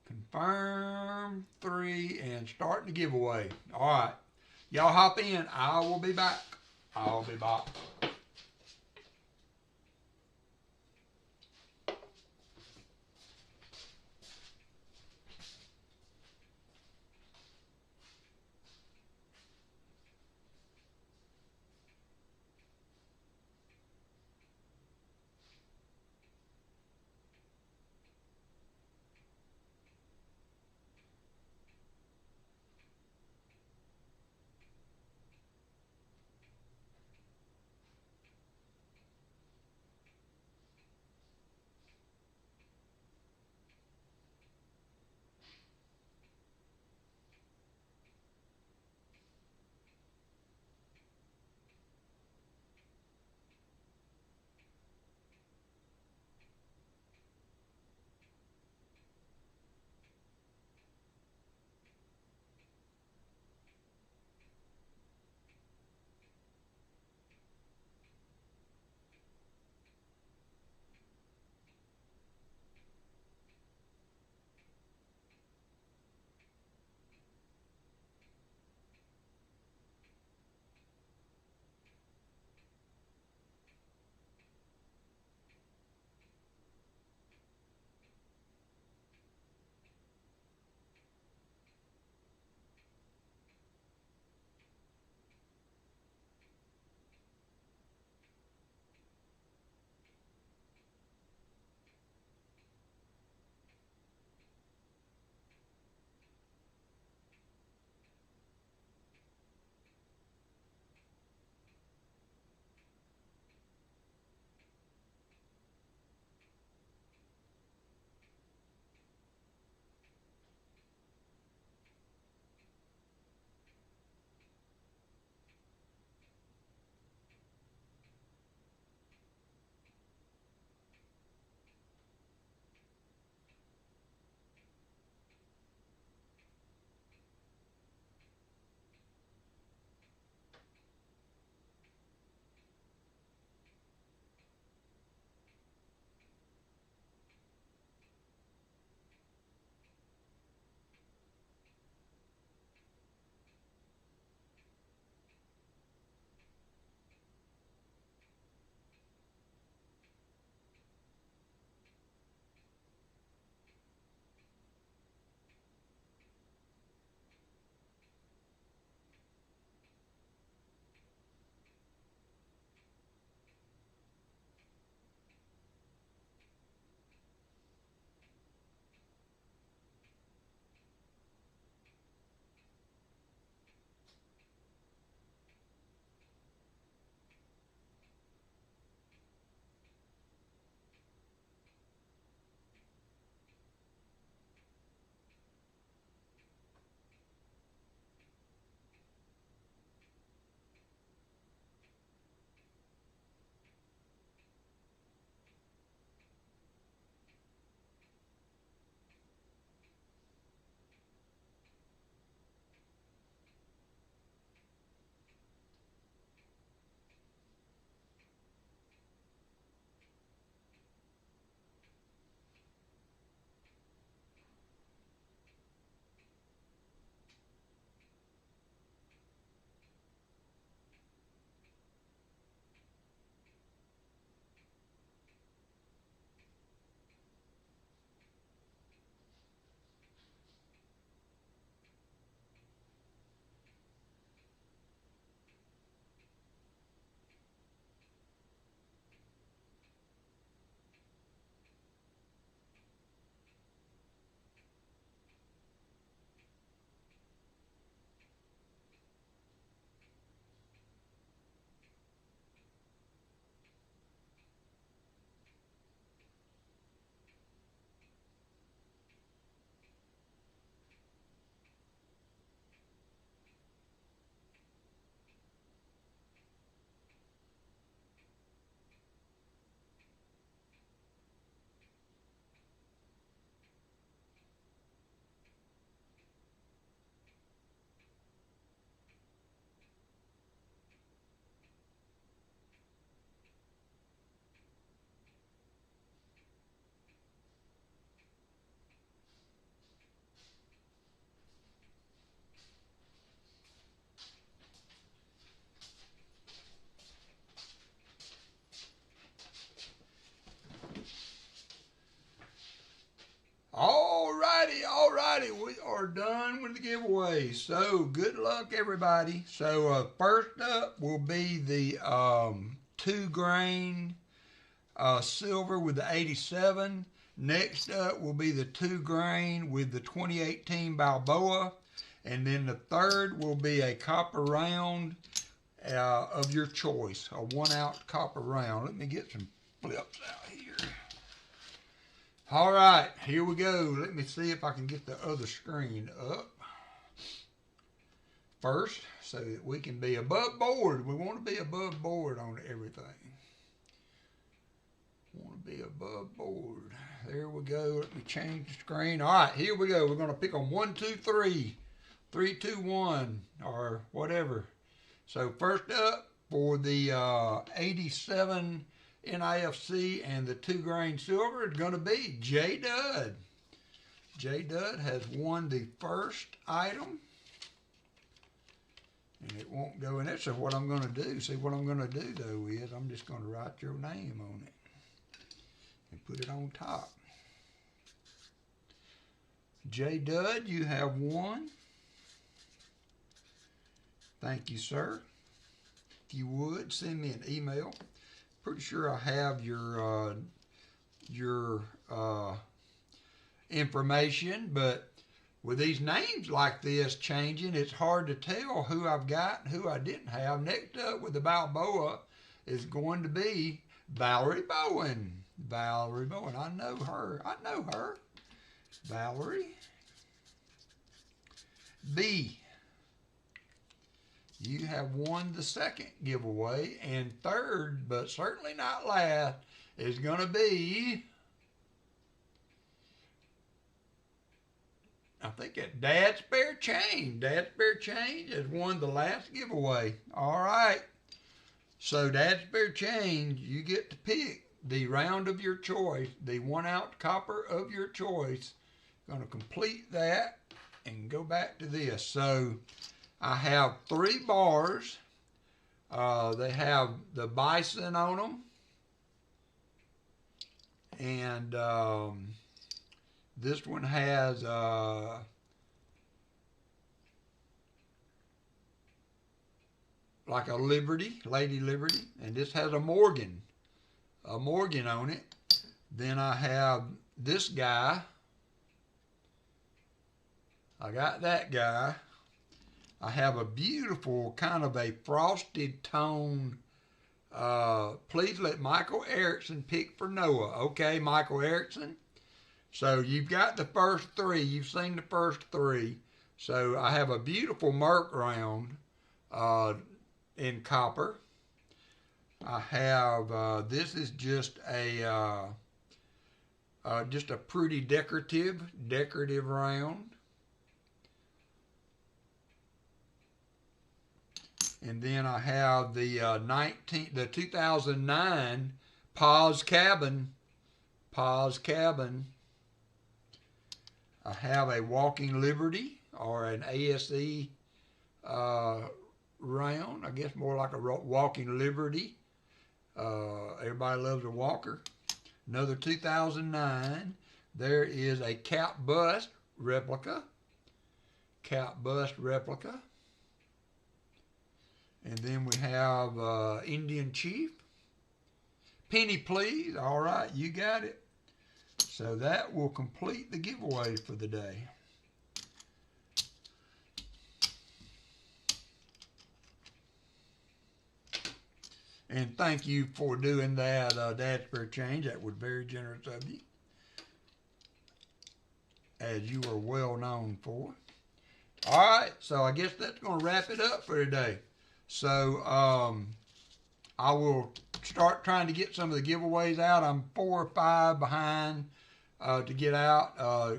Confirm 3 and starting the giveaway. All right. Y'all hop in. I will be back. I'll be back. righty, we are done with the giveaway. So good luck, everybody. So first up will be the 2 grain silver with the 87. Next up will be the 2 grain with the 2018 Balboa. And then the third will be a copper round of your choice, a 1-ounce copper round. Let me get some flips out here. All right, here we go. Let me see if I can get the other screen up first so that we can be above board. We want to be above board on everything. Want to be above board. There we go. Let me change the screen. All right, here we go. We're going to pick on 1, 2, 3, 3, 2, 1, or whatever. So first up for the 87 NIFC and the 2 grain silver is going to be J Dud. J Dud has won the first item. And it won't go in there. So what I'm going to do, see what I'm going to do though is I'm just going to write your name on it and put it on top. J Dud, you have won. Thank you, sir. If you would, send me an email. Pretty sure I have your information, but with these names like this changing, it's hard to tell who I've got and who I didn't have. Next up with the Balboa is going to be Valerie Bowen. Valerie Bowen, I know her. I know her. Valerie. B. You have won the second giveaway, and third, but certainly not last, is going to be, I think it's Dad Spare Change. Dad Spare Change has won the last giveaway. All right. So Dad Spare Change, you get to pick the round of your choice, the 1-ounce copper of your choice. Going to complete that and go back to this. So I have 3 bars. They have the bison on them. And this one has like a Liberty, Lady Liberty. And this has a Morgan on it. Then I have this guy. I got that guy. I have a beautiful kind of a frosted tone. Please let Michael Erickson pick for Noah. Okay, Michael Erickson. So you've got the first 3. You've seen the first 3. So I have a beautiful Merc round in copper. I have, this is just a pretty decorative round. And then I have the 2009 Paws Cabin. I have a Walking Liberty or an ASE round. I guess more like a Walking Liberty. Everybody loves a Walker. Another 2009. There is a Cap Bust replica. And then we have Indian Chief. Penny Please. All right, you got it. So that will complete the giveaway for the day. And thank you for doing that, Dad Spare Change. That was very generous of you, as you are well known for. All right, so I guess that's going to wrap it up for today. So I will start trying to get some of the giveaways out. I'm 4 or 5 behind to get out.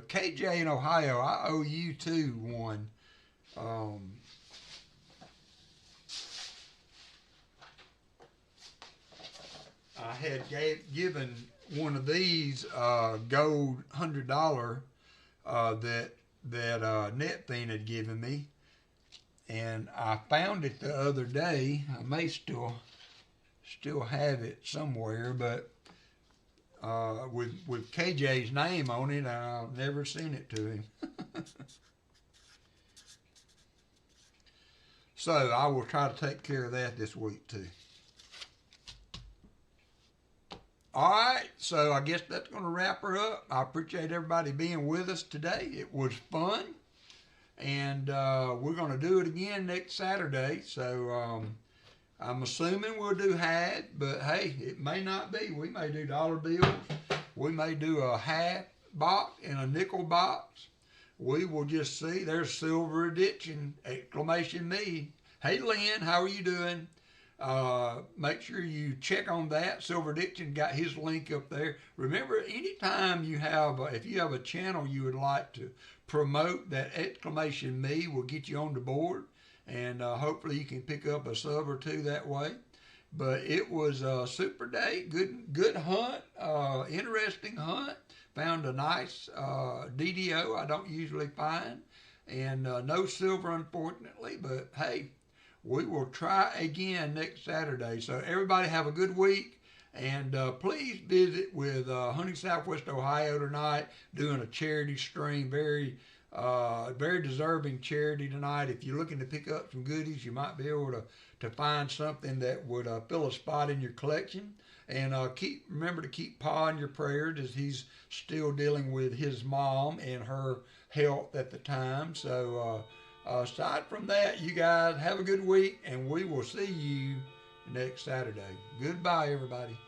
KJ in Ohio, I owe you too one. I had given one of these gold $100 that NetFiend had given me. And I found it the other day. I may still have it somewhere, but with KJ's name on it. I've never seen it to him. So I will try to take care of that this week too. All right, so I guess that's going to wrap her up. I appreciate everybody being with us today. It was fun, and we're going to do it again next Saturday. So I'm assuming we'll do hat, but hey, it may not be. We may do dollar bills. We may do a half box and a nickel box. We will just see. There's Silver Addiction, exclamation me. Hey, Lynn, how are you doing? Make sure you check on that. Silver Addiction got his link up there. Remember, anytime you have, if you have a channel you would like to promote, that exclamation me will get you on the board. And hopefully you can pick up a sub or two that way. But it was a super day, good hunt, interesting hunt. Found a nice DDO I don't usually find, and no silver unfortunately. But hey, we will try again next Saturday. So everybody have a good week, and please visit with Hunting Southwest Ohio tonight, doing a charity stream. Very deserving charity tonight. If you're looking to pick up some goodies, you might be able to find something that would fill a spot in your collection. And remember to keep Pa in your prayers, as he's still dealing with his mom and her health at the time. So aside from that, you guys have a good week, and we will see you next Saturday. Goodbye, everybody.